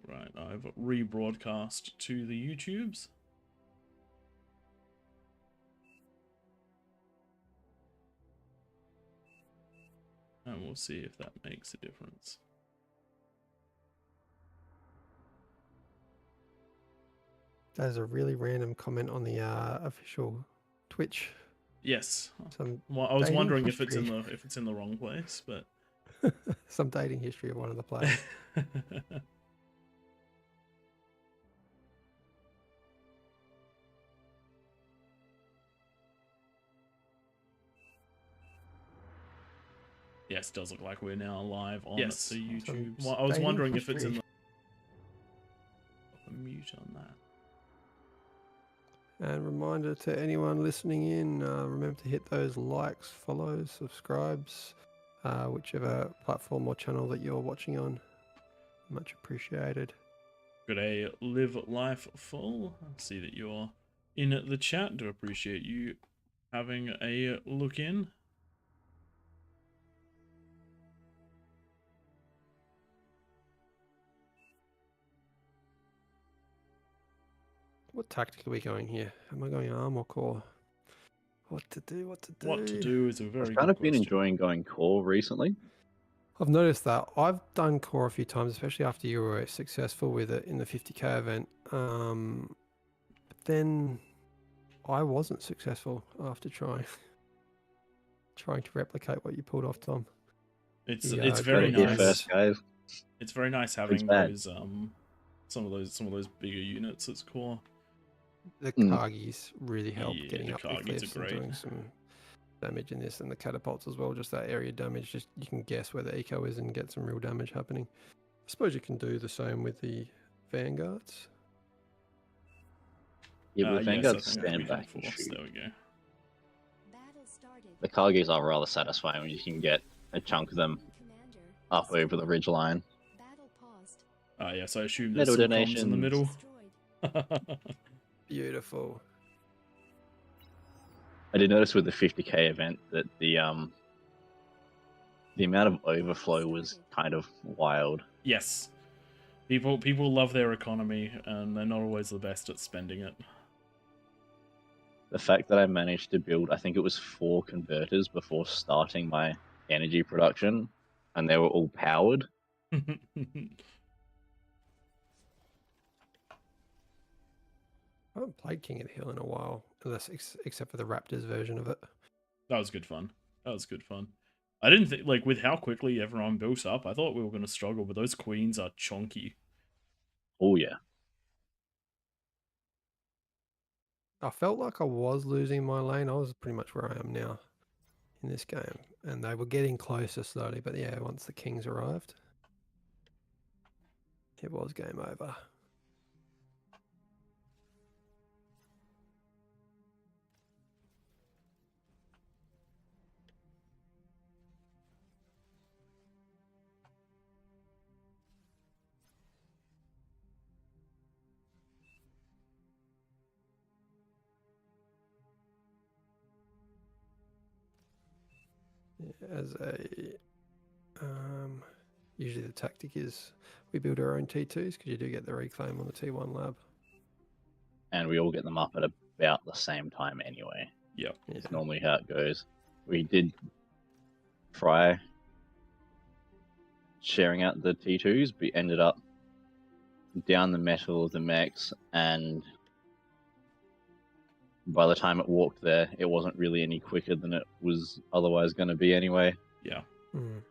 Right, I've rebroadcast to the YouTubes. And we'll see if that makes a difference. That is a really random comment on the official Twitch. Yes. Some Well, I was dating wondering if it's history. in the wrong place, but Some dating history of one of the players. Yes, it does look like we're now live on the YouTube. Some Well, I was dating wondering if it's history. in the mute on that. And reminder to anyone listening in, remember to hit those likes, follows, subscribes, whichever platform or channel that you're watching on. Much appreciated. Got a live life full. I see that you're in the chat. Do appreciate you having a look in. What tactic are we going here? Am I going arm or core? What to do? What to do? What to do is a very I've good kind of question. been enjoying going core recently. I've noticed that. I've done core a few times, especially after you were successful with it in the 50k event. But then I wasn't successful after trying to replicate what you pulled off, Tom. It's Yeah, very Here nice. first, guys. It's very nice having bad. those some of those bigger units as core. The Kargis really help Yeah, getting the up the Kargis cliffs are and great. doing some damage in this, and the catapults as well. Just that area damage. Just you can guess where the eco is and get some real damage happening. I suppose you can do the same with the vanguards. Yeah, but the Vanguards yes, I think stand back and force. shoot. There we go. The Kargis are rather satisfying when you can get a chunk of them up over the ridge line. Yes, I assume Metal there's some comms in the middle. Beautiful. I did notice with the 50k event that the amount of overflow was kind of wild. Yes. People love their economy, and they're not always the best at spending it. The fact that I managed to build, I think it was 4 converters before starting my energy production, and they were all powered. I haven't played King of the Hill in a while, except for the Raptors version of it. That was good fun. That was good fun. I didn't think, like, with how quickly everyone built up, I thought we were going to struggle, but those queens are chonky. Oh, yeah. I felt like I was losing my lane. I was pretty much where I am now in this game. And they were getting closer slowly, but yeah, once the kings arrived, it was game over. As a usually the tactic is we build our own T2s because you do get the reclaim on the T1 lab. And we all get them up at about the same time anyway. Yep. It's normally how it goes. We did try sharing out the T2s, but ended up down the metal of the mechs, and by the time it walked there, it wasn't really any quicker than it was otherwise going to be anyway. Yeah. Mm.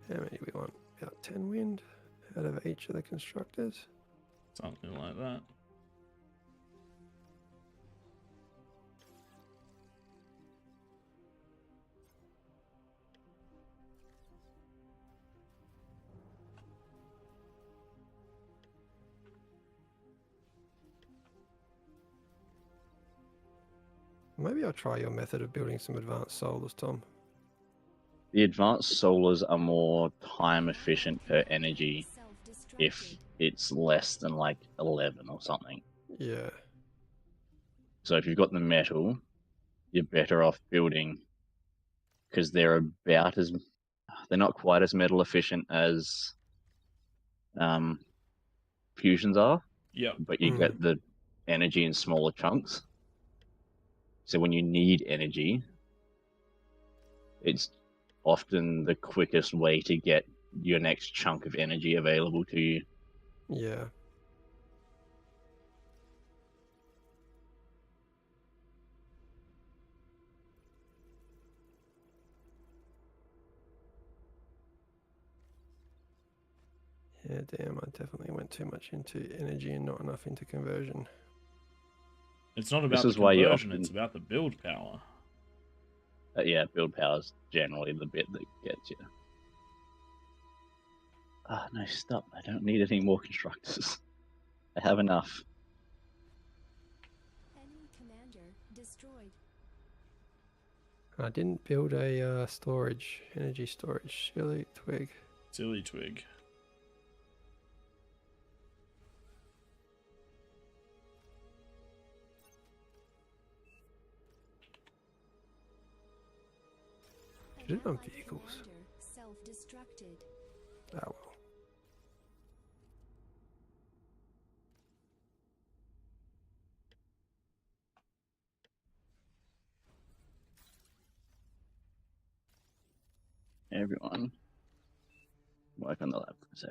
How many do we want? About 10 wind out of each of the constructors. Something like that. Maybe I'll try your method of building some advanced solars, Tom. The advanced solars are more time efficient per energy if it's less than like 11 or something. Yeah. So if you've got the metal, you're better off building because they're not quite as metal efficient as fusions are, Yep. but you get the energy in smaller chunks. So when you need energy, it's often the quickest way to get your next chunk of energy available to you. Yeah. Yeah, damn, I definitely went too much into energy and not enough into conversion. It's not about This the is why you conversion, often- it's about the build power. Yeah, build power is generally the bit that gets you. Ah, no, stop. I don't need any more constructors. I have enough. Enemy commander destroyed. I didn't build a storage, energy storage. Silly Twig. Silly Twig. Did it on Allied vehicles? commander self-destructed. Oh well. Everyone, work on the lab for a sec.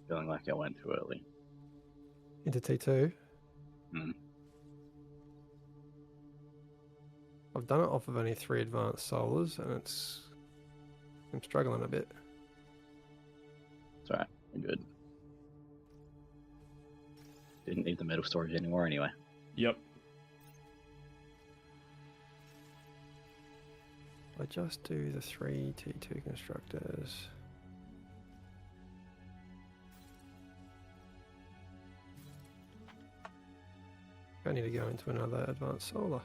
Feeling like I went too early. Into T2. Hmm. I've done it off of only 3 advanced solars, and I'm struggling a bit. It's alright, we're good. Didn't need the metal storage anymore anyway. Yep. I just do the 3 T2 constructors. I need to go into another advanced solar.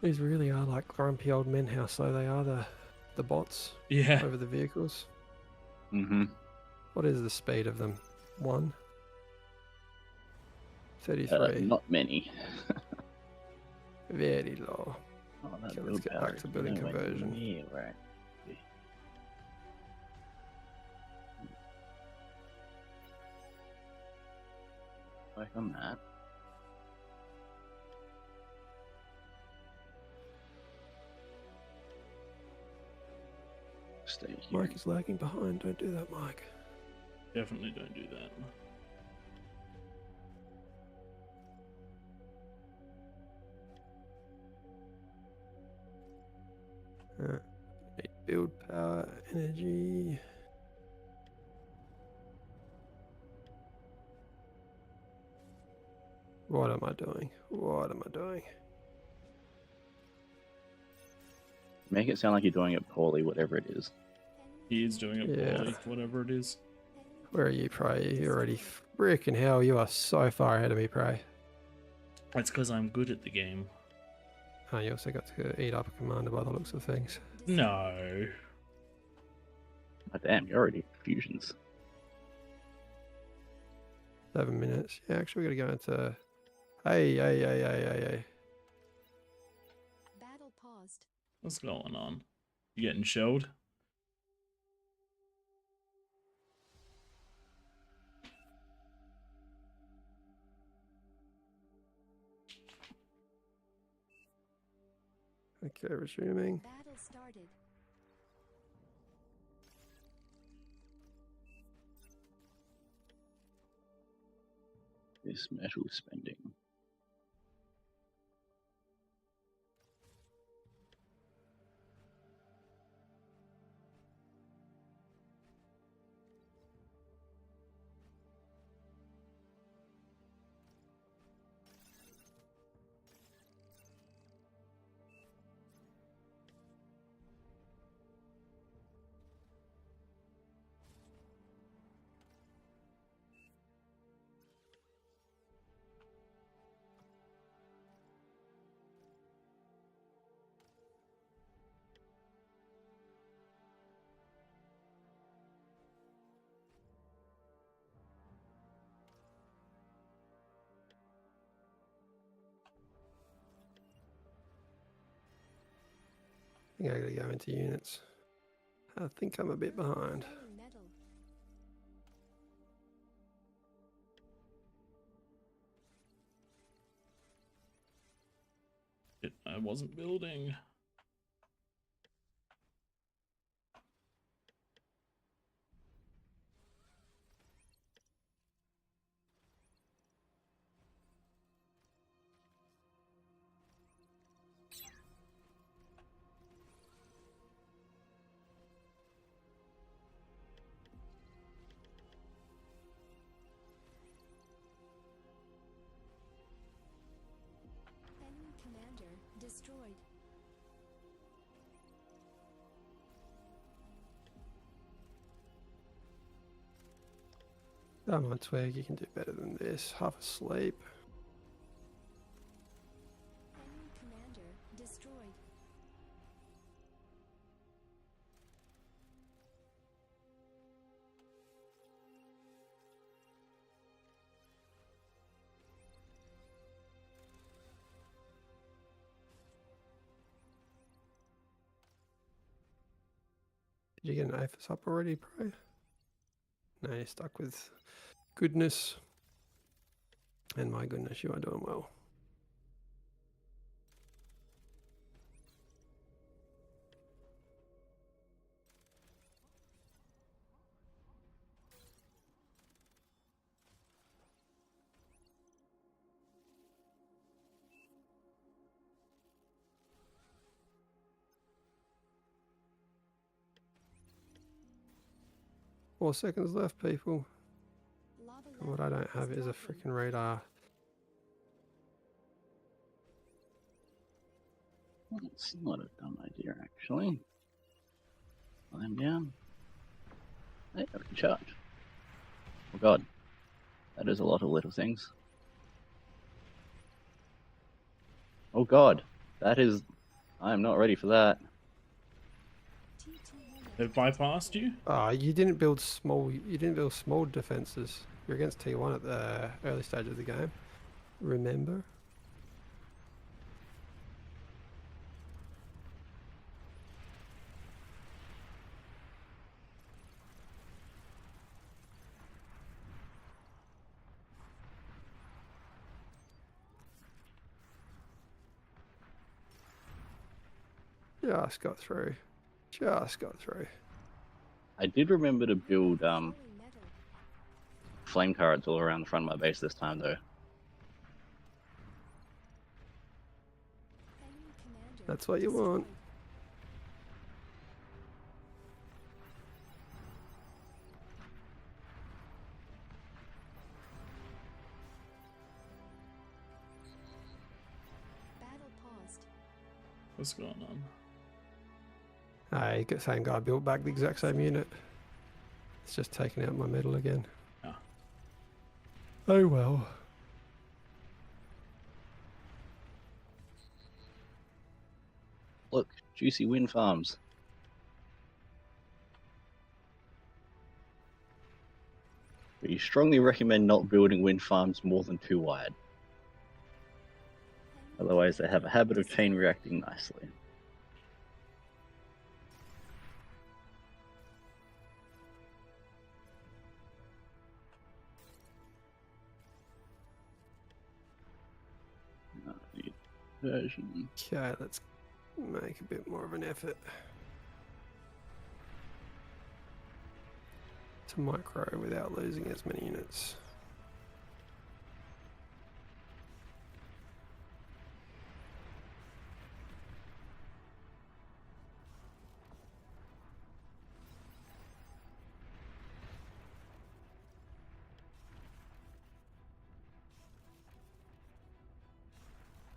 These really are like grumpy old men house, though. They are the bots Yeah. over the vehicles. Mm-hmm. What is the speed of them? 1? 33. Not many. Very low. Oh, that Okay, let's build get power back is to building nowhere conversion. near where it should be. Work on that. Stay here. Mike is lagging behind. Don't do that, Mike. Definitely don't do that. Need build power, energy. What am I doing? What am I doing? Make it sound like you're doing it poorly, whatever it is. He is doing it Yeah. poorly, whatever it is. Where are you, Prey? You're already freaking hell. You are so far ahead of me, Prey. That's because I'm good at the game. Oh, you also got to eat up a commander by the looks of things. No. Oh, damn, you're already fusions. 7 minutes. Yeah, actually, we gotta go into. Hey. Battle paused. What's going on? You getting shelled? Okay, resuming. Battle started. This metal spending. think I gotta go into units. I think I'm a bit behind. Flowing metal. I wasn't building. Enemy commander destroyed. Come on, Twig, you can do better than this. Half asleep. Enemy commander destroyed. Did you get an APHIS up already, Pro? No, you're stuck with goodness. And my goodness, you are doing well. Four seconds left, people. Lava And what I lava don't have is a dropping. freaking radar. That's not a dumb idea, actually. Climb down. Hey, I can charge. Oh god. That is a lot of little things. Oh god. That is... I am not ready for that. T2 unit They've bypassed you? Ah, you didn't build small. You didn't build small defenses. You're against T1 at the early stage of the game. Remember? Just got through. Just got through. I did remember to build flowing metal. flame turrets all around the front of my base this time, though. Enemy commander That's what you want. destroyed. Battle paused. What's going on? Hey, same guy built back the exact same unit. It's just taking out my metal again. Ah. Oh well. Look, juicy wind farms. We strongly recommend not building wind farms more than 2 wide. Enemy Otherwise, they have a habit of chain destroyed. reacting nicely. Version. Okay, let's make a bit more of an effort to micro without losing as many units.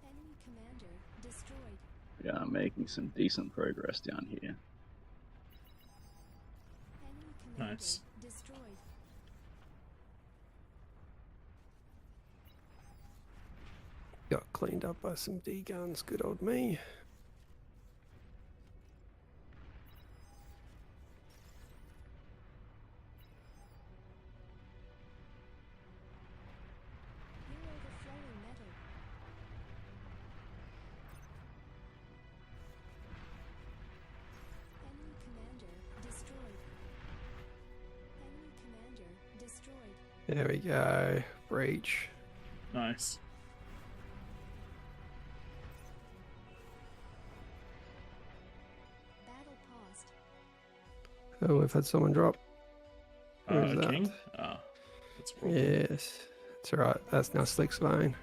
Enemy commander destroyed. We are making some decent progress down here. Enemy commander Nice. destroyed. Got cleaned up by some D guns, good old me. You're overflowing metal. There we go. Breach. Nice. Battle paused. Oh, we've had someone drop. Who is A that? king? Ah, that's a problem. Yes. That's alright. That's now Slick's lane.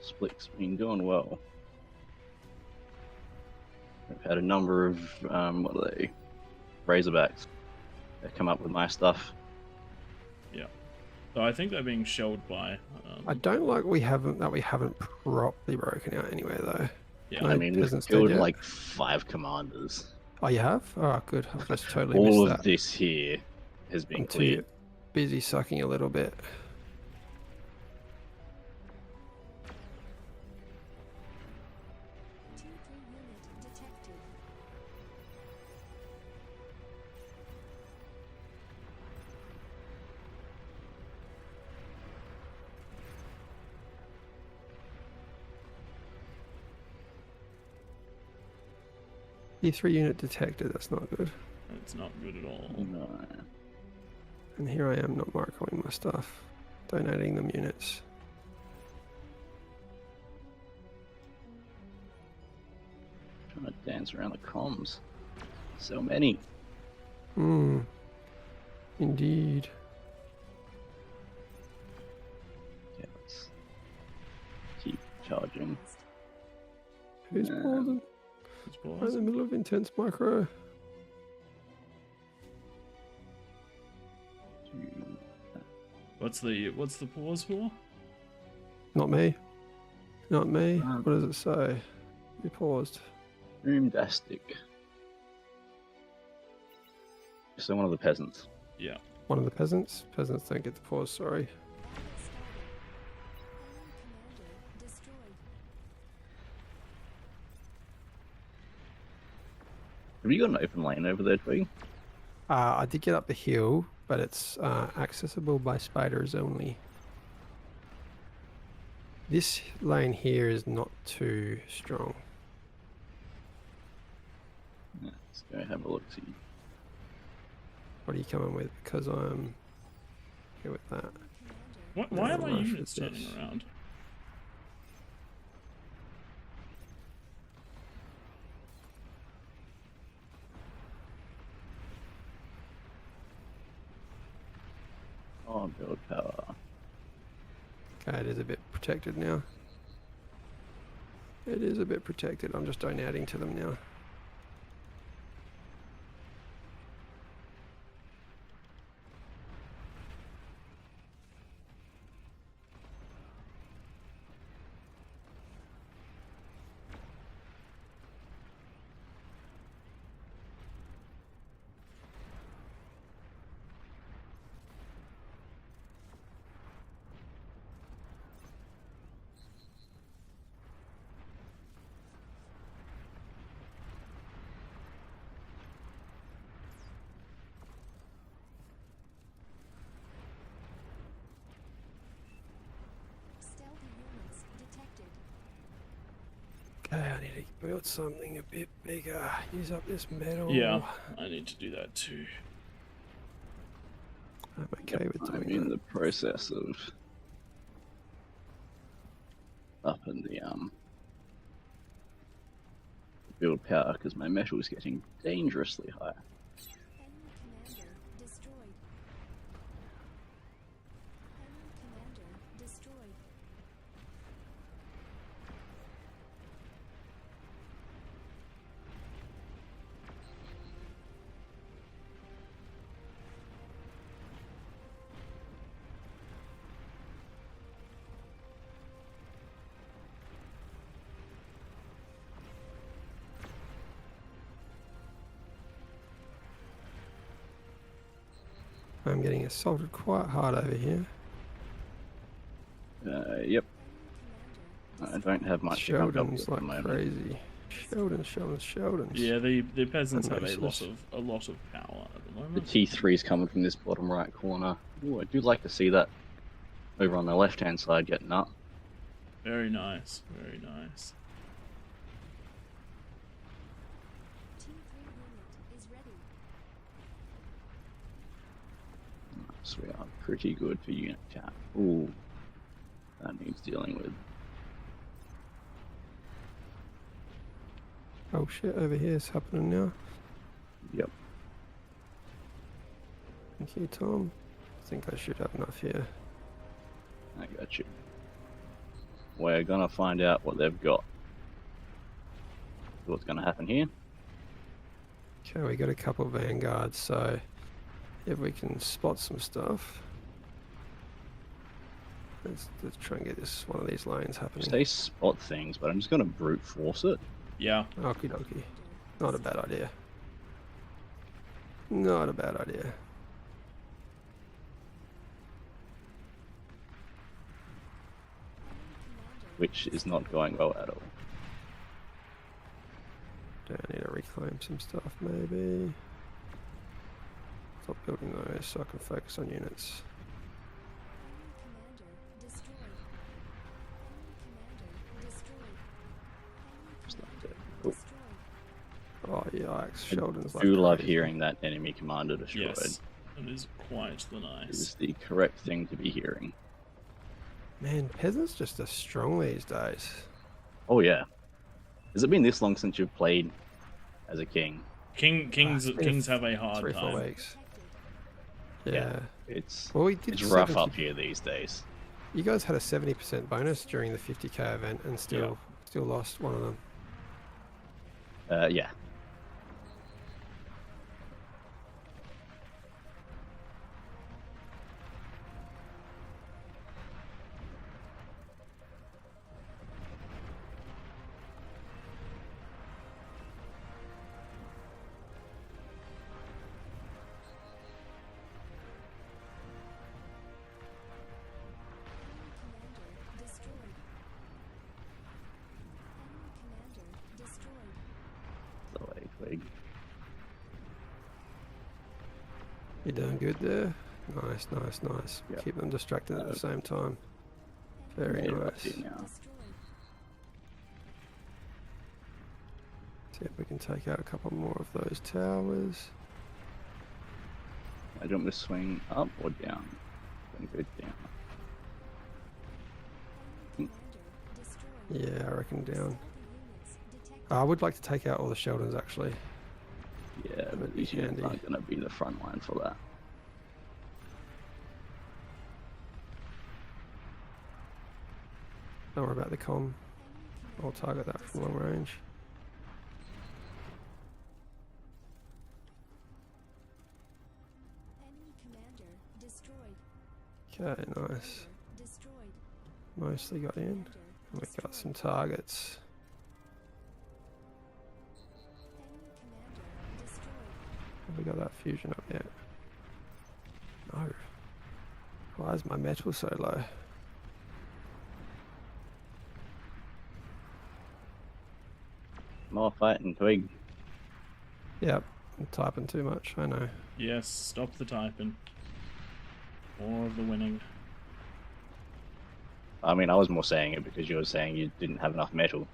Splick's been doing well. I've had a number of what are they? Razorbacks that come up with my stuff. Yeah. So I think they're being shelled by. I don't like we haven't properly broken out anywhere though. Yeah. No I mean, we've peasants dead killed yet? like 5 commanders. Oh, you have? Oh, good. I've just totally All missed of that. this here has been I'm too cleared. busy sucking a little bit. T3 unit detected. E3 unit detected. That's not good. It's not good at all. No. And here I am not marking my stuff. Donating them units. Trying to dance around the comms. So many. Hmm. Indeed. Yeah, let's keep charging. Paused. Who's Yeah. pausing? It's Right in pause. the middle of intense micro. What's the pause for? Not me. Not me. Um, What does it say? We paused. Roomdastic. So one of the peasants. Yeah. One of the peasants. Peasants don't get the pause. Sorry. Battle started. Enemy commander destroyed. Have you got an open lane over there, Twig? I did get up the hill, but it's accessible by spiders only. This lane here is not too strong. Yeah, let's go have a look. See. What are you coming with? Because I'm here with that. Commander. Why are No, my rush units with turning this. around? Oh, build power. Okay, it is a bit protected now. It is a bit protected. I'm just donating to them now. Stealthy units detected. Okay, I need to build something a bit bigger. Use up this metal. Yeah, I need to do that too. I'm okay with I'm doing in that. the process of upping the build power because my metal is getting dangerously high. Enemy commander destroyed. Enemy commander destroyed. I'm getting assaulted quite hard over here. Yep, Enemy I commander don't have much jump up Sheldon's at the like moment. crazy. Sheldon's. Yeah, the peasants And have a lot races. of power at the The moment. T3 is coming from this bottom right corner. Ooh, I do like to see that over on the left-hand side getting up. Very nice, very nice. T3 unit So we are pretty good for unit cap. Ooh, that needs dealing with. Oh shit, over here is happening now. Yep. Thank you, Tom. I think I should have enough here. I got you. We're gonna find out what they've got. What's gonna happen here? Okay, we got a couple of vanguards, so if we can spot some stuff. Let's try and get this one of these lanes happening. Say spot things, but I'm just gonna brute force it. Yeah. Okie dokie. Not a bad idea. Not a bad idea. Which is not going well at all. Do I need to reclaim some stuff, maybe? Stop building those so I can focus on units. Just like that. Cool. Oh, yikes. Sheldon's I like do love crazy. hearing that enemy commander destroyed. Yes. That is quite the It nice. is the correct thing to be hearing. Man, peasants just are strong these days. Oh yeah. Has it been this long since you've played as a king? Kings it's been kings have a hard 3 or 4 time. weeks. Yeah. It's Well, we did it's rough 70 up here these days. You guys had a 70% bonus during the 50k event and still lost one of them. Yeah. So Twig. You're doing good there. Nice, nice, nice. Yep. Keep them distracted at the same time. Very Made it up nice. here now. See if we can take out a couple more of those towers. I don't want to swing up or down. I'm gonna go down. Yeah, I reckon down. I would like to take out all the Sheldons actually. Yeah, That'd but be these units handy. aren't gonna be the front line for that. Don't worry about the comm. I'll target that from long range. Okay, nice. Mostly got in. We got some targets. Have we got that fusion up yet? No. Why is my metal so low? More fighting, Twig. Yep, I'm typing too much, I know. Yes, stop the typing. More of the winning. I mean, I was more saying it because you were saying you didn't have enough metal.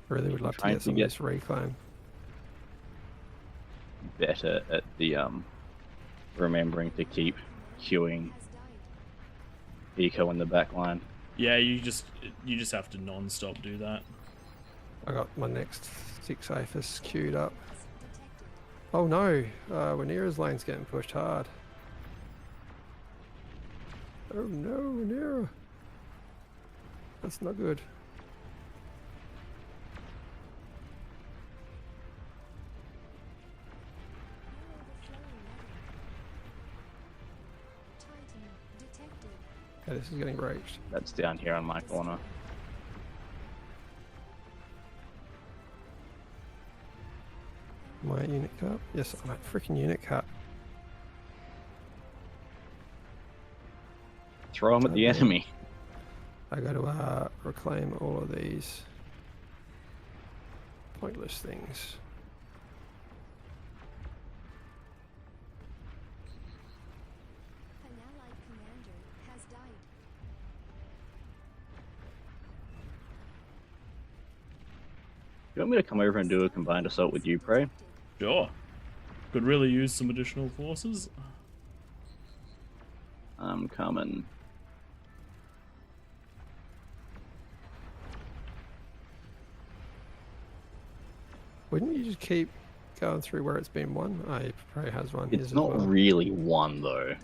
Really would love to Trying get to some of get- this reclaim. Better at the remembering to keep queuing eco in the back line. Yeah, you just have to non-stop do that. I got my next 6 APHIS queued up. Oh no, Rhaenyra's lane's getting pushed hard. Oh no, Rhaenyra. That's not good. Okay, this is getting reached. That's down here on my corner. My unit cut? Yes, I'm at freaking unit cut. Throw them at the Okay. enemy. I got to reclaim all of these pointless things. An allied commander has died. you want me to come over and do a combined assault with you, Prey? Sure. Could really use some additional forces. I'm coming. Wouldn't you just keep going through where it's been won? He probably has one. It's not really one though.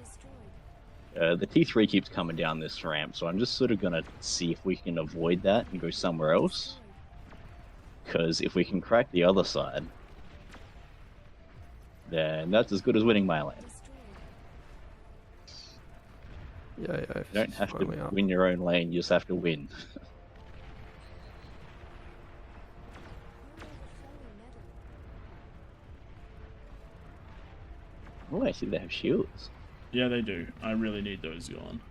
Destroyed. The T3 keeps coming down this ramp, so I'm just sort of gonna see if we can avoid that and go somewhere else. Because if we can crack the other side, then that's as good as winning my lane. Destroyed. Yeah. You don't have to Sign me up. win your own lane, you just have to win. Oh, I see they have shields. Yeah, they do. I really need those gone.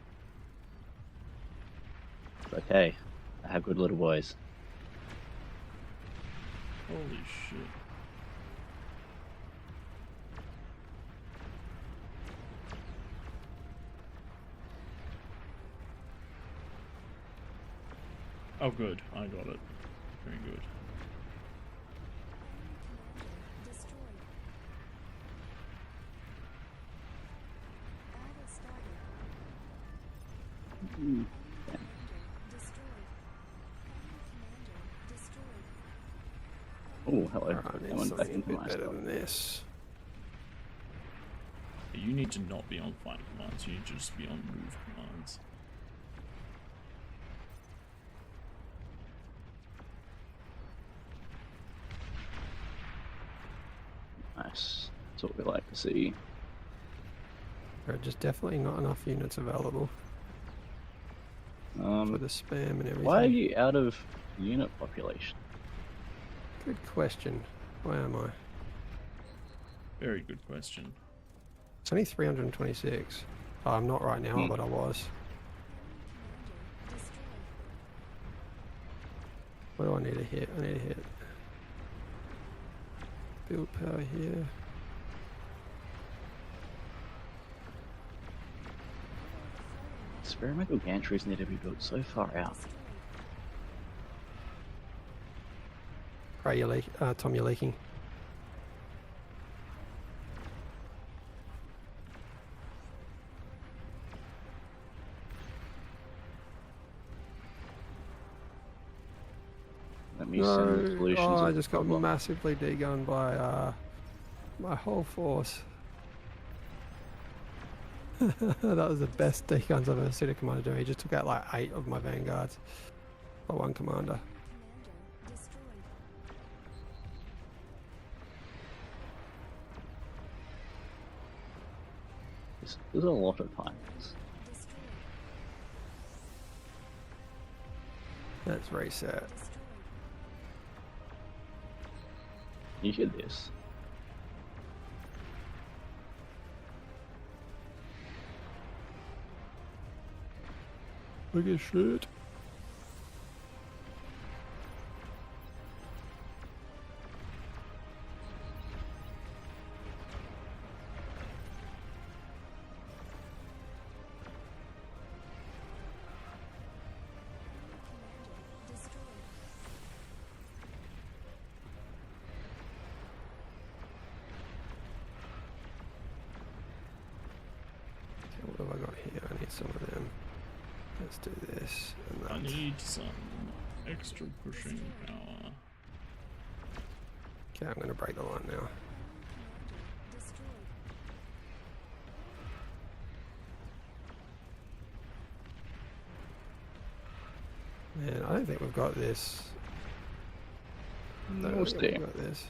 Okay, I have good little boys. Holy shit. Oh, good. I got it. Very good. Destroyed. Battle started. Mm. Destroyed. Commander destroyed. Oh, hello. Alright, I need Coming back something a into bit my better spot. than this. You need to not be on fight commands, you need to just be on move commands. Nice. That's what we like to see. There are just definitely not enough units available for the spam and everything. Why are you out of unit population? Good question. Where am I? Very good question. It's only 326. Oh, I'm not right now, but I was. Commander destroyed. What do I need to hit? I need to hit. Build power here. Experimental gantries need to be built so far out. Destroyed. Right, you're leak. Tom, you're leaking. Let me send No. solutions. Oh, I of just got problem. massively degunned by my whole force. That was the best deguns I've ever seen a commander do. He just took out like 8 of my vanguards by one commander. Commander destroyed. There's a lot of times. Destroyed. Let's reset. Destroyed. You should this. Look at shit. Commander destroyed. Okay, what have I got here? I need some of them. Let's do this and I that. need some extra pushing power. Okay, I'm going to break the line now. Commander destroyed. Man, I don't think we've got this. I don't We'll think see. we've got this.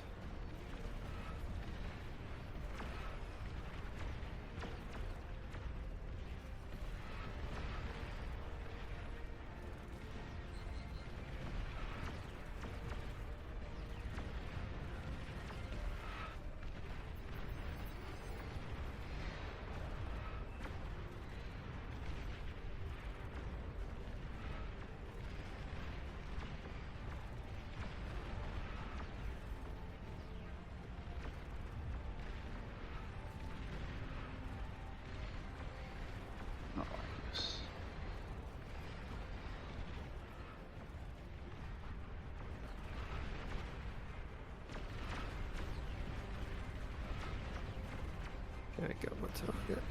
Okay, got my target.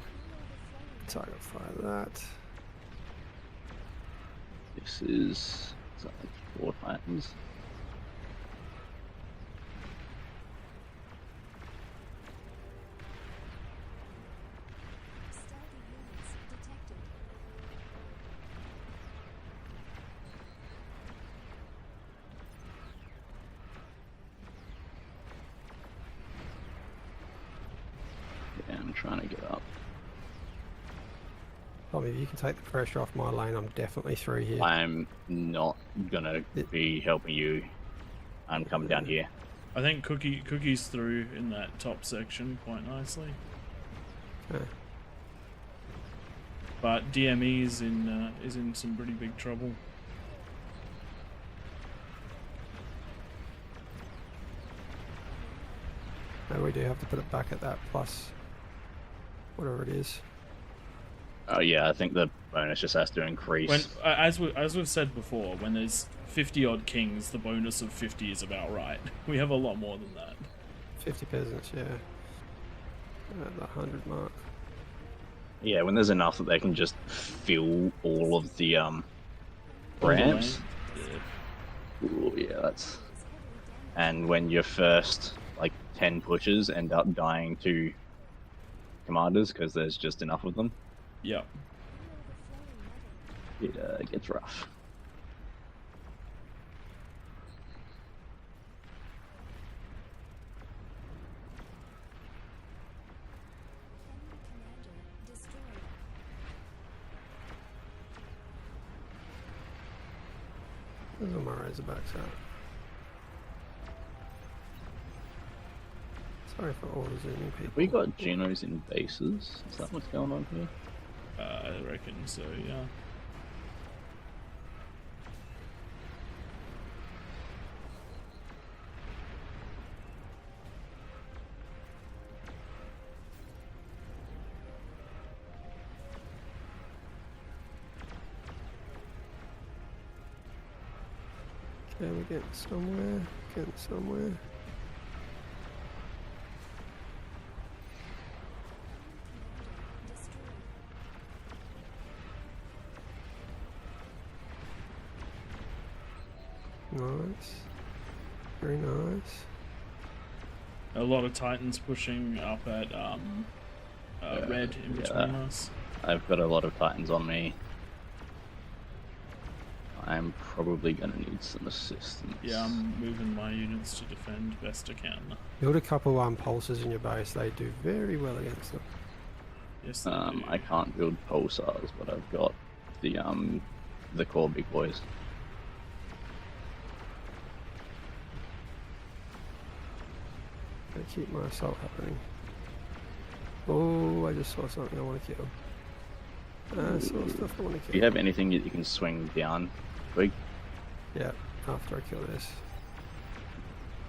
Target fire that. This is like 4 titans. Stealthy units detected. Yeah, I'm trying to get up. Tommy, if you can take the pressure off my lane, I'm definitely through here. I'm not gonna be helping you. I'm coming down here. I think Cookie's through in that top section quite nicely. Okay. But DME is in some pretty big trouble. No, we do have to put it back at that plus whatever it is. Oh yeah, I think the bonus just has to increase. When as we've said before, when there's 50 odd kings, the bonus of 50 is about right. We have a lot more than that. 50 peasants, yeah. At the 100 mark. Yeah, when there's enough that they can just fill all of the ramps. Yeah. Ooh, yeah, that's. And when your first like 10 pushes end up dying to commanders because there's just enough of them, Yep. it gets rough. Enemy commander destroyed. There's all my Razorbacks out. Sorry for all the zooming people. We got Genos in bases. Is that what's going on here? I reckon so. Yeah. Okay, we're getting somewhere. Getting somewhere. Destroyed. Nice. Very nice. A lot of titans pushing up at red in between us. I've got a lot of titans on me. I'm probably gonna need some assistance. Yeah, I'm moving my units to defend best I can. Build a couple pulses in your base. They do very well against them. Yes, they do. I can't build pulsars, but I've got the core big boys. Gotta keep my assault happening. Oh, I just saw something I want to kill. I saw stuff I want to Do kill. you have anything that you can swing down, Twig? Yeah, after I kill this.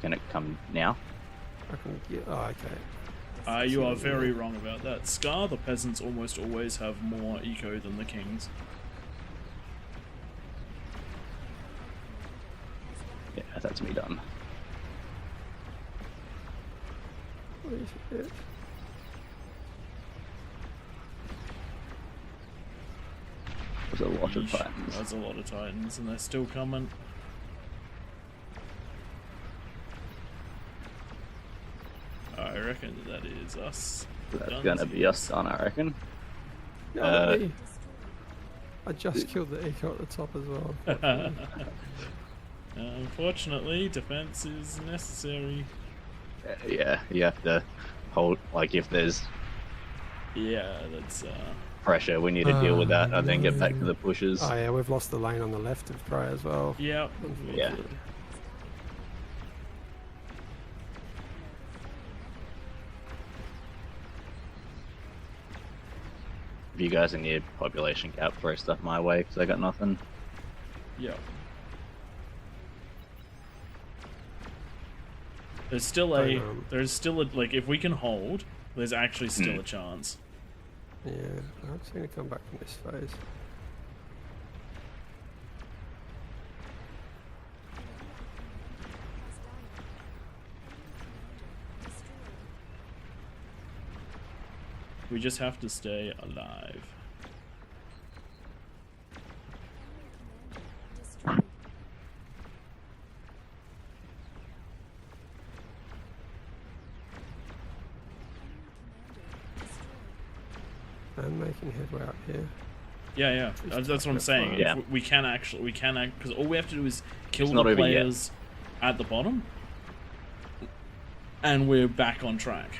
Can it come now? I can get. Oh, okay. You are very wrong about that. Scar, the peasants almost always have more eco than the kings. Yeah, that's me done. Holy shit. There's a lot of Yeesh, titans. That's a lot of titans, and they're still coming. I reckon that is us. That's gonna be us done, I reckon. No, me. I just killed the eco at the top as well. Unfortunately, defense is necessary. Yeah, you have to hold, like, if there's Yeah, that's pressure, we need to deal with that and then get back to the pushes. Oh yeah, we've lost the lane on the left of Prey as well. yeah. Yeah. If you guys are near population cap, throw stuff my way, because I got nothing. Yeah. There's still a like if we can hold, there's actually still a chance. Yeah, I'm just gonna come back from this phase. We just have to stay alive. Destroyed. I'm making headway up here. Yeah. That's what I'm saying. Yeah. If we can because all we have to do is kill It's not the over yet. players at the bottom, and we're back on track.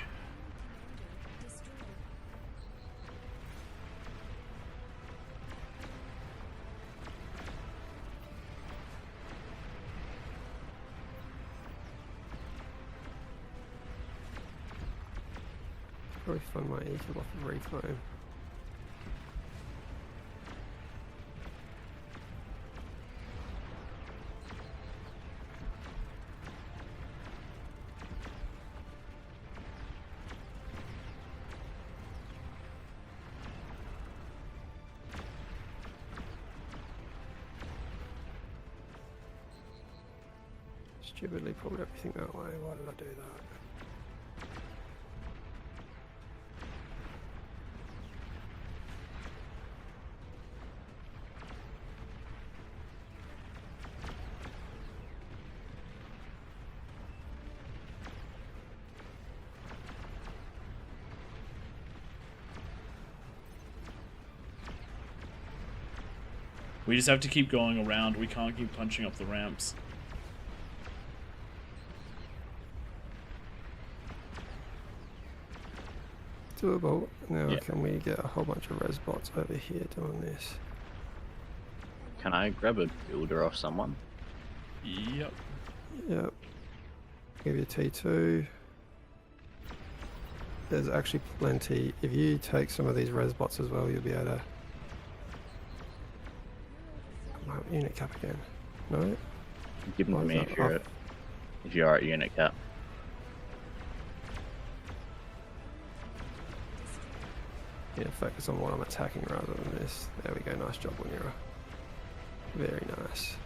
Probably find my equal off of reclaim. Stupidly pulled everything that way. Why did I do that? We just have to keep going around. We can't keep punching up the ramps. Doable. Now Yeah. can we get a whole bunch of res bots over here doing this? Can I grab a builder off someone? Yep. Yep. Give you T2. There's actually plenty. If you take some of these res bots as well, you'll be able to. Come on, unit cap again. No? Give them Why to is me that if you are at unit cap. Yeah, focus on what I'm attacking rather than this. There we go. Nice job, Winera. Very nice.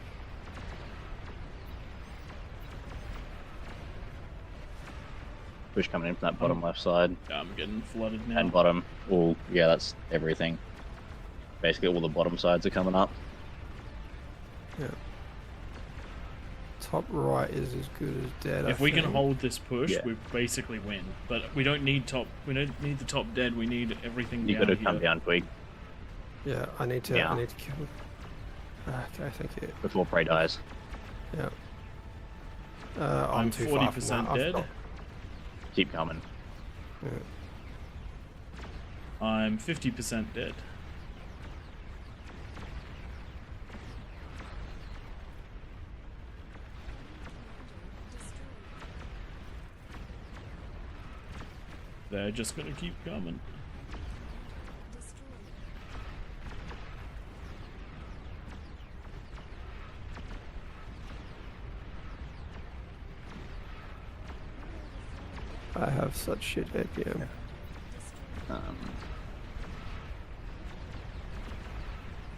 Push coming in from that bottom left side I'm getting flooded now. and bottom. Well, yeah, that's everything. Basically, all the bottom sides are coming up. Yeah. Top right is as good as dead. If I we can think. hold this push, Yeah. we basically win. But we don't need top. We don't need the top dead. We need everything You down got to here. come down, Twig, Yeah, I need to. Yeah. I need to kill. Okay, thank you. before Prey dies. Yeah. I'm too far from 40% that. I've dead. got- Keep coming. yeah. I'm 50% dead. They're just gonna keep coming. I have such shit APM. Has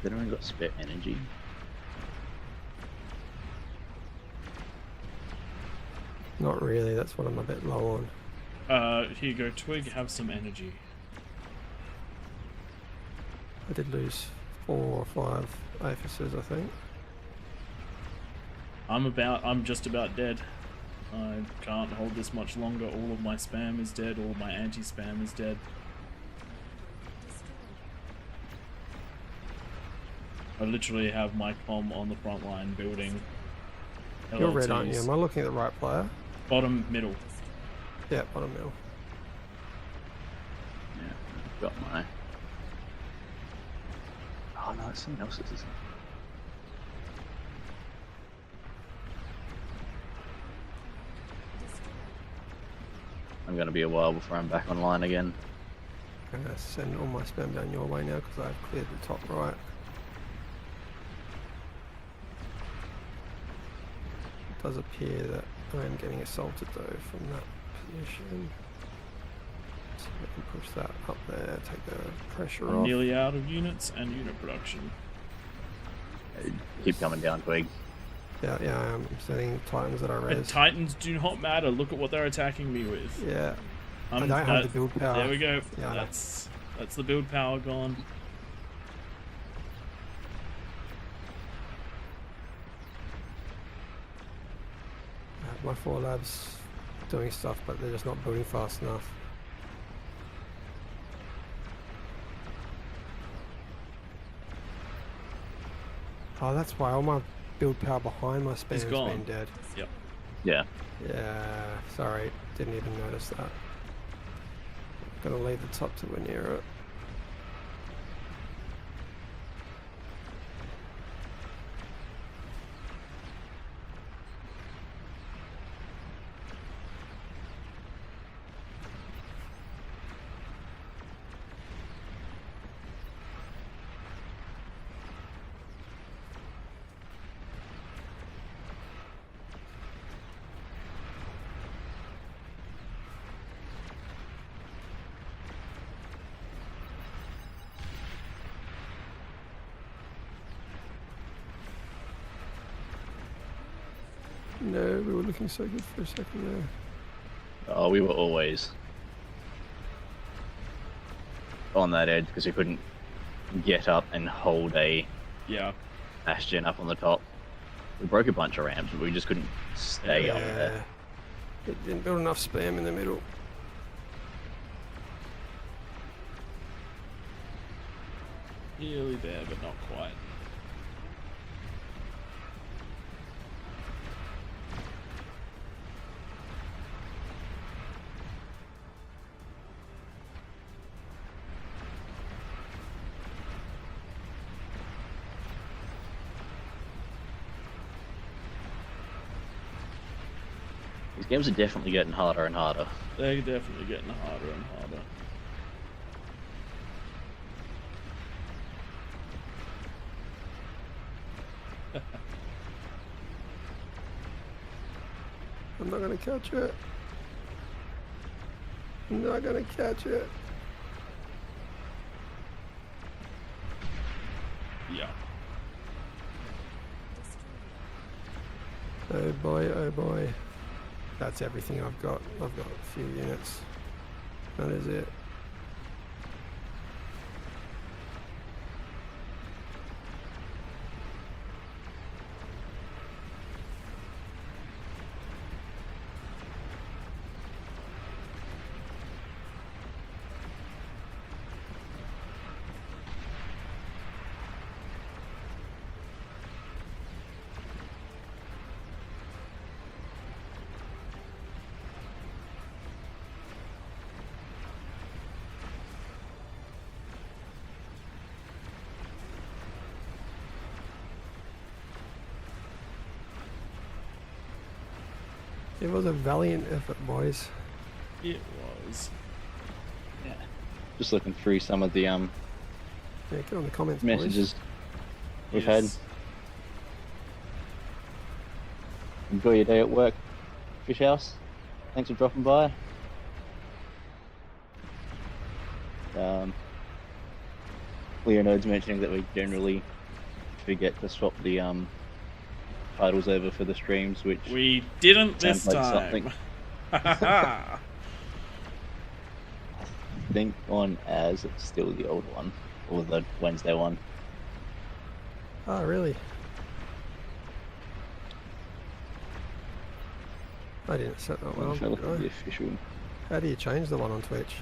anyone got spare energy? Not really. That's what I'm a bit low on. Here you go, Twig. Have some energy. I did lose 4 or 5 aphises, I think. I'm just about dead. I can't hold this much longer. All of my spam is dead. All of my anti-spam is dead. I literally have my comm on the front line building. You're red, aren't you? LLTs. Am I looking at the right player? Bottom, middle. Yeah, bottom middle. Yeah, I've got my. Oh no, it's someone else's, isn't it? I'm gonna be a while before I'm back online again. I'm going to send all my spam down your way now because I've cleared the top right. It does appear that I am getting assaulted though from that position. So we can push that up there, take the pressure I'm off. nearly out of units and unit production. Keep coming down, Twig. Yeah, yeah, I'm sending Titans that I And res. Titans do not matter. Look at what they're attacking me with. Yeah, I don't have the build power. There we go. Yeah, I know. That's the build power gone. My 4 labs doing stuff, but they're just not building fast enough. Oh, that's why all my build power behind my spam's gone. been dead. Yep. Yeah. Yeah, sorry, didn't even notice that. Gotta leave the top till we're near it. No, we were looking so good for a second there. Oh, we were always on that edge because we couldn't get up and hold a bastion up on the top. We broke a bunch of ramps, but we just couldn't stay up there. It didn't build enough spam in the middle. Nearly there, but not quite. These games are definitely getting harder and harder. They're definitely getting harder and harder. I'm not gonna catch it. I'm not gonna catch it. Yeah. Oh boy, oh boy. That's everything I've got. I've got a few units. That is it. It was a valiant effort, boys. It was. Yeah. Just looking through some of the Yeah, get on the comments, messages we've Yes. had. Enjoy your day at work, Fish House. Thanks for dropping by. Leonard's mentioning that we generally forget to swap the titles over for the streams, which We didn't this sounds like time. something. I I think on as it's still the old one, or the Wednesday one. Oh, really? I didn't set that one I'm trying to look up. at the official. How do you change the one on Twitch?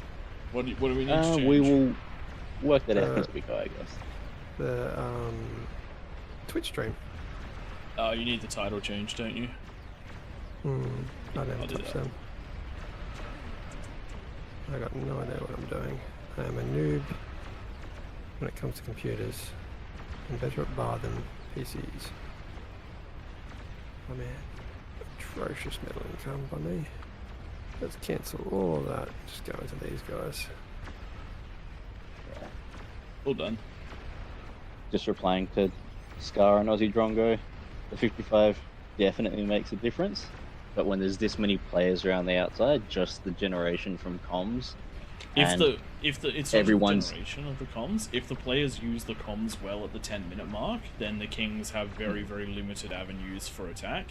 what do we need to change? We will work that out Uh, as we go, I guess. The Twitch stream. Oh, you need the title change, don't you? I I'll never do touch that. them. I got no idea what I'm doing. I am a noob when it comes to computers. I'm better at bar than PCs. Oh man, atrocious metal income by me. Let's cancel all of that. Just go into these guys. All done. Just replying to Scar and Aussie Drongo, the 55 definitely makes a difference. But when there's this many players around the outside, just the generation from comms. If and the it's everyone's- not the generation of the comms, if the players use the comms well at the 10-minute mark, then the Kings have very limited avenues for attack.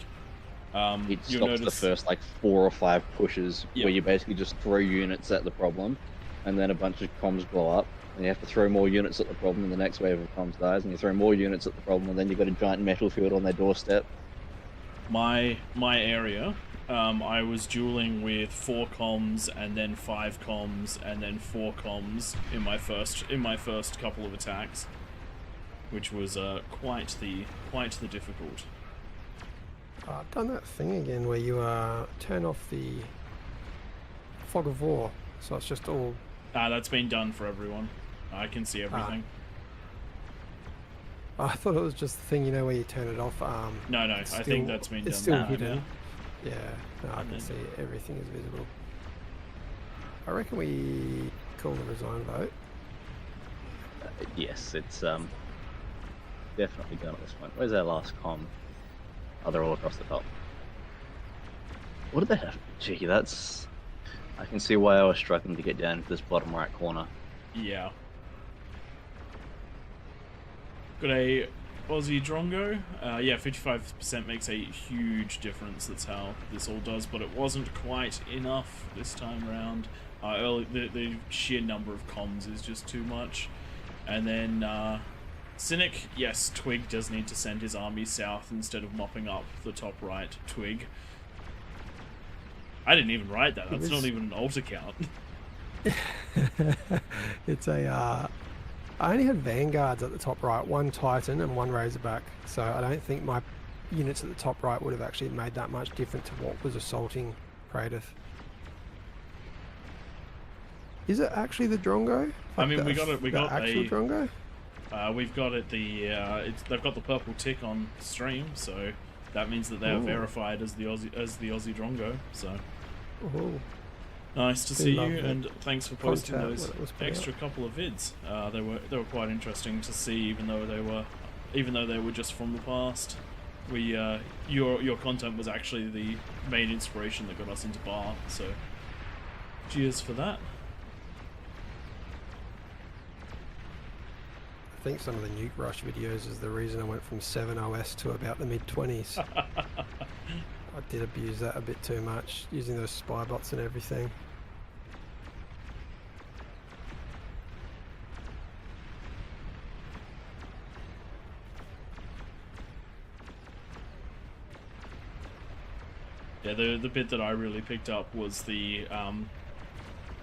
It You'll stops the notice, first like 4 or 5 pushes Yep. where you basically just throw units at the problem, and then a bunch of comms blow up, and you have to throw more units at the problem, and the next wave of comms dies, and you throw more units at the problem, and then you've got a giant metal field on their doorstep. my area, I was dueling with 4 comms and then 5 comms and then 4 comms in my first couple of attacks, which was quite the difficult. I've done that thing again where you turn off the fog of war, so it's just all. That's been done for everyone. I can see everything. I thought it was just the thing, where you turn it off. No, I think that's been done. It's still now, hidden. yeah. Yeah, no, I And can then- see everything is visible. I reckon we call the resign vote. Yes, it's definitely done at this point. Where's our last comm? Oh, they're all across the top. What did they have? Gee, that's... I can see why I was struggling to get down to this bottom right corner. Yeah. Got a Aussie Drongo. Yeah, 55% makes a huge difference. That's how this all does, but it wasn't quite enough this time around. The sheer number of comms is just too much. And then Cynic, yes, Twig does need to send his army south instead of mopping up the top right. Twig. I didn't even write that. That's not even an alt account. It's a. I only had vanguards at the top right, 1 Titan and 1 Razorback, so I don't think my units at the top right would have actually made that much difference to what was assaulting Praedyth. Is it actually the Drongo? I mean, we got it. We got actual Drongo. We've got it. They've got the purple tick on stream, so that means that they are verified as the Aussie Drongo. So Ooh. nice to see you, and thanks for posting Contact those when it was put extra couple of vids. They were quite interesting to see, even though they were just from the past. Your content was actually the main inspiration that got us into bar. So cheers for that. I think some of the Nuke Rush videos is the reason I went from 7 OS to about the mid-20s. I did abuse that a bit too much, using those spy bots and everything. Yeah, the bit that I really picked up was the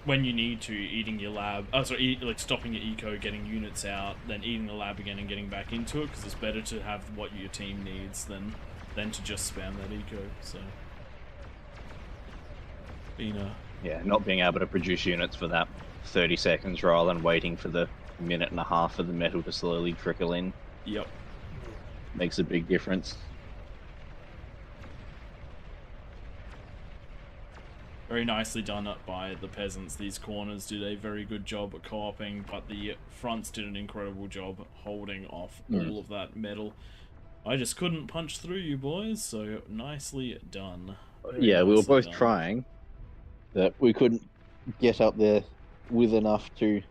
when you need to, eating your lab, like stopping your eco, getting units out, then eating the lab again and getting back into it, because it's better to have what your team needs than to just spam that eco. So, Yeah, not being able to produce units for that 30 seconds rather than waiting for the minute and a half for the metal to slowly trickle in. Yep. Makes a big difference. Very nicely done up by the peasants. These corners did a very good job at co-oping, but the fronts did an incredible job holding off all of that metal. I just couldn't punch through you boys, so nicely done. Yeah, we were nicely both done. trying, but we couldn't get up there with enough to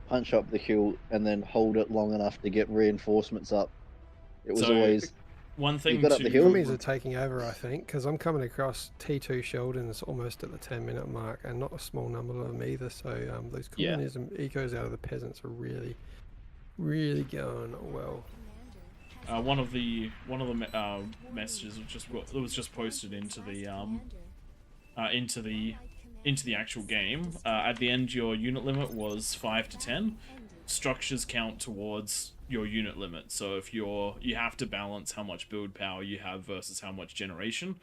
punch up the hill and then hold it long enough to get reinforcements up. It was So, always... One thing got up to the hill? Enemies are taking over, I think, because I'm coming across T2 Sheldon's almost at the 10-minute mark, and not a small number of them either. So those Yeah. colonies and ecos out of the peasants are really, really going well. one of the messages was just posted into the into the actual game. At the end, your unit limit was 5 to 10. Structures count towards your unit limit, so if you have to balance how much build power you have versus how much generation.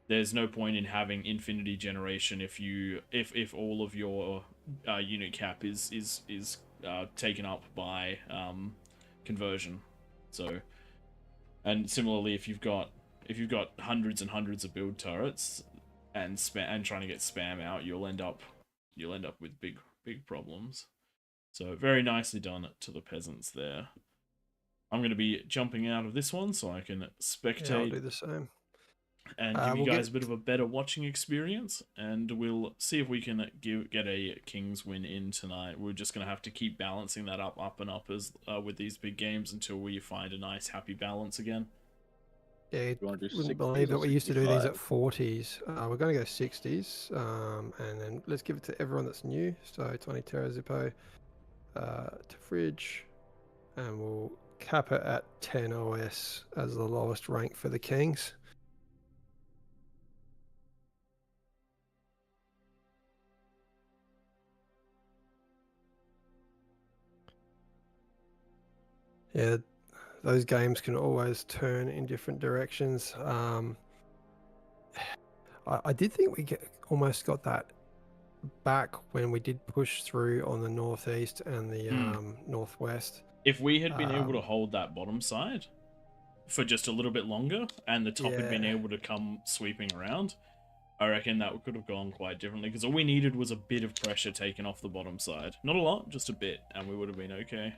There's no point in having infinity generation if all of your unit cap is taken up by conversion. So, and similarly, if you've got hundreds and hundreds of build turrets and trying to get spam out, you'll end up with big problems. So very nicely done to the peasants there. I'm going to be jumping out of this one so I can spectate. Yeah, I'll do the same. And give you guys a bit of a better watching experience, and we'll see if we can get a King's win in tonight. We're just going to have to keep balancing that up and up as with these big games until we find a nice happy balance again. Yeah, you You want to do wouldn't 60s believe or that we used to do these at 65? 40s. We're going to go 60s, and then let's give it to everyone that's new. So 20 Terra Zippo to Fridge, and we'll cap it at 10 OS as the lowest rank for the Kings. Yeah, those games can always turn in different directions. I did think we almost got that back when we did push through on the northeast and the northwest. If we had been able to Um, hold that bottom side for just a little bit longer, and the top had been Yeah. able to come sweeping around, I reckon that could have gone quite differently. Because all we needed was a bit of pressure taken off the bottom side. Not a lot, just a bit, and we would have been okay.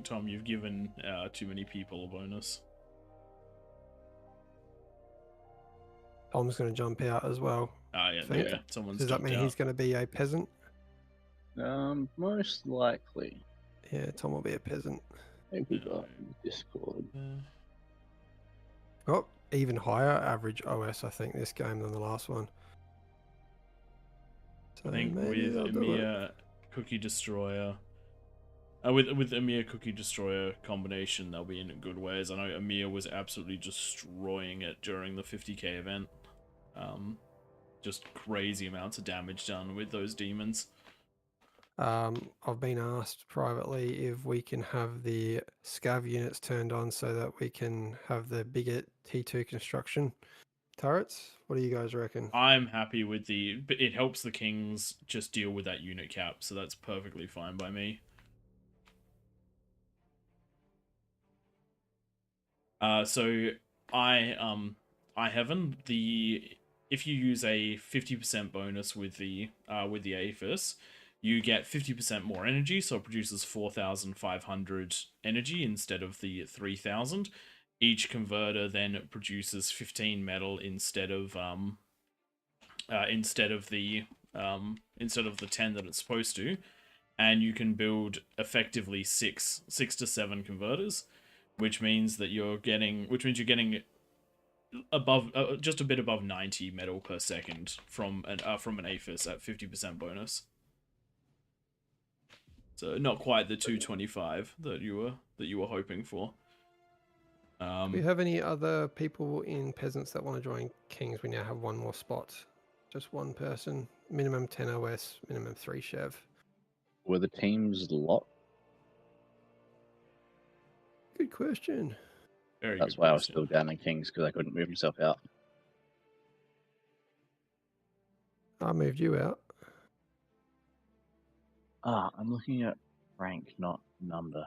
Tom, you've given too many people a bonus. Tom's going to jump out as well. Yeah, Think. yeah. Someone's Does that jumped mean out. he's going to be a peasant? Most likely. Yeah, Tom will be a peasant. I think we got Discord. Oh, even higher average OS, I think, this game than the last one. So I think maybe with they'll do it. Emir Cookie Destroyer, with Emir Cookie Destroyer combination, they'll be in good ways. I know Emir was absolutely destroying it during the 50k event. Just crazy amounts of damage done with those demons. I've been asked privately if we can have the scav units turned on so that we can have the bigger T2 construction turrets. What do you guys reckon? I'm happy with but it helps the Kings just deal with that unit cap, so that's perfectly fine by me. So I Heaven, if you use a 50% bonus with the Aphis, you get 50% more energy, so it produces 4,500 energy instead of the 3,000. Each converter then produces 15 metal instead of the 10 that it's supposed to, and you can build effectively six to 7 converters, which means you're getting above just a bit above 90 metal per second from an Aphis at 50% bonus. So not quite the 225 that you were hoping for. Do we have any other people in peasants that want to join Kings? We now have one more spot. Just one person. Minimum 10 OS, minimum 3 Chev. Were the teams locked? Good question. Very That's good why I was question. still down in Kings, because I couldn't move myself out. I moved you out. I'm looking at rank, not number.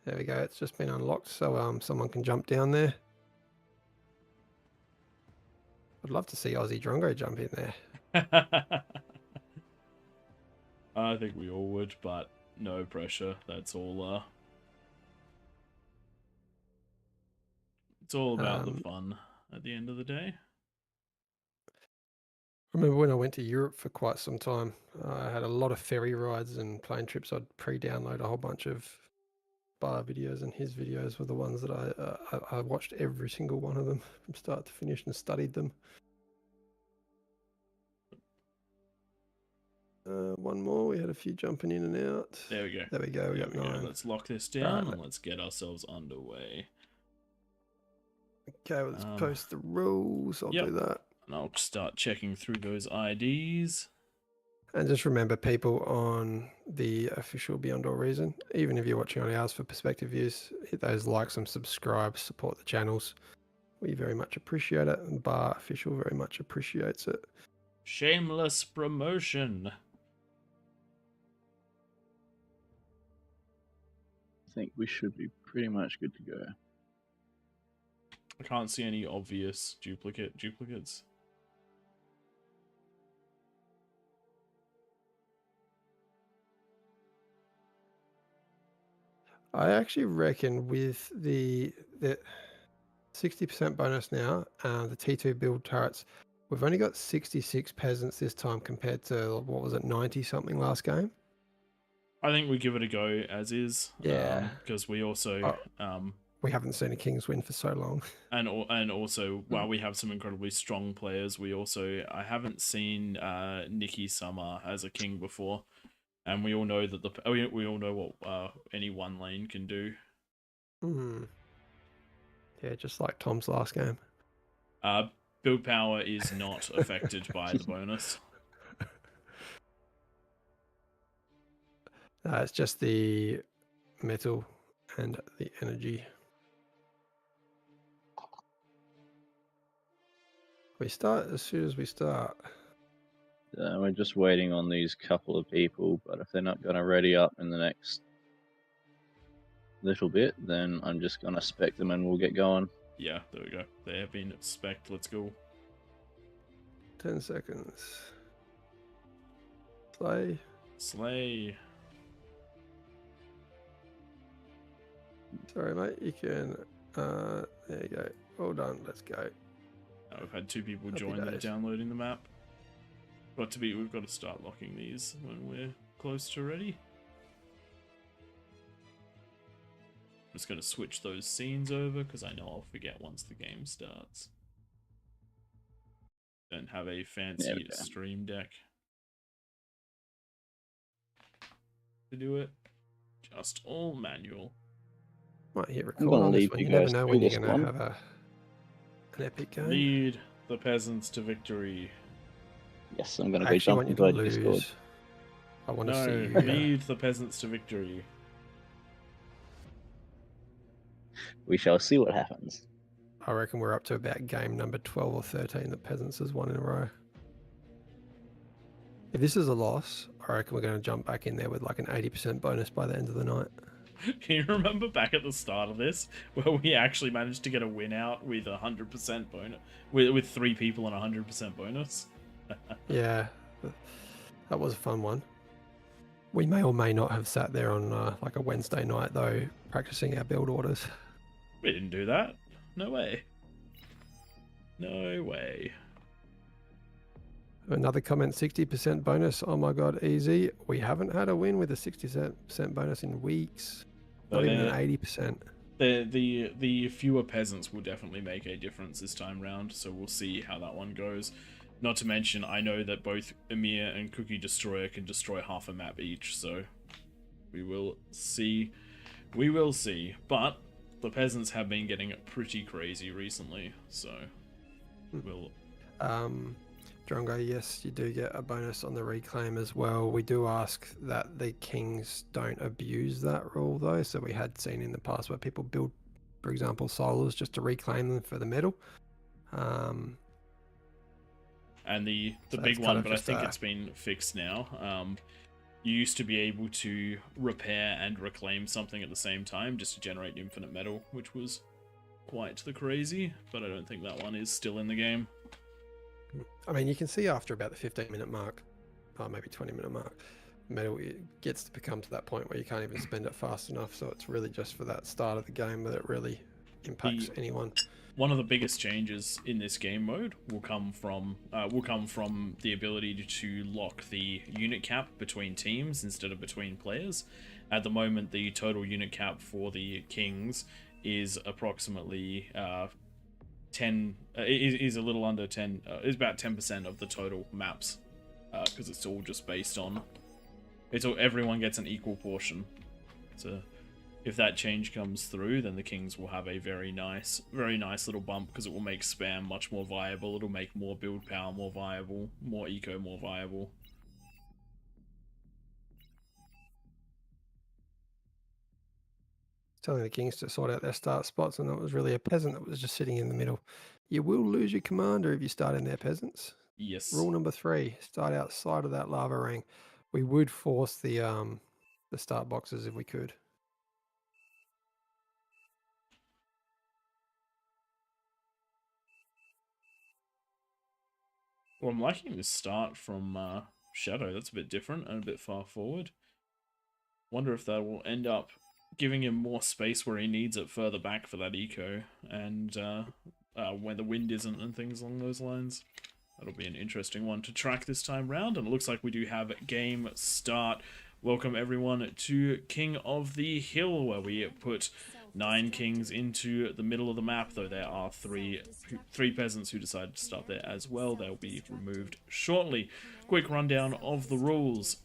There we go. It's just been unlocked, so someone can jump down there. I'd love to see Aussie Drongo jump in there. I think we all would, but no pressure. That's all. It's all about the fun at the end of the day. I remember when I went to Europe for quite some time, I had a lot of ferry rides and plane trips. I'd pre-download a whole bunch of bar videos, and his videos were the ones that I watched every single one of them from start to finish and studied them. One more. We had a few jumping in and out. There we go. There we go. We got 9. Let's lock this down Right. and let's get ourselves underway. Okay, let's post the rules. I'll do that. And I'll start checking through those IDs. And just remember, people on the official Beyond All Reason, even if you're watching on ours for perspective views, hit those likes and subscribe, support the channels. We very much appreciate it, and Bar Official very much appreciates it. Shameless promotion. I think we should be pretty much good to go. I can't see any obvious duplicates. I actually reckon with the 60% bonus now, the T2 build turrets, we've only got 66 peasants this time compared to, what was it, 90 something last game? I think we give it a go as is. Yeah. Because we also We haven't seen a King's win for so long. and also while we have some incredibly strong players, I haven't seen Nikki Summer as a king before, and we all know that we all know what any one lane can do. Yeah, just like Tom's last game. Build power is not affected by the bonus. It's just the metal and the energy. We start as soon as we start. We're just waiting on these couple of people, but if they're not going to ready up in the next little bit, then I'm just going to spec them and we'll get going. Yeah, there we go. They have been spec'd. Let's go. 10 seconds. Slay. Slay. Sorry, mate. You can. There you go. Well done. Let's go. We've had 2 people Happy join that are days. downloading the map. We've got to start locking these when we're close to ready. I'm just going to switch those scenes over because I know I'll forget once the game starts. Don't have a fancy stream deck to do it. Just all manual. Might hit I'm record gonna on this leave one. you You never guys know through when you're this going to one. have an epic game. Lead the peasants to victory. Yes, I'm going to I be actually want jumping you to by lose. Discord. I want to No, see you. lead the peasants to victory. We shall see what happens. I reckon we're up to about game number 12 or 13 that Peasants has won in a row. If this is a loss, I reckon we're going to jump back in there with like an 80% bonus by the end of the night. Can you remember back at the start of this where we actually managed to get a win out with 100% bonus, with 3 people and 100% bonus? Yeah, that was a fun one. We may or may not have sat there on like a Wednesday night though, practicing our build orders. We didn't do that. No way. No way. Another comment, 60% bonus. Oh my god, easy. We haven't had a win with a 60% bonus in weeks. Not even an 80%. The fewer peasants will definitely make a difference this time round, so we'll see how that one goes. Not to mention, I know that both Emir and Cookie Destroyer can destroy half a map each, so we will see. We will see. But the peasants have been getting pretty crazy recently, so we'll... Drongo, yes, you do get a bonus on the reclaim as well. We do ask that the kings don't abuse that rule though. So we had seen in the past where people build, for example, solars just to reclaim them for the medal. And the So big it's kind one, of but I just think it's been fixed now. You used to be able to repair and reclaim something at the same time just to generate infinite metal, which was quite the crazy, but I don't think that one is still in the game. I mean, you can see after about the 15-minute mark, or maybe 20-minute mark, metal gets to become to that point where you can't even spend it fast enough. So it's really just for that start of the game that it really impacts anyone. One of the biggest changes in this game mode will come from the ability to lock the unit cap between teams instead of between players. At the moment, the total unit cap for the kings is approximately 10 is a little under 10 is about 10% of the total maps, because it's all just based on everyone gets an equal portion. So if that change comes through, then the kings will have a very nice little bump, because it will make spam much more viable. It'll make more build power more viable, more eco more viable. Telling the kings to sort out their start spots, and it was really a peasant that was just sitting in the middle. You will lose your commander if you start in there, peasants. Yes. Rule number 3: start outside of that lava ring. We would force the start boxes if we could. Well, I'm liking this start from Shadow. That's a bit different and a bit far forward. Wonder if that will end up giving him more space where he needs it further back for that eco, and where the wind isn't and things along those lines. That'll be an interesting one to track this time round, and it looks like we do have game start. Welcome everyone to King of the Hill, where we put 9 kings into the middle of the map, though there are three peasants who decided to start there as well. They'll be removed shortly. Quick rundown of the rules.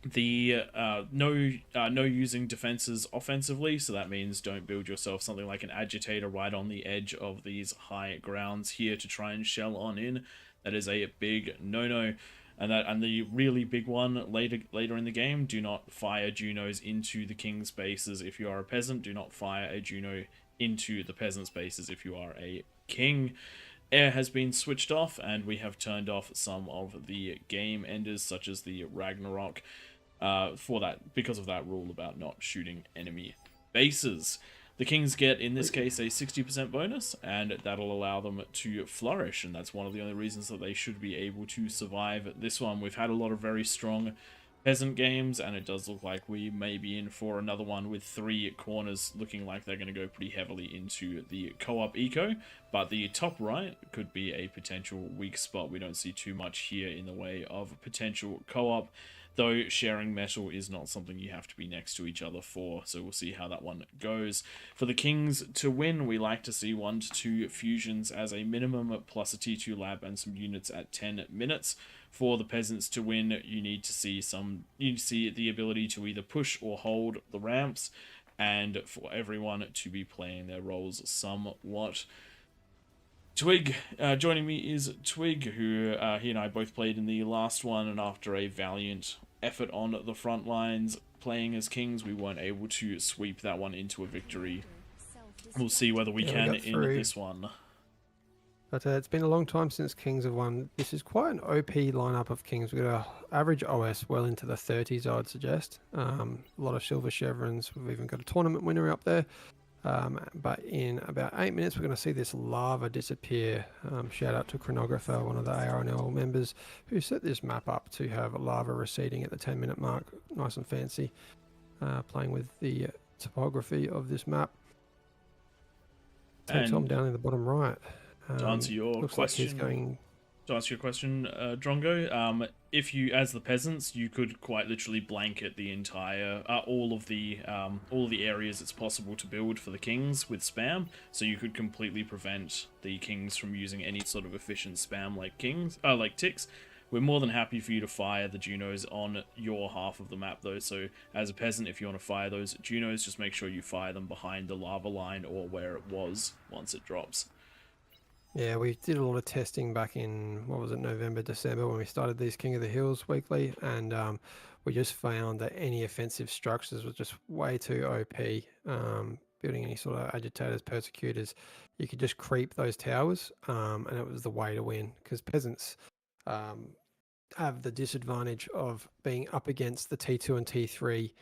The no using defenses offensively, so that means don't build yourself something like an agitator right on the edge of these high grounds here to try and shell on in. That is a big no-no. And the really big one later in the game, do not fire Junos into the king's bases if you are a peasant. Do not fire a Juno into the peasant's bases if you are a king. Air has been switched off, and we have turned off some of the game enders, such as the Ragnarok, because of that rule about not shooting enemy bases. The kings get, in this case, a 60% bonus, and that'll allow them to flourish, and that's one of the only reasons that they should be able to survive this one. We've had a lot of very strong peasant games, and it does look like we may be in for another one with 3 corners looking like they're going to go pretty heavily into the co-op eco, but the top right could be a potential weak spot. We don't see too much here in the way of potential co-op, though sharing metal is not something you have to be next to each other for, so we'll see how that one goes. For the kings to win, we like to see 1 to 2 fusions as a minimum, plus a T2 lab and some units at 10 minutes. For the peasants to win, you need to see the ability to either push or hold the ramps, and for everyone to be playing their roles somewhat. Twig, joining me is Twig, who he and I both played in the last one, and after a valiant effort on the front lines playing as kings, we weren't able to sweep that one into a victory. We'll see whether we can in this one. But it's been a long time since kings have won. This is quite an OP lineup of kings. We've got an average OS well into the 30s, I'd suggest. A lot of silver chevrons. We've even got a tournament winner up there. But in about 8 minutes, we're going to see this lava disappear. Shout out to Chronographer, one of the ARNL members, who set this map up to have lava receding at the 10-minute mark. Nice and fancy, playing with the topography of this map. So Tom down in the bottom right. To answer your question, Drongo, if you, as the peasants, you could quite literally blanket the entire, all of the areas it's possible to build for the kings with spam, so you could completely prevent the kings from using any sort of efficient spam like ticks. We're more than happy for you to fire the Junos on your half of the map, though. So, as a peasant, if you want to fire those Junos, just make sure you fire them behind the lava line or where it was once it drops. Yeah, we did a lot of testing back in, what was it, November, December, when we started these King of the Hills weekly, and we just found that any offensive structures was just way too OP. Building any sort of agitators, persecutors, you could just creep those towers, and it was the way to win, because peasants have the disadvantage of being up against the T2 and T3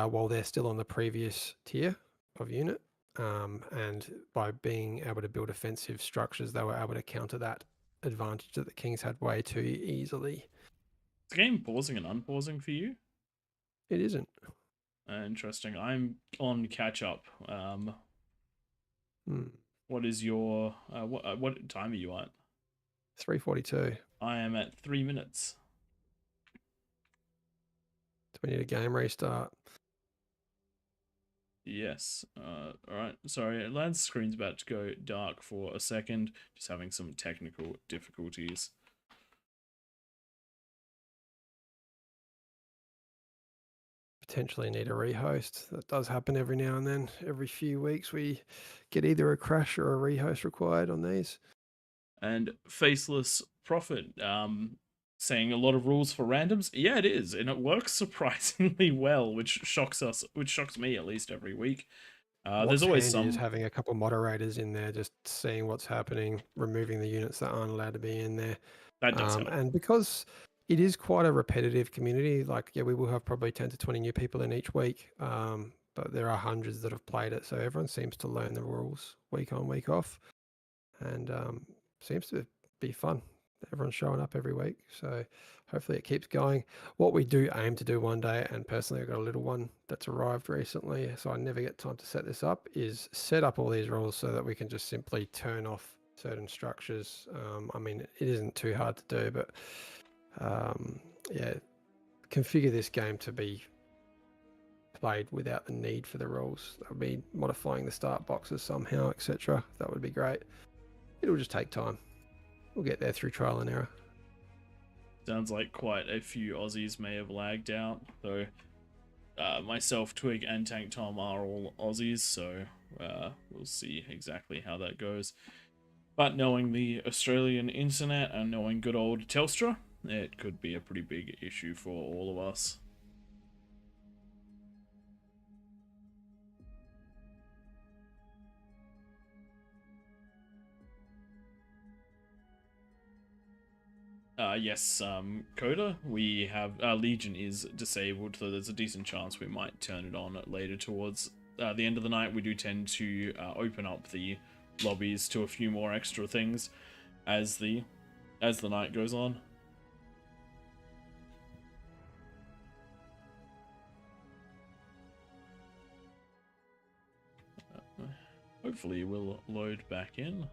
while they're still on the previous tier of unit. And by being able to build offensive structures, they were able to counter that advantage that the kings had way too easily. Is the game pausing and unpausing for you? It isn't. Interesting. I'm on catch up. What is your what time are you at? 3:42. I am at 3 minutes. Do we need a game restart? Yes. Alright. Sorry, Lad's screen's about to go dark for a second. Just having some technical difficulties. Potentially need a rehost. That does happen every now and then. Every few weeks we get either a crash or a rehost required on these. And Faceless Prophet, saying a lot of rules for randoms. Yeah, it is, and it works surprisingly well, which shocks me at least every week. There's always some. Is having a couple moderators in there, just seeing what's happening, removing the units that aren't allowed to be in there. That does help. And because it is quite a repetitive community, like we will have probably 10 to 20 new people in each week, but there are hundreds that have played it, so everyone seems to learn the rules week on, week off, and seems to be fun. everyone's showing up every week. So hopefully it keeps going. What we do aim to do one day, and personally I've got a little one that's arrived recently, so I never get time to set this up, is set up all these rules so that we can just simply turn off certain structures. I mean, it isn't too hard to do, but yeah, configure this game to be played without the need for the rules. That would be modifying the start boxes somehow, etc. That would be great. It'll just take time. We'll get there through trial and error. Sounds like quite a few Aussies may have lagged out, though myself, Twig, and Tank Tom are all Aussies, so we'll see exactly how that goes. But knowing the Australian internet and knowing good old Telstra, it could be a pretty big issue for all of us. Yes, Coda, we have, Legion is disabled, so there's a decent chance we might turn it on later towards the end of the night. We do tend to open up the lobbies to a few more extra things as the night goes on. Hopefully we'll load back in.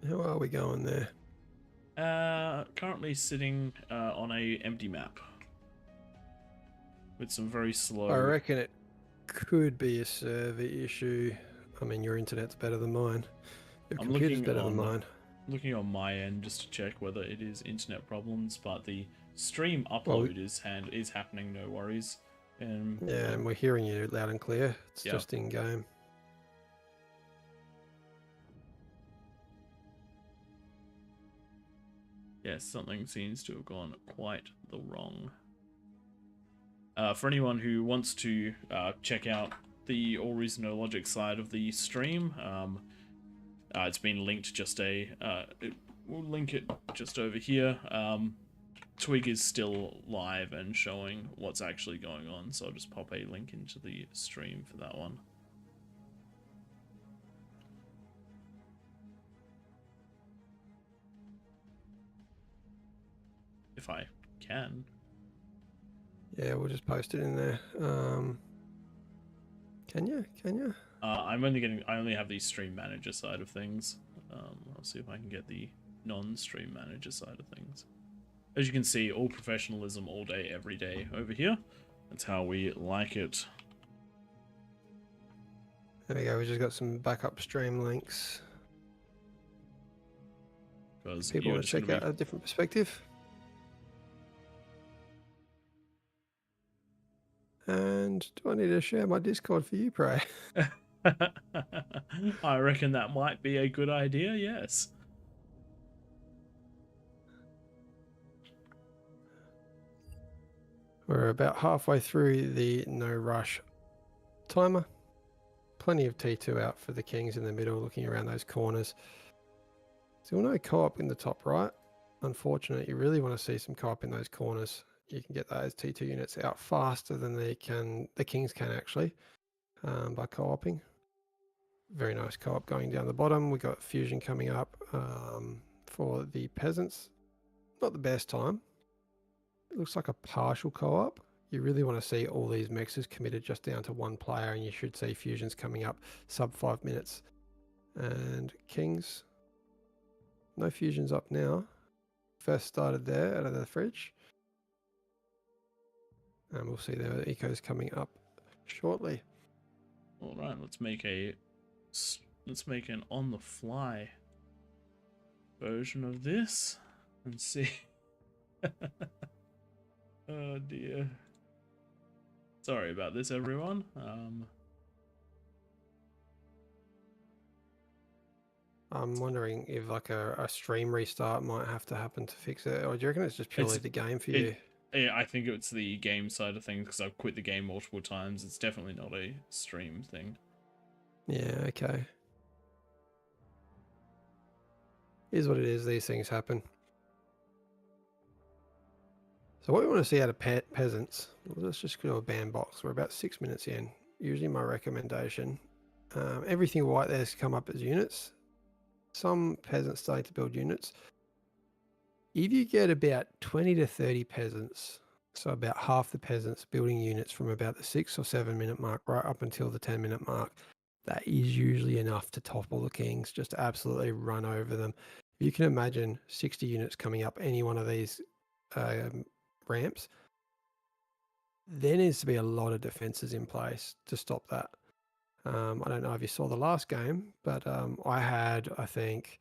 How are we going there? Currently sitting on a empty map with some very slow. I reckon it could be a server issue. I mean, your internet's better than mine. Your I'm computer's looking better than mine. Looking on my end just to check whether it is internet problems, but the stream upload is happening. No worries. Yeah, and we're hearing you loud and clear. It's just in game. Yes, something seems to have gone quite the wrong. For anyone who wants to check out the AllReasonNoLogic side of the stream, it's been linked just we'll link it just over here. Twig is still live and showing what's actually going on, so I'll just pop a link into the stream for that one. If I can. Yeah, we'll just post it in there. Can you? I only have the stream manager side of things. I'll see if I can get the non-stream manager side of things. As you can see, all professionalism all day, every day over here. That's how we like it. There we go. We just got some backup stream links. Because people want to check out a different perspective. And do I need to share my Discord for you, Prey? I reckon that might be a good idea, yes. We're about halfway through the no rush timer. Plenty of T2 out for the Kings in the middle, looking around those corners. Still no co-op in the top right. Unfortunate, you really want to see some co-op in those corners. You can get those T2 units out faster than the Kings can actually, by co-oping. Very nice co-op going down the bottom. We got Fusion coming up for the Peasants. Not the best time. It looks like a partial co-op. You really want to see all these mixes committed just down to one player, and you should see Fusions coming up sub 5 minutes. And Kings, no Fusions up now. First started there out of the fridge. And we'll see the ecos coming up shortly. All right, let's make an on-the-fly version of this and see. Oh dear. Sorry about this, everyone. I'm wondering if like a stream restart might have to happen to fix it, or do you reckon it's just purely the game for you? Yeah, I think it's the game side of things because I've quit the game multiple times. It's definitely not a stream thing. Yeah, okay. Is what it is. These things happen. So what we want to see out of Peasants, let's just go to a bandbox. We're about 6 minutes in. Usually my recommendation Everything white there's come up as units. Some peasants starting to build units. If you get about 20 to 30 peasants, so about half the peasants building units from about the 6 or 7 minute mark right up until the 10-minute mark, that is usually enough to topple the kings, just to absolutely run over them. If you can imagine 60 units coming up any one of these ramps, there needs to be a lot of defenses in place to stop that. I don't know if you saw the last game, but I had, I think,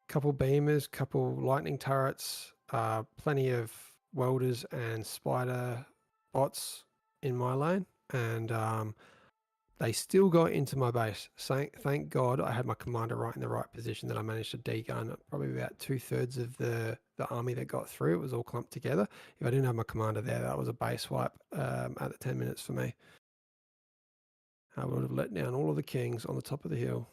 a couple beamers, couple lightning turrets, plenty of welders and spider bots in my lane, and they still got into my base. Thank God I had my commander right in the right position that I managed to degun probably about 2/3 of the army that got through. It was all clumped together. If I didn't have my commander there, that was a base wipe at the 10 minutes for me. I would have let down all of the kings on the top of the hill.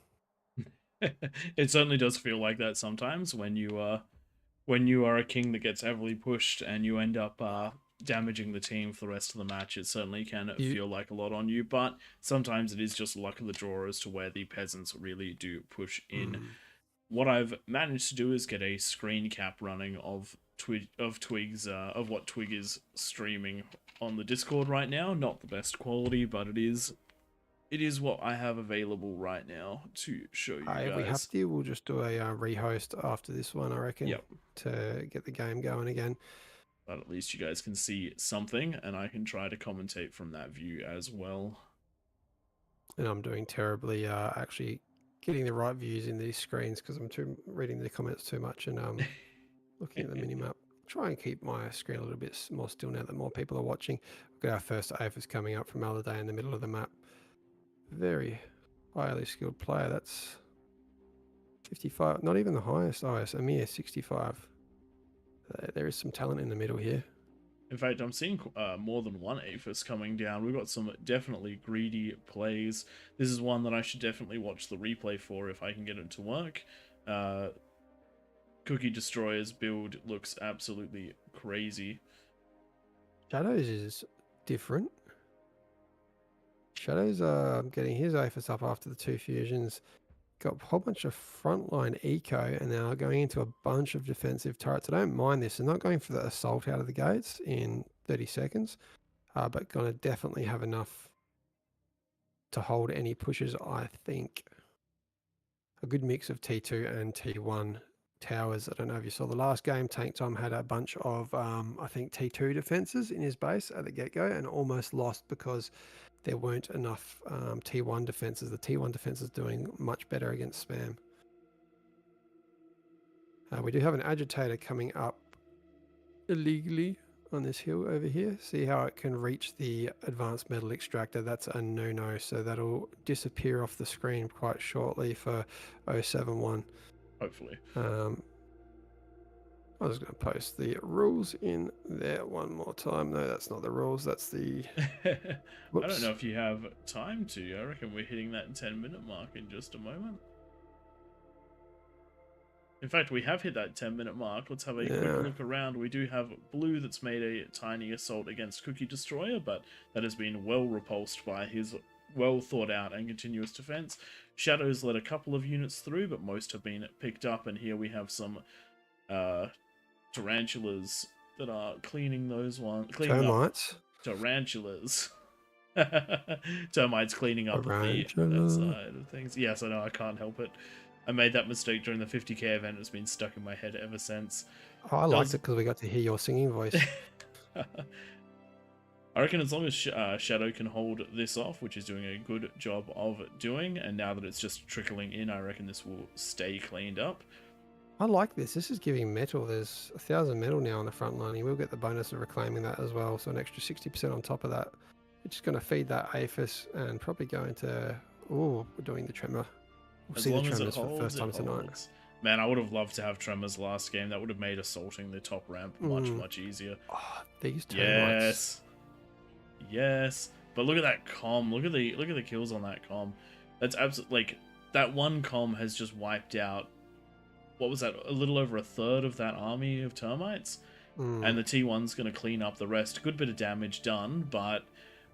It certainly does feel like that sometimes when you are a king that gets heavily pushed and you end up damaging the team for the rest of the match. It certainly can feel like a lot on you, but sometimes it is just luck of the draw as to where the peasants really do push in. What I've managed to do is get a screen cap running of Twig's of what Twig is streaming on the Discord right now. Not the best quality, but it is what I have available right now to show you guys. If we have to, we'll just do a rehost after this one, I reckon. Yep. To get the game going again. But at least you guys can see something, and I can try to commentate from that view as well. And I'm doing terribly actually getting the right views in these screens because I'm reading the comments too much and looking at the minimap. Try and keep my screen a little bit more still now that more people are watching. We've got our first AFS coming up from Aladay in the middle of the map. Very highly skilled player. That's 55, not even the highest IS, a mere 65. There is some talent in the middle here. In fact, I'm seeing more than one AFIS coming down. We've got some definitely greedy plays. This is one that I should definitely watch the replay for if I can get it to work. Cookie Destroyer's build looks absolutely crazy. Shadows is different. Shadows getting his AFIS up after the 2 fusions. Got a whole bunch of frontline eco and now going into a bunch of defensive turrets. I don't mind this. They're not going for the assault out of the gates in 30 seconds, but going to definitely have enough to hold any pushes, I think. A good mix of T2 and T1 towers. I don't know if you saw the last game. Tank Tom had a bunch of, I think, T2 defenses in his base at the get-go and almost lost because there weren't enough T1 defenses. The T1 defense is doing much better against spam. We do have an agitator coming up illegally on this hill over here. See how it can reach the advanced metal extractor. That's a no-no, so that'll disappear off the screen quite shortly for 071. Hopefully. I was going to post the rules in there one more time. No, that's not the rules. That's the... I don't know if you have time to. I reckon we're hitting that 10-minute mark in just a moment. In fact, we have hit that 10-minute mark. Let's have a quick look around. We do have blue that's made a tiny assault against Cookie Destroyer, but that has been well repulsed by his well thought out and continuous defense. Shadows let a couple of units through, but most have been picked up, and here we have some tarantulas that are cleaning those ones. Termites? Tarantulas. Termites cleaning up the side of things. Yes, I know, I can't help it. I made that mistake during the 50k event. It's been stuck in my head ever since. Oh, I liked it because we got to hear your singing voice. I reckon as long as Shadow can hold this off, which is doing a good job of doing, and now that it's just trickling in, I reckon this will stay cleaned up. I like this. This is giving metal. There's 1,000 metal now on the front line. You will get the bonus of reclaiming that as well. So an extra 60% on top of that. We're just going to feed that APHIS and probably go into... Oh, we're doing the tremor. We'll see the tremors for the first time tonight. Man, I would have loved to have tremors last game. That would have made assaulting the top ramp much easier. Oh, these termites. Yes. But look at that comm. Look at the kills on that comm. That's absolutely, like, that one comm has just wiped out, what was that, a little over a third of that army of termites? And the T1's going to clean up the rest. Good bit of damage done, but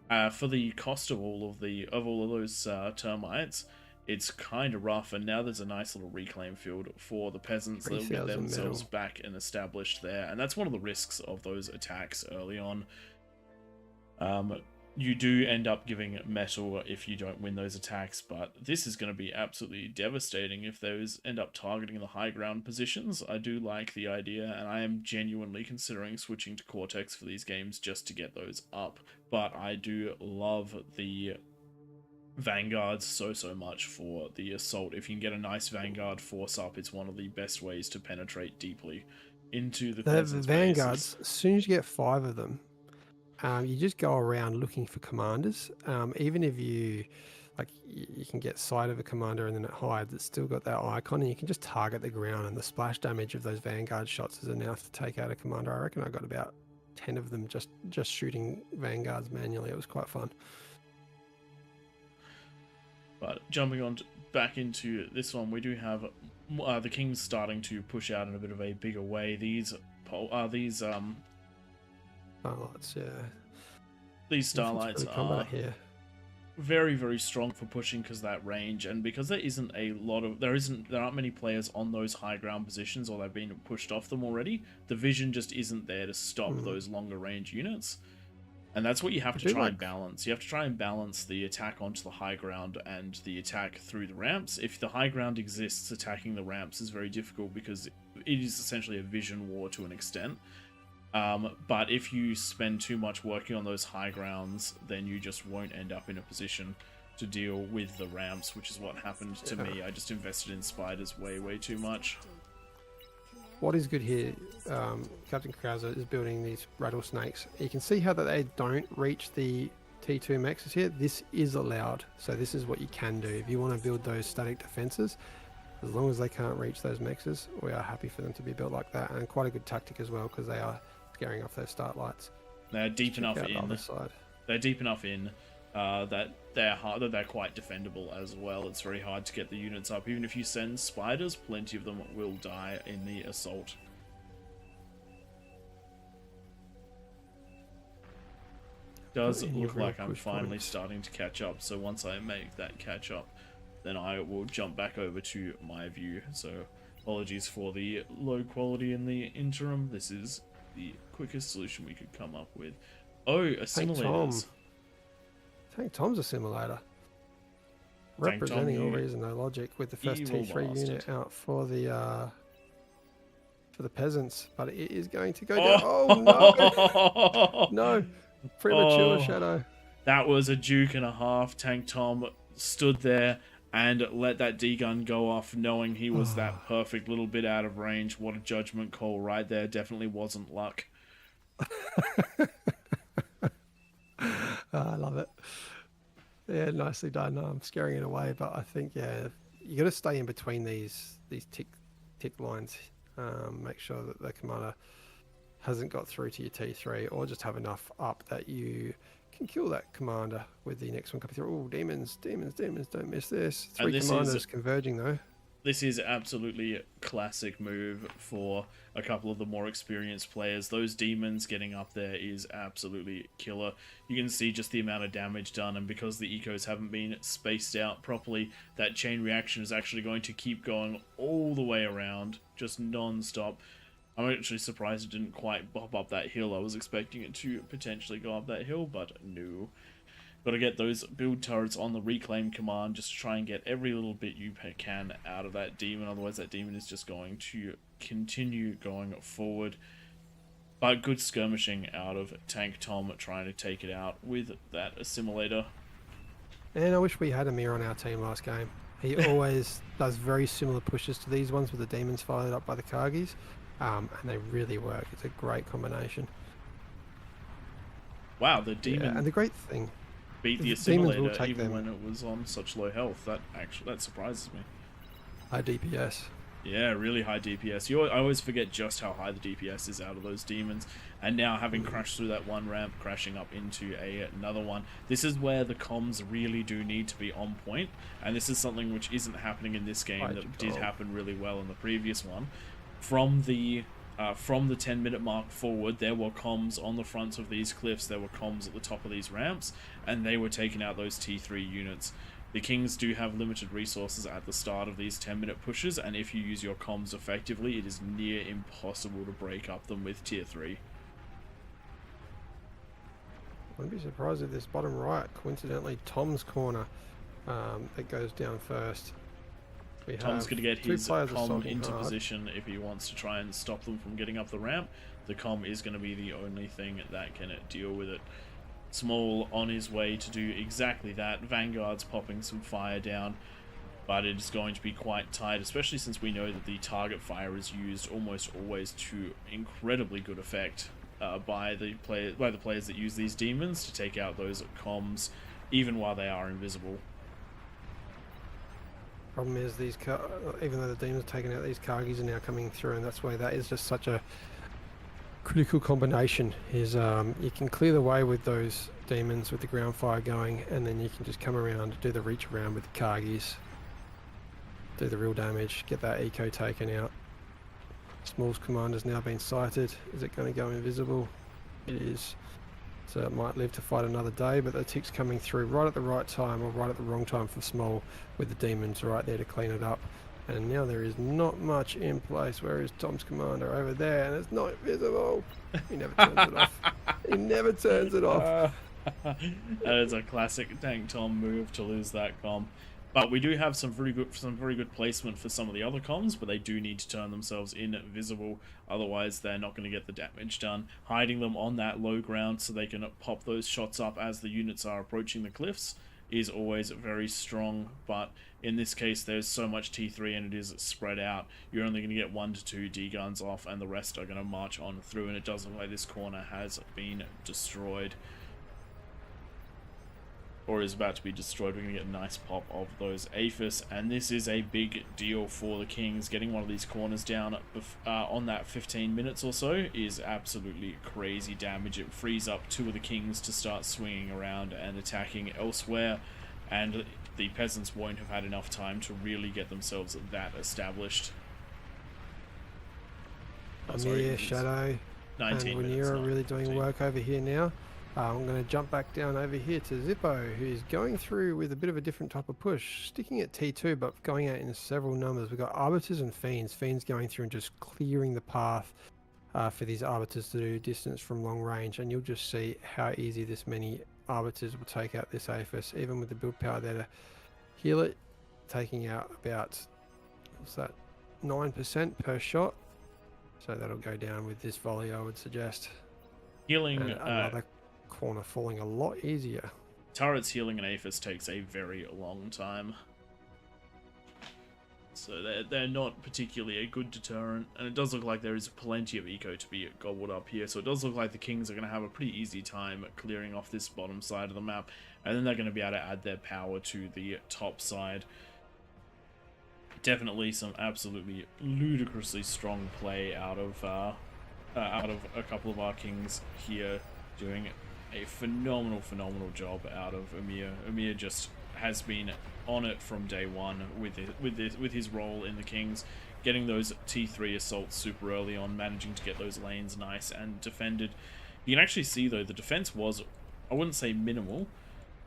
For the cost of all of those termites, it's kind of rough. And now there's a nice little reclaim field for the peasants. They'll get 3,000 themselves metal. back and established there, and that's one of the risks of those attacks early on. You do end up giving metal if you don't win those attacks, but this is going to be absolutely devastating if those end up targeting the high ground positions. I do like the idea, and I am genuinely considering switching to Cortex for these games just to get those up, but I do love the Vanguards so much for the assault. If you can get a nice Vanguard force up, it's one of the best ways to penetrate deeply into the The peasants' Vanguards, bases. as soon as you get 5 of them, you just go around looking for commanders. Even if you, like, you can get sight of a commander and then it hides, it's still got that icon, and you can just target the ground, and the splash damage of those Vanguard shots is enough to take out a commander. I reckon I got about 10 of them just shooting Vanguards manually. It was quite fun. But jumping on back into this one, we do have the Kings starting to push out in a bit of a bigger way. These Starlights, yeah. these starlights Really are combat here. very strong for pushing because that range, and because there aren't many players on those high ground positions, or they've been pushed off them already. The vision just isn't there to stop those longer range units. And that's what you have to try and balance. You have to try and balance the attack onto the high ground and the attack through the ramps. If the high ground exists, attacking the ramps is very difficult because it is essentially a vision war to an extent. But if you spend too much working on those high grounds, then you just won't end up in a position to deal with the ramps, which is what happened to me. I just invested in spiders way too much. What is good here, Captain Krauser is building these rattlesnakes. You can see how that they don't reach the T2 mexes here. This is allowed, so this is what you can do. If you want to build those static defenses, as long as they can't reach those mexes, we are happy for them to be built like that, and quite a good tactic as well, because they are scaring off those start lights. They're deep enough in. The other side. They're deep enough in that they're quite defendable as well. It's very hard to get the units up. Even if you send spiders, plenty of them will die in the assault. Does look like I'm finally starting to catch up, so once I make that catch up, then I will jump back over to my view. So apologies for the low quality in the interim. This is the quickest solution we could come up with. Oh, assimilators. Tank Tom's assimilator. Tank Representing Tom, AllReasonNoLogic with the first evil T3 bastard. unit out for the peasants, but it is going to go down. Oh no! No, premature Shadow. That was a duke and a half. Tank Tom stood there and let that D-gun go off, knowing he was that perfect little bit out of range. What a judgment call right there. Definitely wasn't luck. I love it. Yeah, nicely done. I'm scaring it away, but I think, yeah, you got to stay in between these tick lines. Make sure that the commander hasn't got through to your T3, or just have enough up that you can kill that commander with the next one coming through. Oh, demons, don't miss this. Three commanders converging though. This is absolutely a classic move for a couple of the more experienced players. Those demons getting up there is absolutely killer. You can see just the amount of damage done, and because the ecos haven't been spaced out properly, that chain reaction is actually going to keep going all the way around, just non-stop. I'm actually surprised it didn't quite bop up that hill. I was expecting it to potentially go up that hill, but no. Got to get those build turrets on the reclaim command just to try and get every little bit you can out of that demon. Otherwise, that demon is just going to continue going forward. But good skirmishing out of Tank Tom trying to take it out with that assimilator. And I wish we had Amir on our team last game. He always does very similar pushes to these ones with the demons followed up by the Kargis. And they really work. It's a great combination. Wow, the demon... Yeah, and the great thing... beat the assimilator even when it was on such low health. That surprises me. High DPS. Yeah, really high DPS. I always forget just how high the DPS is out of those demons. And now having crashed through that one ramp, crashing up into another one, this is where the comms really do need to be on point. And this is something which isn't happening in this game that did happen really well in the previous one. From the from the 10-minute mark forward, there were comms on the fronts of these cliffs, there were comms at the top of these ramps, and they were taking out those T3 units. The Kings do have limited resources at the start of these 10-minute pushes, and if you use your comms effectively, it is near impossible to break up them with tier 3. Wouldn't be surprised if this bottom right, coincidentally, Tom's corner, that goes down first. We Tom's have going to get two his players comm assaulting into hard. position if he wants to try and stop them from getting up the ramp. The comm is going to be the only thing that can deal with it. Small on his way to do exactly that. Vanguard's popping some fire down, but it is going to be quite tight, especially since we know that the target fire is used almost always to incredibly good effect by the players that use these demons to take out those comms, even while they are invisible. Problem is, even though the demons taking out these Kargis are now coming through, and that's why that is just such a critical combination. Is you can clear the way with those demons with the ground fire going, and then you can just come around, do the reach around with the Kargis, do the real damage, get that eco taken out. Small's commander's now been sighted. Is it going to go invisible? It is. So it might live to fight another day, but the tick's coming through right at the right time, or right at the wrong time for Small, with the demons right there to clean it up. And now there is not much in place. Where is Tom's commander? Over there, and it's not visible. He never turns it off. He never turns it off. That is a classic Tank Tom move to lose that comm. But we do have some very good placement for some of the other comms, but they do need to turn themselves invisible, otherwise they're not going to get the damage done. Hiding them on that low ground so they can pop those shots up as the units are approaching the cliffs is always very strong, but in this case there's so much T3 and it is spread out. You're only going to get 1 to 2 D guns off, and the rest are going to march on through, and it does look like this corner has been destroyed, or is about to be destroyed. We're going to get a nice pop of those Aphis, and this is a big deal for the Kings. Getting one of these corners down on that 15 minutes or so is absolutely crazy damage. It frees up 2 of the Kings to start swinging around and attacking elsewhere, and the peasants won't have had enough time to really get themselves that established. Amir, Shadow, 19 and minutes, Winera are not really doing 15. work over here now. I'm going to jump back down over here to Zippo, who's going through with a bit of a different type of push, sticking at T2 but going out in several numbers. We've got Arbiters and Fiends. Fiends going through and just clearing the path for these Arbiters to do distance from long range, and you'll just see how easy this many Arbiters will take out this Aphis, even with the build power there to heal it, taking out about, what's that, 9% per shot. So that'll go down with this volley, I would suggest. Healing And another corner falling a lot easier. turrets healing an Aphis takes a very long time. So they're not particularly a good deterrent, and it does look like there is plenty of eco to be gobbled up here, so it does look like the Kings are going to have a pretty easy time clearing off this bottom side of the map, and then they're going to be able to add their power to the top side. Definitely some absolutely ludicrously strong play out of a couple of our Kings here, doing a phenomenal job out of Amir. Amir just has been on it from day one with his role in the Kings, getting those T3 assaults super early on, managing to get those lanes nice and defended. You can actually see though the defense was, I wouldn't say minimal,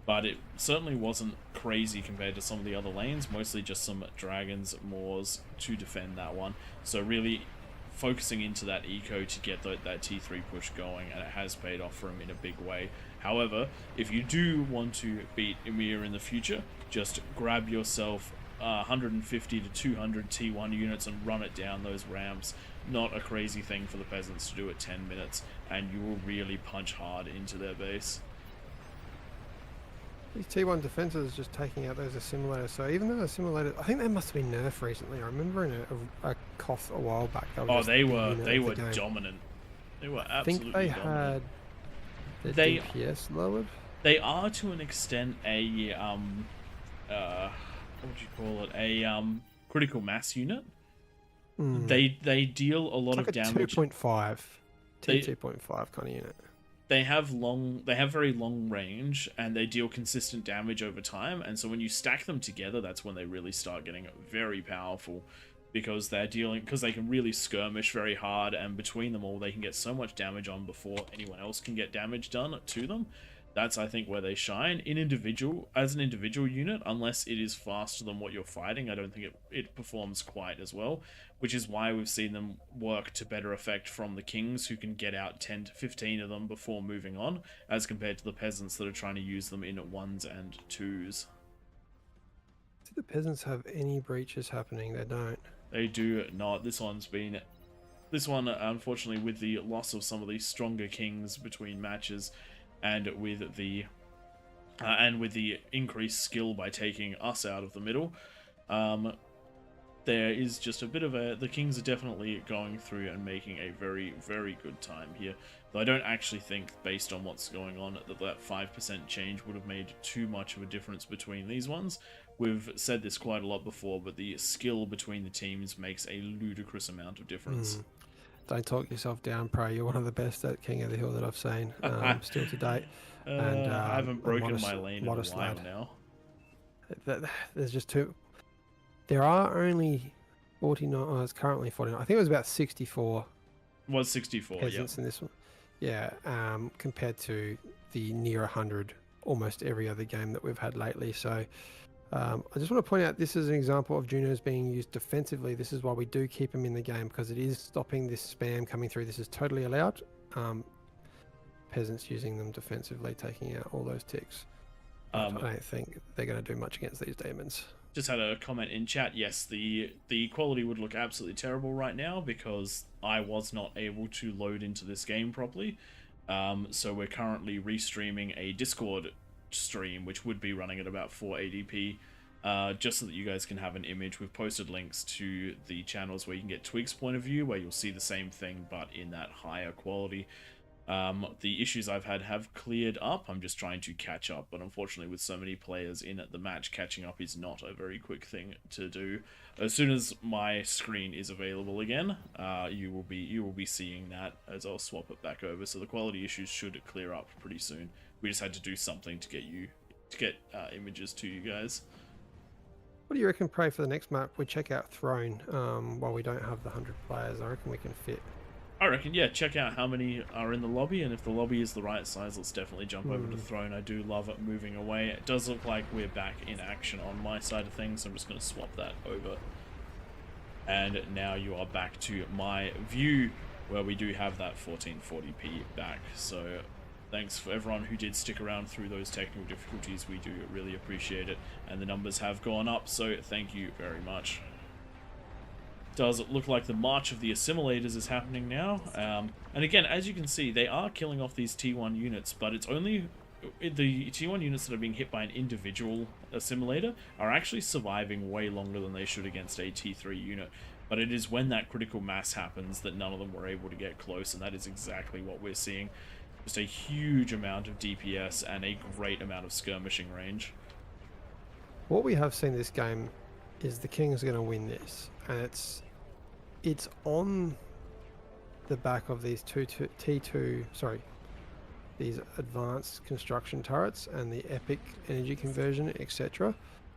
but it certainly wasn't crazy compared to some of the other lanes, mostly just some dragons, Moors to defend that one. So really focusing into that eco to get that T3 push going, and it has paid off for him in a big way. However, if you do want to beat Emir in the future, just grab yourself 150 to 200 T1 units and run it down those ramps. Not a crazy thing for the peasants to do at 10 minutes, and you will really punch hard into their base. These T1 defenses just taking out those assimilators. So even though assimilators, I think they must have been nerfed recently. I remember in a KOTH a while back. They were dominant. They were I think absolutely they dominant. had their DPS lowered. They are to an extent a what would you call it? A critical mass unit. They deal a lot It's like of a damage. 2.5 T2.5 kind of unit. They have very long range, and they deal consistent damage over time, and so when you stack them together, that's when they really start getting very powerful. because they can really skirmish very hard, and between them all they can get so much damage on before anyone else can get damage done to them. That's, I think, where they shine. As an individual unit, unless it is faster than what you're fighting, I don't think it performs quite as well, which is why we've seen them work to better effect from the kings, who can get out 10 to 15 of them before moving on, as compared to the peasants that are trying to use them in 1s and 2s. Do the peasants have any breaches happening? They don't. They do not. This one, unfortunately, with the loss of some of the stronger kings between matches, and with the increased skill by taking us out of the middle, there is just a bit of the kings are definitely going through and making a very, very good time here. Though I don't actually think, based on what's going on, that 5% change would have made too much of a difference between these ones. We've said this quite a lot before, but the skill between the teams makes a ludicrous amount of difference. Don't talk yourself down, Prey. You're one of the best at King of the Hill that I've seen, still to date. And I haven't broken my lane in a while now. There's just two. There are only 49. Oh, it's currently 49. I think it was about 64. It was 64, peasants in this one. Yeah, compared to the near 100 almost every other game that we've had lately. So I just want to point out, this is an example of Junos being used defensively. This is why we do keep them in the game, because it is stopping this spam coming through. This is totally allowed. Peasants using them defensively, taking out all those ticks. I don't think they're going to do much against these demons. Just had a comment in chat. Yes, the quality would look absolutely terrible right now because I was not able to load into this game properly. So we're currently restreaming a Discord stream, which would be running at about 480p, just so that you guys can have an image. We've posted links to the channels where you can get Twig's point of view, where you'll see the same thing but in that higher quality. The issues I've had have cleared up. I'm just trying to catch up, but unfortunately with so many players in at the match, catching up is not a very quick thing to do. As soon as my screen is available again, you will be seeing that, as I'll swap it back over. So the quality issues should clear up pretty soon. We just had to do something to get images to you guys. What do you reckon, Prey, for the next map? We check out Throne while we don't have the 100 players. I reckon we can fit. I reckon, yeah, check out how many are in the lobby, and if the lobby is the right size, let's definitely jump over to Throne. I do love it moving away. It does look like we're back in action on my side of things, so I'm just going to swap that over. And now you are back to my view, where we do have that 1440p back. So thanks for everyone who did stick around through those technical difficulties. We do really appreciate it, and the numbers have gone up, so thank you very much. Does look like the march of the assimilators is happening now, and again, as you can see, they are killing off these T1 units, but it's only the T1 units that are being hit by an individual assimilator are actually surviving way longer than they should against a T3 unit. But it is when that critical mass happens that none of them were able to get close, and that is exactly what we're seeing. Just a huge amount of DPS and a great amount of skirmishing range. What we have seen this game is the King's going to win this, and it's on the back of these these advanced construction turrets and the epic energy conversion, etc.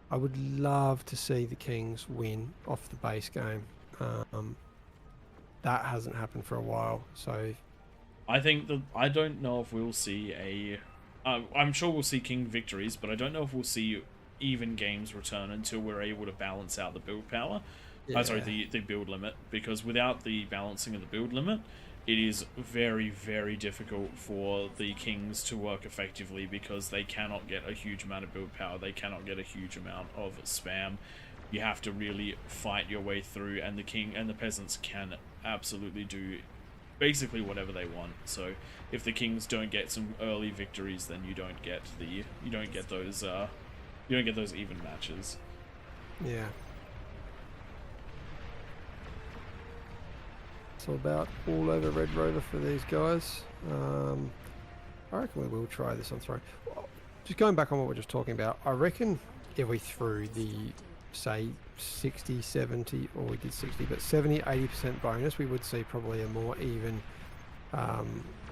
I would love to see the Kings win off the base game. That hasn't happened for a while, so I think that I don't know if we'll see a I'm sure we'll see King victories, but I don't know if we'll see even games return until we're able to balance out the build power. yeah. Sorry, the build limit, because without the balancing of the build limit, it is very, very difficult for the Kings to work effectively, because they cannot get a huge amount of build power, they cannot get a huge amount of spam. You have to really fight your way through, and the King and the peasants can absolutely do basically whatever they want. So if the Kings don't get some early victories, then you don't get those even matches. Yeah. It's all about all over Red Rover for these guys. I reckon we will try this on Throne. Just going back on what we're just talking about, I reckon if we threw the, say, 60, 70, or we did 60, but 70, 80% bonus, we would see probably a more even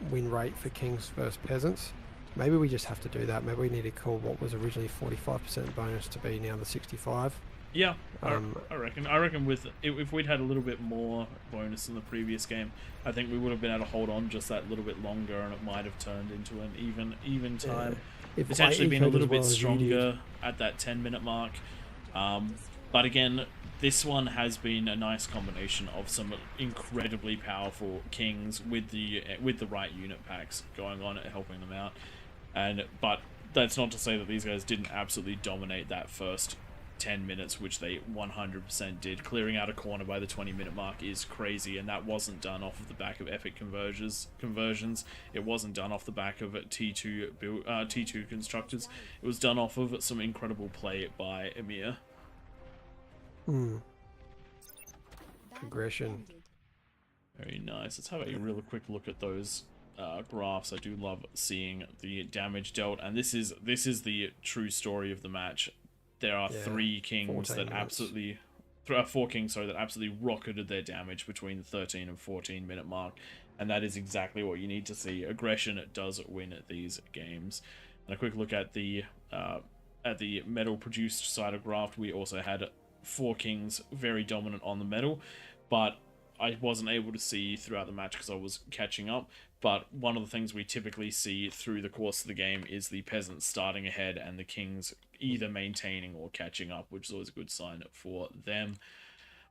win rate for Kings versus Peasants. Maybe we just have to do that. Maybe we need to call what was originally 45% bonus to be now the 65. Yeah, Um, I reckon. I reckon with if we'd had a little bit more bonus in the previous game, I think we would have been able to hold on just that little bit longer, and it might have turned into an even time. If I Potentially been a ecoed as little bit well as you did. stronger at that 10-minute mark. But again, this one has been a nice combination of some incredibly powerful kings with the right unit packs going on and helping them out. But that's not to say that these guys didn't absolutely dominate that first 10 minutes, which they 100% did. Clearing out a corner by the 20-minute mark is crazy, and that wasn't done off of the back of epic conversions. It wasn't done off the back of T2 constructors. It was done off of some incredible play by Emir. Aggression. Very nice. Let's have a real quick look at those graphs. I do love seeing the damage dealt, and this is the true story of the match. There are 3 kings that absolutely, 4 kings, sorry, that absolutely rocketed their damage between the 13 and 14-minute mark, and that is exactly what you need to see. Aggression does win these games. And a quick look at the metal produced side of graph, we also had 4 kings very dominant on the metal, but I wasn't able to see throughout the match because I was catching up. But one of the things we typically see through the course of the game is the peasants starting ahead and the kings either maintaining or catching up, which is always a good sign for them.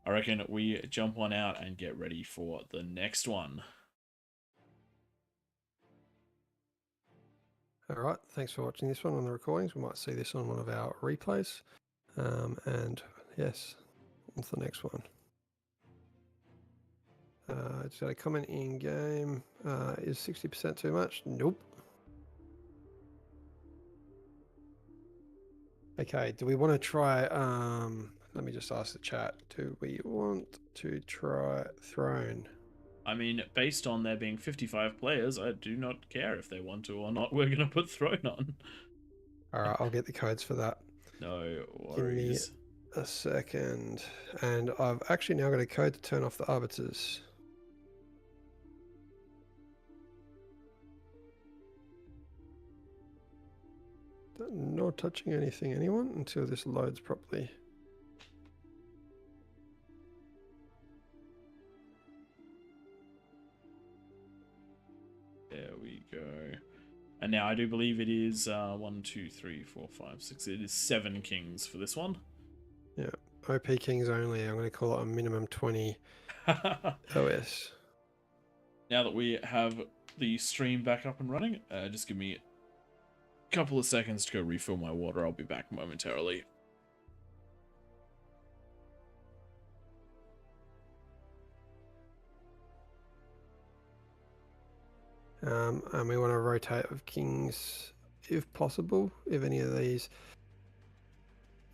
I reckon we jump one out and get ready for the next one. Alright, thanks for watching this one on the recordings. We might see this on one of our replays. And yes, on to the next one. Just got a comment in game. Is 60% too much? Nope. Okay, do we want to try, let me just ask the chat. Do we want to try Throne? I mean, based on there being 55 players, I do not care if they want to or not. We're going to put Throne on. Alright, I'll get the codes for that. No worries. Give me a second. And I've actually now got a code to turn off the arbiters. Not touching anything, anyone, until this loads properly. There we go. And now I do believe it is 1, 2, 3, 4, 5, 6. It is 7 kings for this one. Yeah, OP kings only. I'm going to call it a minimum 20 OS. Now that we have the stream back up and running, just give me a couple of seconds to go refill my water. I'll be back momentarily. And we want to rotate of kings if possible. If any of these,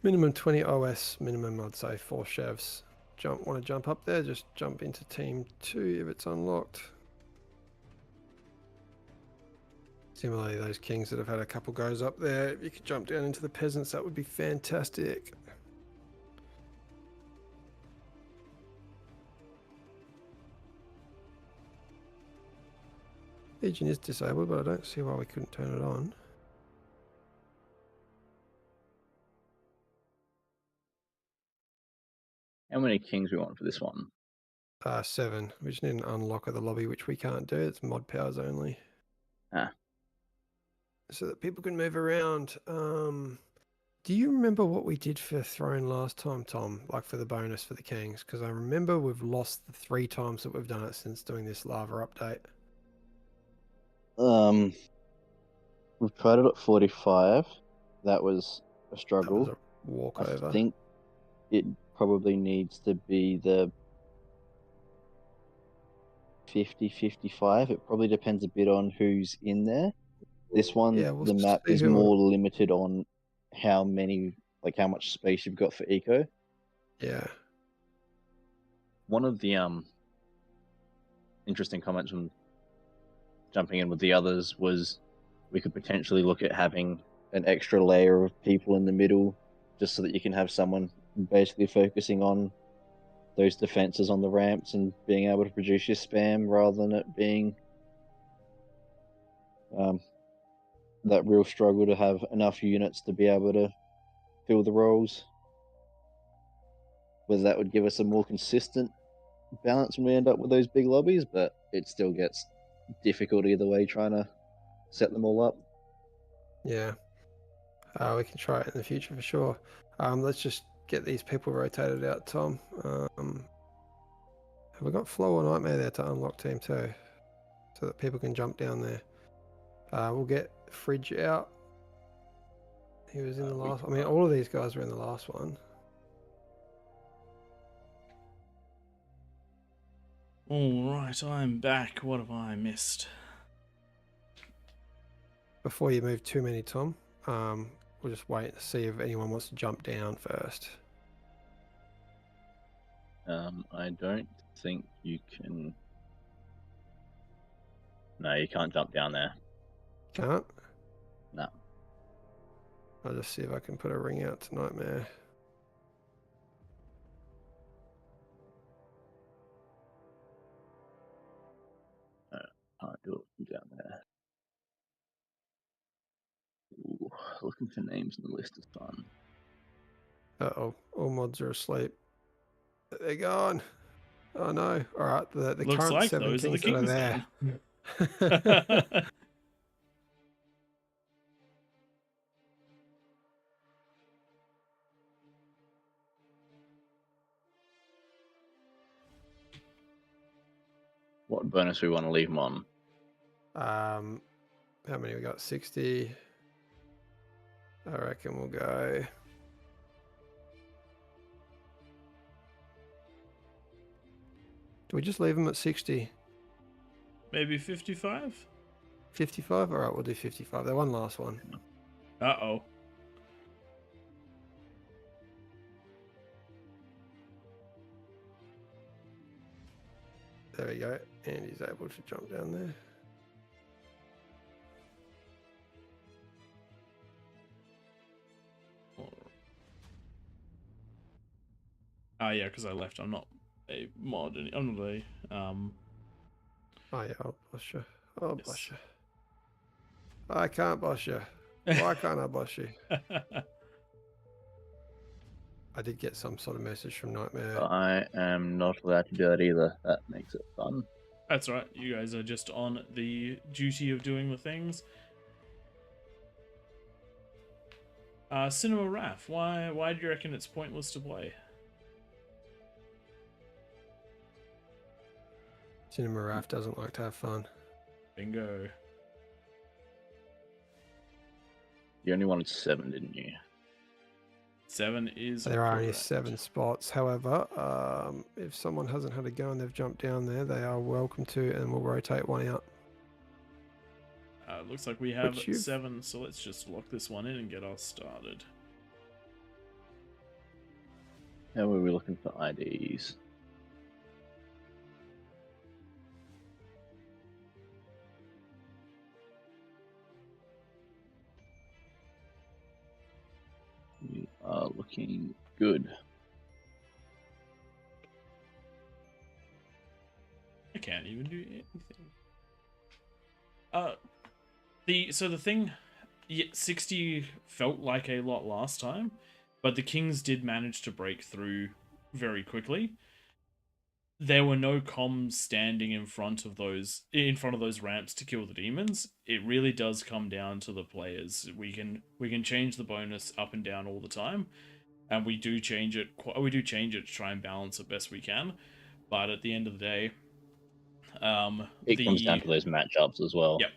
minimum 20 OS, minimum I'd say 4 chefs. Want to jump up there? Just jump into team 2 if it's unlocked. Similarly, those kings that have had a couple goes up there, if you could jump down into the peasants, that would be fantastic. Legion is disabled, but I don't see why we couldn't turn it on. How many kings we want for this one? 7. We just need an unlock of the lobby, which we can't do. It's mod powers only. Ah. So that people can move around. Do you remember what we did for Throne last time, Tom? Like for the bonus for the kings? Because I remember we've lost the 3 times that we've done it since doing this lava update. We've tried it at 45. That was a struggle. That was a walkover. I think it probably needs to be the 50, 55. It probably depends a bit on who's in there. This one, Yeah, we'll the map see is who- more limited on how much space you've got for eco. Yeah. One of the interesting comments from jumping in with the others was we could potentially look at having an extra layer of people in the middle, just so that you can have someone basically focusing on those defenses on the ramps and being able to produce your spam, rather than it being that real struggle to have enough units to be able to fill the roles. whether that would give us a more consistent balance when we end up with those big lobbies, but it still gets difficult either way trying to set them all up. Yeah. We can try it in the future for sure. Let's just get these people rotated out, Tom. Have we got Flow or Nightmare there to unlock team 2 so that people can jump down there? We'll get Fridge out. He was in the last. I mean, all of these guys were in the last one. All right, I'm back. What have I missed? Before you move too many, Tom, we'll just wait to see if anyone wants to jump down first. I don't think you can. No, you can't jump down there. Can't? No. I'll just see if I can put a ring out to Nightmare. Can't do it from down there. Ooh, looking for names in the list is fun. Uh-oh, all mods are asleep. They're gone. Oh no. All right, the Looks current like 7 those are the kings that are kings there. then. What bonus we want to leave them on? How many we got? 60. I reckon we'll go. Do we just leave them at 60? Maybe 55? 55? All right, we'll do 55. They won last one. Uh-oh. There we go. And he's able to jump down there. Ah, yeah, because I left. I'm not a mod. I'm not a Oh yeah, I'll boss you. I'll Yes. boss you. I can't boss you. Why can't I boss you? I did get some sort of message from Nightmare. I am not allowed to do that either. That makes it fun. That's right. You guys are just on the duty of doing the things. Cinema Raf, why do you reckon it's pointless to play? Cinema Raf doesn't like to have fun. Bingo. You only wanted 7, didn't you? 7 is There are only correct. 7 spots. However, if someone hasn't had a go and they've jumped down there, they are welcome to, and we'll rotate one out. Looks like we have Which you've- 7, so let's just lock this one in and get us started. How were we looking for IDs? We are looking good. I can't even do anything. The thing, yeah, 60 felt like a lot last time, but the Kings did manage to break through very quickly. There were no comms standing in front of those ramps to kill the demons. It really does come down to the players. We can change the bonus up and down all the time, and we do change it. We do change it to try and balance it best we can. But at the end of the day, It comes down to those matchups as well. Yep.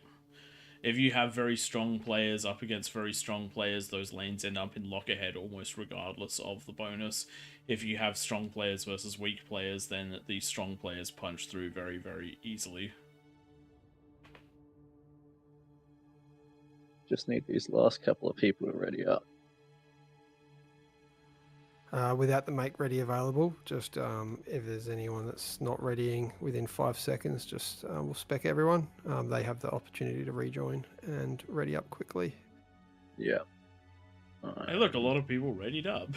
If you have very strong players up against very strong players, those lanes end up in lock-ahead almost regardless of the bonus. If you have strong players versus weak players, then the strong players punch through very, very easily. Just need these last couple of people to ready up. Without the make ready available, just if there's anyone that's not readying within 5 seconds, just we'll spec everyone. They have the opportunity to rejoin and ready up quickly. Yeah. Hey, look, a lot of people readied up.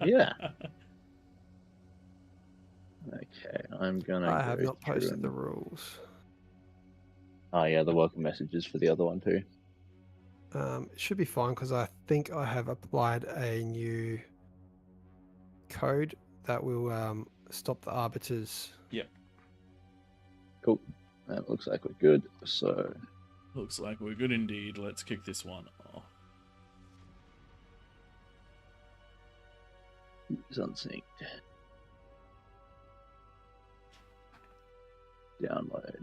Yeah. Okay, I'm gonna. I have go not posted through the and- rules. Oh yeah, the welcome messages for the other one too. It should be fine because I think I have applied a new code that will stop the arbiters. Yep. Cool. That looks like we're good. So Looks like we're good indeed. Let's kick this one off. it's unsynced. Download.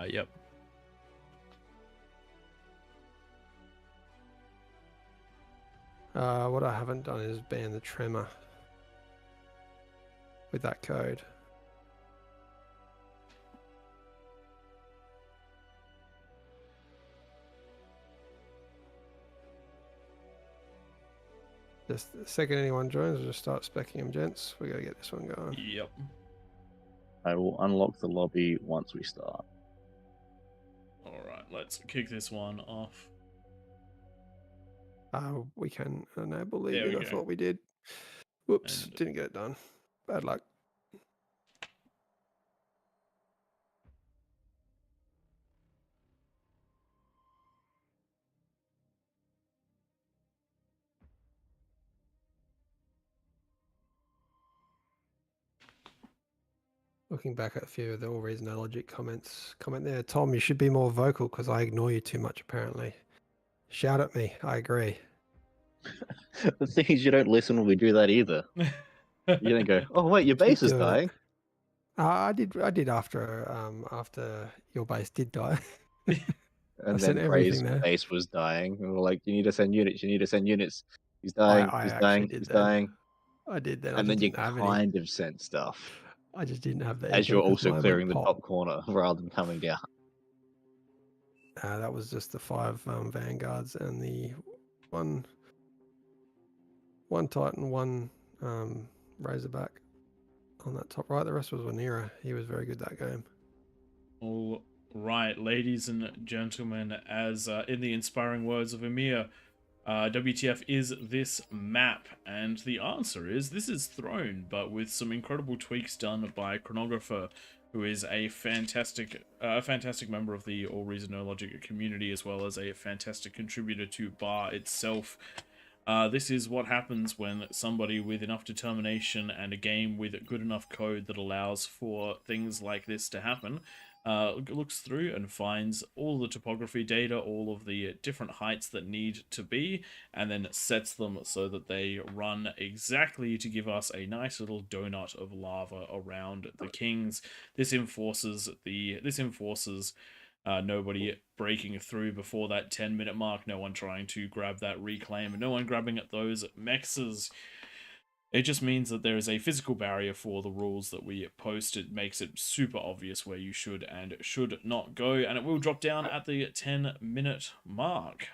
Yep. What I haven't done is ban the tremor with that code. Just the second anyone joins, we'll just start specking them, gents. We gotta get this one going. Yep. I will unlock the lobby once we start. Alright, let's kick this one off. We can enable There we leaving. I go. thought we did. Whoops, And- didn't get it done. Bad luck. Looking back at a few of the AllReasonNoLogic comment there, Tom, you should be more vocal because I ignore you too much apparently. Shout at me. I agree. The thing is, you don't listen when we do that either. You don't go, oh wait, your base is doing it. dying. I did after your base did die. And sent then everything Praedyth's there. base was dying. And we're like, you need to send units, you need to send units. He's dying, I he's actually dying, did he's that. dying. I did that. And then you have any. kind of sent stuff. I just didn't have the As echo you're 'cause also mine clearing went the pop. top corner rather than coming down. That was just the 5 vanguards and the one Titan, one Razorback on that top right. The rest was Wanira. He was very good that game. All right, ladies and gentlemen, as in the inspiring words of Emir, WTF is this map? And the answer is this is Throne, but with some incredible tweaks done by Chronographer, who is a fantastic member of the AllReasonNoLogic community, as well as a fantastic contributor to BAR itself. This is what happens when somebody with enough determination and a game with good enough code that allows for things like this to happen looks through and finds all the topography data, all of the different heights that need to be, and then sets them so that they run exactly to give us a nice little donut of lava around the kings. This enforces nobody breaking through before that 10-minute mark, no one trying to grab that reclaim, no one grabbing at those mexes. It just means that there is a physical barrier for the rules that we post. It makes it super obvious where you should and should not go, and it will drop down at the 10-minute mark.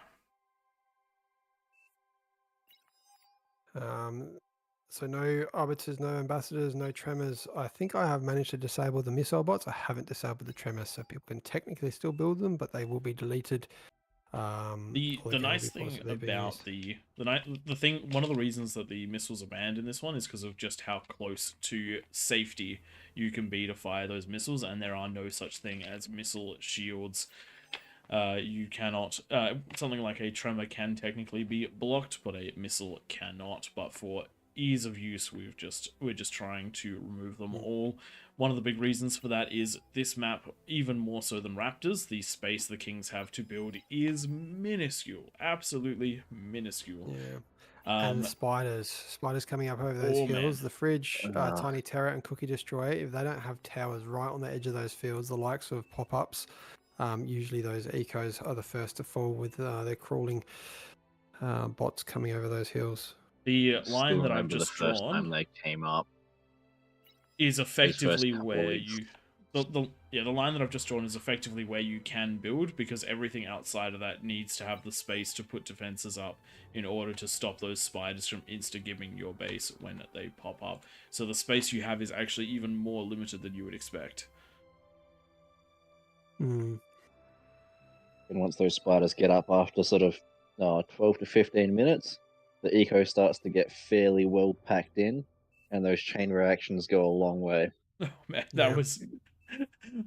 So no arbiters, no ambassadors, no tremors. I think I have managed to disable the missile bots. I haven't disabled the tremors, so people can technically still build them, but they will be deleted. The nice thing about one of the reasons that the missiles are banned in this one is because of just how close to safety you can be to fire those missiles, and there are no such thing as missile shields. You cannot, something like a tremor can technically be blocked, but a missile cannot. But for ease of use, we're just trying to remove them all. One of the big reasons for that is this map, even more so than Raptors, the space the Kings have to build is minuscule, absolutely minuscule. Yeah. And the spiders coming up over those hills, man. the fridge, tiny turret and cookie destroyer. If they don't have towers right on the edge of those fields, the likes of pop-ups, usually those ecos are the first to fall with their crawling bots coming over those hills. The line Still that I've remember just the first time drawn they came up. is effectively couple where weeks. the line that I've just drawn is effectively where you can build, because everything outside of that needs to have the space to put defenses up in order to stop those spiders from insta-gimming your base when they pop up. So the space you have is actually even more limited than you would expect. Mm. And once those spiders get up after sort of 12 to 15 minutes, the eco starts to get fairly well packed in, and those chain reactions go a long way. Oh man, that Yeah. was...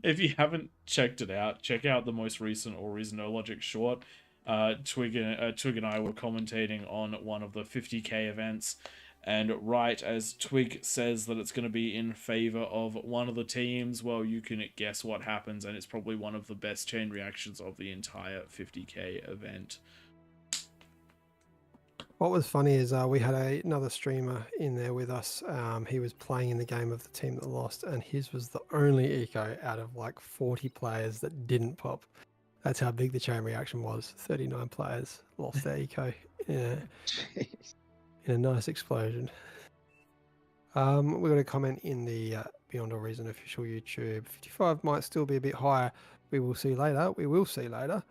If you haven't checked it out, check out the most recent AllReasonNoLogic short. Twig and I were commentating on one of the 50k events, and right as Twig says that it's going to be in favor of one of the teams, well, you can guess what happens, and it's probably one of the best chain reactions of the entire 50k event. What was funny is we had another streamer in there with us. He was playing in the game of the team that lost, and his was the only eco out of like 40 players that didn't pop. That's how big the chain reaction was. 39 players lost their eco in a nice explosion. We got a comment in the Beyond All Reason official YouTube. 55 might still be a bit higher. We will see later. We will see later.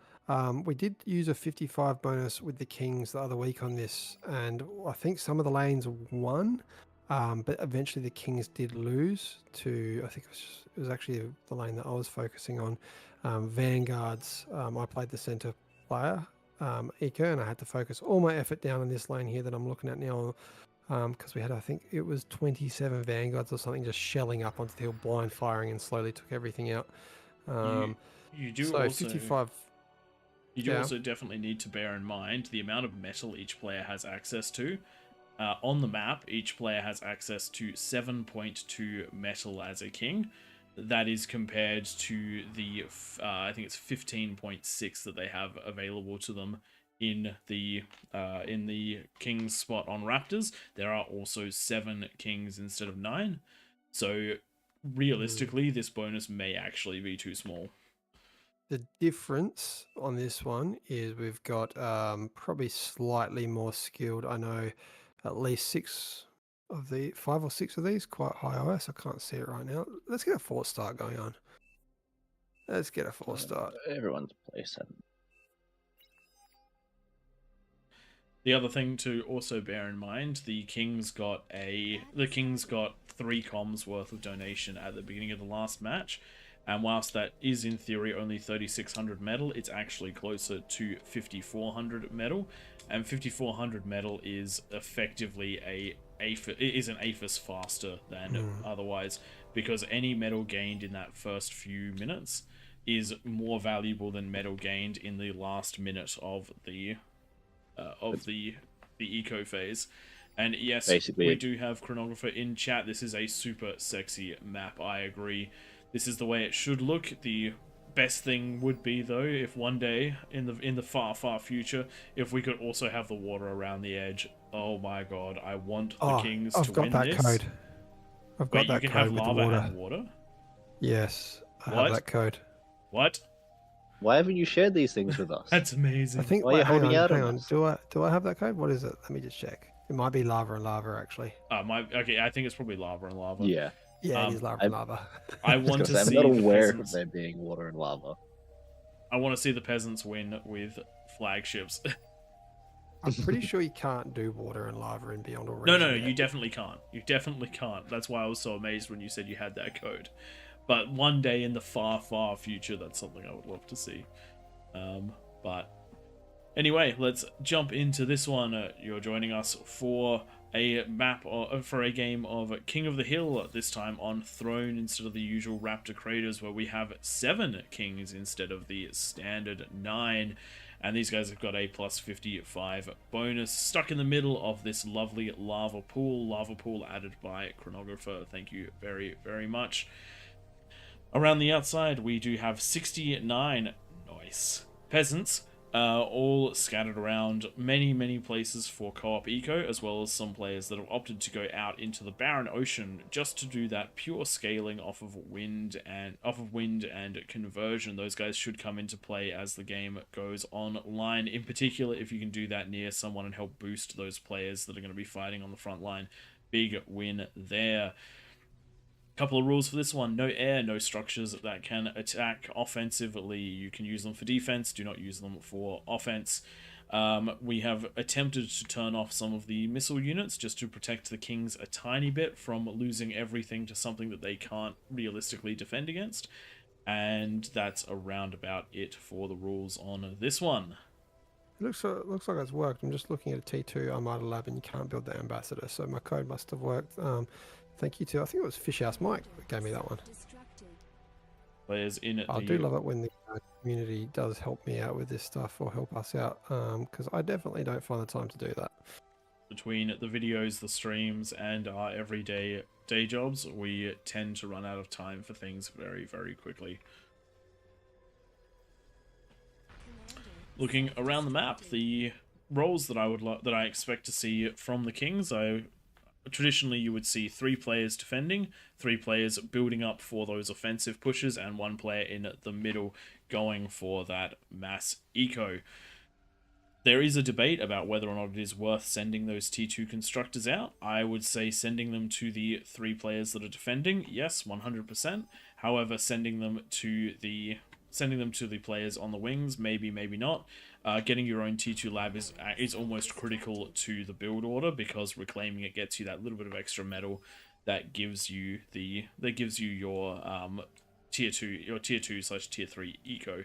We did use a 55 bonus with the Kings the other week on this, and I think some of the lanes won, but eventually the Kings did lose to, I think it was actually the lane that I was focusing on, Vanguards. I played the center player, Eco, and I had to focus all my effort down on this lane here that I'm looking at now, because we had, I think it was 27 Vanguards or something just shelling up onto the hill, blind firing, and slowly took everything out. You do so also 55. You do also definitely need to bear in mind the amount of metal each player has access to. On the map, each player has access to 7.2 metal as a king. That is compared to the, I think it's 15.6 that they have available to them in the king's spot on Raptors. There are also 7 kings instead of 9. So realistically, this bonus may actually be too small. The difference on this one is we've got probably slightly more skilled. I know at least 5 or 6 of these quite high OS. I can't see it right now. Let's get a 4 start going on. Let's get a 4 start. Everyone's place. The other thing to also bear in mind, the Kings got 3 comms worth of donation at the beginning of the last match. And whilst that is in theory only 3,600 metal, it's actually closer to 5,400 metal. And 5,400 metal is effectively an APHIS faster than otherwise, because any metal gained in that first few minutes is more valuable than metal gained in the last minute of the eco phase. And yes, basically, we do have Chronographer in chat. This is a super sexy map, I agree. This is the way it should look. The best thing would be, though, if one day in the far future, if we could also have the water around the edge. Oh my god, I want the Kings to win this. I've got that code. I've got that you can code have with lava the water. and water? Yes, I have that code. What? Why haven't you shared these things with us? That's amazing. I think. Why are you holding out on us? Do I have that code? What is it? Let me just check. It might be lava and lava actually. Okay, I think it's probably lava and lava. Yeah. Yeah, it is lava and lava. I want to see. I'm not the aware peasants. of there being water and lava. I want to see the peasants win with flagships. I'm pretty sure you can't do water and lava in Beyond All Reason. No, you definitely can't. You definitely can't. That's why I was so amazed when you said you had that code. But one day in the far future, that's something I would love to see. But anyway, let's jump into this one. You're joining us for a map for a game of King of the Hill, this time on Throne instead of the usual Raptor Craters, where we have 7 kings instead of the standard 9. And these guys have got a plus 55 bonus, stuck in the middle of this lovely lava pool added by Chronographer. Thank you very, very much. Around the outside, we do have 69 nice peasants, all scattered around many places for co-op eco, as well as some players that have opted to go out into the barren ocean just to do that pure scaling off of wind and conversion. Those guys should come into play as the game goes online. In particular, if you can do that near someone and help boost those players that are going to be fighting on the front line, big win there. Couple of rules for this one: no air, no structures that can attack offensively. You can use them for defense, do not use them for offense. We have attempted to turn off some of the missile units just to protect the Kings a tiny bit from losing everything to something that they can't realistically defend against. And that's around about it for the rules on this one. It looks like it's worked. I'm just looking at a T2 Armada Lab and you can't build the ambassador, so my code must have worked. Thank you to, I think it was Fish House Mike that gave me that one. players in I do love it when the community does help me out with this stuff or help us out, because I definitely don't find the time to do that. Between the videos, the streams, and our everyday day jobs, we tend to run out of time for things very, very quickly. Looking around the map, the roles that I expect to see from the Kings, traditionally you would see 3 players defending, 3 players building up for those offensive pushes, and 1 player in the middle going for that mass eco. There is a debate about whether or not it is worth sending those T2 constructors out. I would say sending them to the 3 players that are defending, yes, 100%. However, sending them to the players on the wings, maybe not. Getting your own T2 lab is almost critical to the build order, because reclaiming it gets you that little bit of extra metal that gives you your tier 2/tier 3 eco.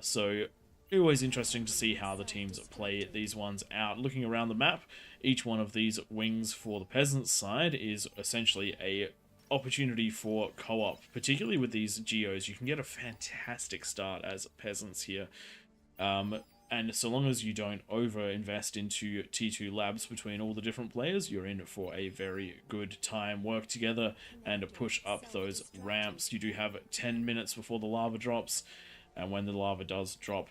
So always interesting to see how the teams play these ones out. Looking around the map, each one of these wings for the peasants side is essentially a opportunity for co-op, particularly with these geos. You can get a fantastic start as peasants here, and so long as you don't over invest into T2 labs between all the different players, you're in for a very good time. Work together and push up those ramps. You do have 10 minutes before the lava drops, and when the lava does drop,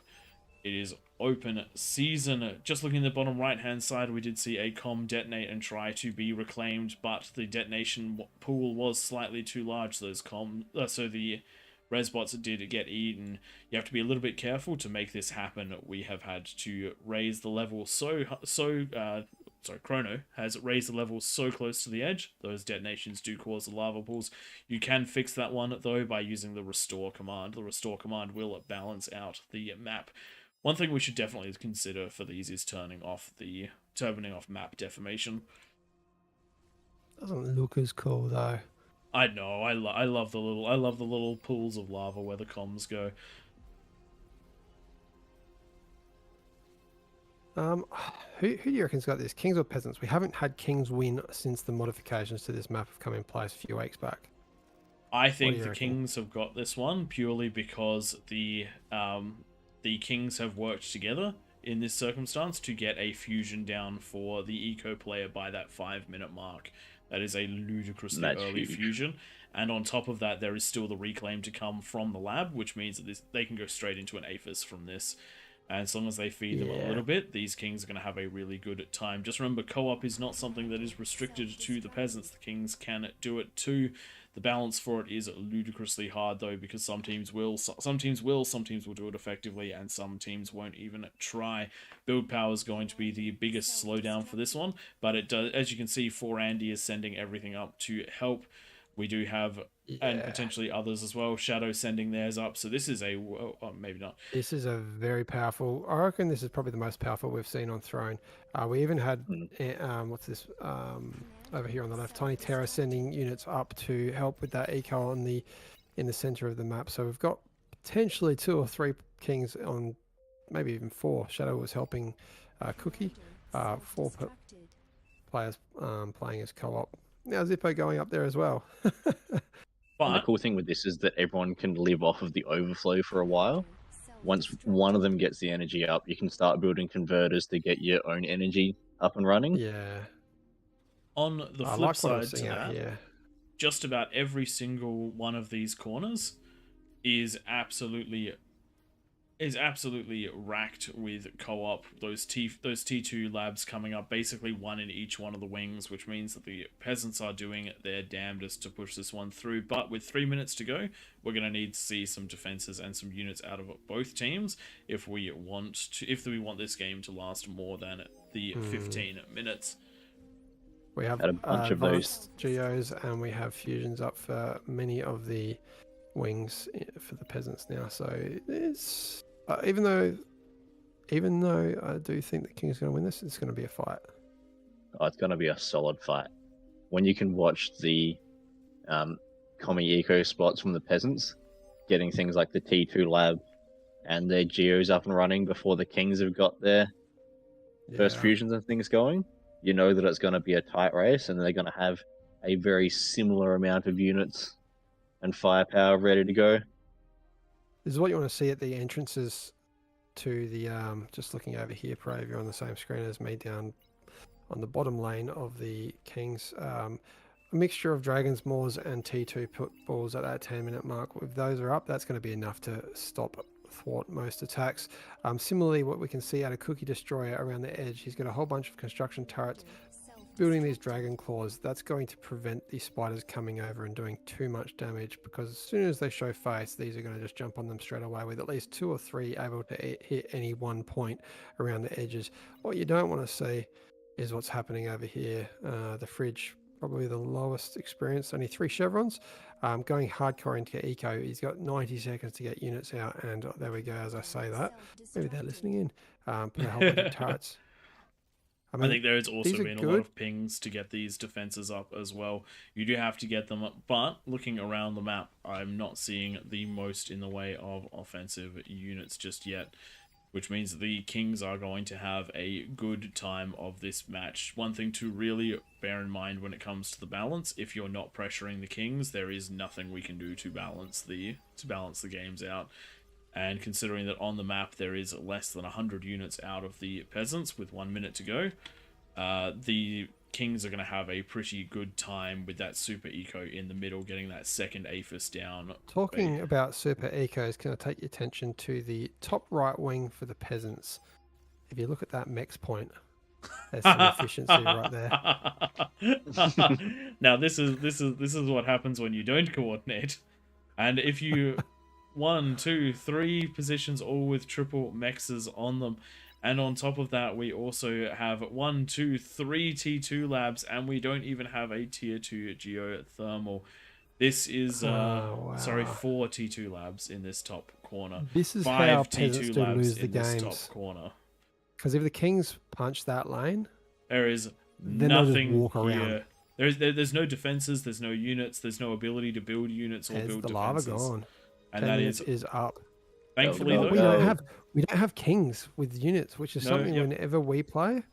it is open season. Just looking at the bottom right hand side, we did see a comm detonate and try to be reclaimed, but the detonation pool was slightly too large, so the resbots did get eaten. You have to be a little bit careful to make this happen. We have had to raise the level Chrono has raised the level so close to the edge. Those detonations do cause the lava pools. You can fix that one, though, by using the restore command. The restore command will balance out the map. One thing we should definitely consider for these is turning off map deformation. Doesn't look as cool though. I know. I love the little pools of lava where the comms go. Who do you reckon's got this? Kings or peasants? We haven't had Kings win since the modifications to this map have come in place a few weeks back. I think the reckon? Kings have got this one purely because the Kings have worked together in this circumstance to get a fusion down for the eco player by that 5-minute mark. That is a ludicrously early fusion. And on top of that, there is still the reclaim to come from the lab, which means that they can go straight into an Aphis from this. And as long as they feed them a little bit, these Kings are going to have a really good time. Just remember, co-op is not something that is restricted to the peasants. The Kings can do it too. The balance for it is ludicrously hard, though, because some teams will do it effectively, and some teams won't even try. Build power is going to be the biggest slowdown for this one, but it does, as you can see, 4Andy is sending everything up to help. We do have, and potentially others as well, Shadow sending theirs up, so this is maybe not. This is a very powerful, I reckon this is probably the most powerful we've seen on Throne. We even had, what's this, over here on the left, Tiny Terror sending units up to help with that eco in the center of the map. So we've got potentially 2 or 3 Kings on, maybe even 4. Shadow was helping Cookie, 4 players playing as co-op. Now Zippo going up there as well. And the cool thing with this is that everyone can live off of the overflow for a while. Once one of them gets the energy up, you can start building converters to get your own energy up and running. Yeah. On the flip side to that, just about every single one of these corners is absolutely racked with co-op. Those T2 labs coming up, basically one in each one of the wings, which means that the peasants are doing their damnedest to push this one through. But with 3 minutes to go, we're going to need to see some defenses and some units out of both teams if we want this game to last more than the 15 minutes. We have a bunch of those geos, and we have fusions up for many of the wings for the peasants now. So it's even though I do think the King's going to win this, it's going to be a fight. Oh, it's going to be a solid fight. When you can watch the commie eco spots from the peasants, getting things like the T2 lab and their geos up and running before the Kings have got their first fusions and things going, you know that it's going to be a tight race, and they're going to have a very similar amount of units and firepower ready to go. This is what you want to see at the entrances to the, just looking over here, Praedyth, you're on the same screen as me down on the bottom lane of the Kings. A mixture of Dragons, Moors, and T2 put balls at that 10-minute mark. If those are up, that's going to be enough to thwart most attacks. Similarly, what we can see out of Cookie Destroyer around the edge, he's got a whole bunch of construction turrets building these dragon claws. That's going to prevent these spiders coming over and doing too much damage, because as soon as they show face, these are going to just jump on them straight away with at least 2 or 3 able to hit any one point around the edges. What you don't want to see is what's happening over here. The fridge, probably the lowest experience, only 3 chevrons. Going hardcore into eco, he's got 90 seconds to get units out, and there we go. As I say that, maybe they're listening in. Put a whole bunch of turrets. I think there has also these are been a good. lot of pings to get these defenses up as well. You do have to get them up, but looking around the map, I'm not seeing the most in the way of offensive units just yet, which means the Kings are going to have a good time of this match. One thing to really bear in mind when it comes to the balance, if you're not pressuring the Kings, there is nothing we can do to balance the games out. And considering that on the map there is less than 100 units out of the Peasants with 1 minute to go, the Kings are going to have a pretty good time with that super eco in the middle, getting that second APHIS down. Talking about super ecos, can I take your attention to the top right wing for the Peasants? If you look at that mex point, there's some efficiency right there. Now this is what happens when you don't coordinate, and if you 1, 2, 3 positions all with triple mexes on them. And on top of that, we also have 1, 2, 3 T2 labs, and we don't even have a tier 2 geothermal. This is, wow. sorry, 4 T2 labs in this top corner. This is 5 how T2 Peasants do labs lose the in this games. top corner. Because if the Kings punch that lane, There is then they'll just nothing walk around. here. There's no defenses, there's no units, there's no ability to build units or there's build the lava defenses. gone. And 10 that minutes is, up. thankfully, Well, though, We don't have Kings with units, which is No, something yep. whenever we play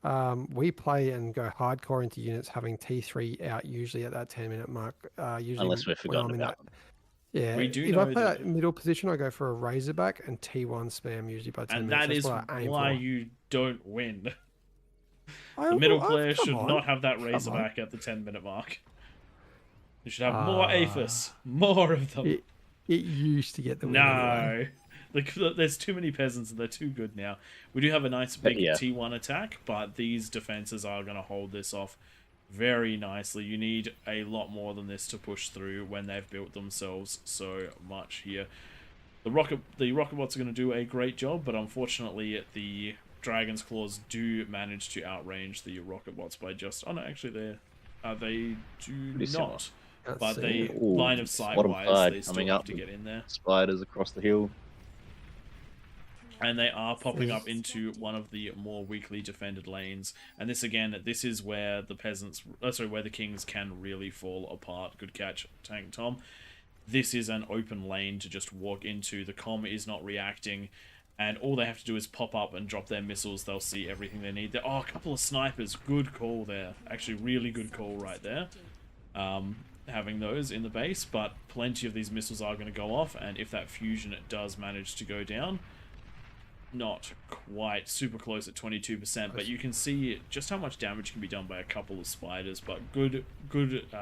and go hardcore into units, having T3 out usually at that 10-minute mark. Usually Unless we've when I'm forgotten in about that. Yeah, We do if know I play that- that middle position, I go for a Razorback and T1 spam usually by 10 and minutes. that is That's what I aim why for. you don't win. I- The middle I've- player come should on, not have that come on. Razorback at the 10-minute mark. You should have more Ah. APHIS, more of them. It used to get the win anyway. No, there's too many Peasants and they're too good now. We do have a nice big Yeah. T1 attack, but these defenses are going to hold this off very nicely. You need a lot more than this to push through when they've built themselves so much here. The rocket bots are going to do a great job, but unfortunately the Dragon's Claws do manage to outrange the rocket bots by just... Oh no, actually they do Pretty similar. not. Can't But see they, it. Ooh, line of sight bottom wise, side they still coming have up to with- get in there. Spiders across the hill. And they are popping up into one of the more weakly defended lanes. And this again, this is where the where the Kings can really fall apart. Good catch, Tank Tom. This is an open lane to just walk into. The comm is not reacting, and all they have to do is pop up and drop their missiles. They'll see everything they need. Oh, a couple of snipers. Good call there. Actually, really good call right there. Having those in the base, but plenty of these missiles are going to go off, and if that fusion does manage to go down, not quite super close at 22%, but you can see just how much damage can be done by a couple of spiders. But good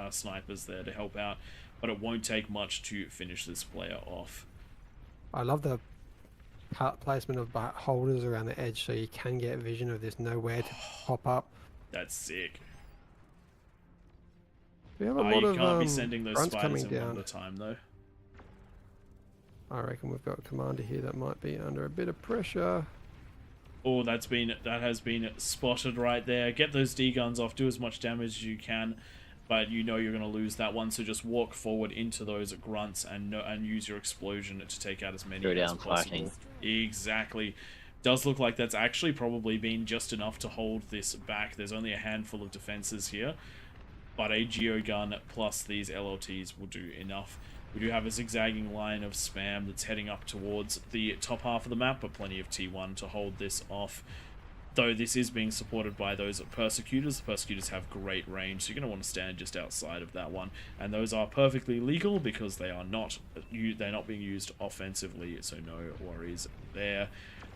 snipers there to help out, but it won't take much to finish this player off. I love the placement of holders around the edge so you can get vision of this nowhere to pop up. That's sick. We have a Oh, lot you of can't be sending those grunts spiders coming in one down. at a time though. I reckon we've got a commander here that might be under a bit of pressure. Oh, that has been spotted right there. Get those D guns off, do as much damage as you can, but you know you're going to lose that one. So just walk forward into those grunts and use your explosion to take out as many Go as down possible. fighting. Exactly. Does look like that's actually probably been just enough to hold this back. There's only a handful of defenses here, but a Geogun plus these LLTs will do enough. We do have a zigzagging line of spam that's heading up towards the top half of the map, but plenty of T1 to hold this off. though this is being supported by those persecutors. The persecutors have great range, so you're going to want to stand just outside of that one, and those are perfectly legal because they are not being used offensively, so no worries there.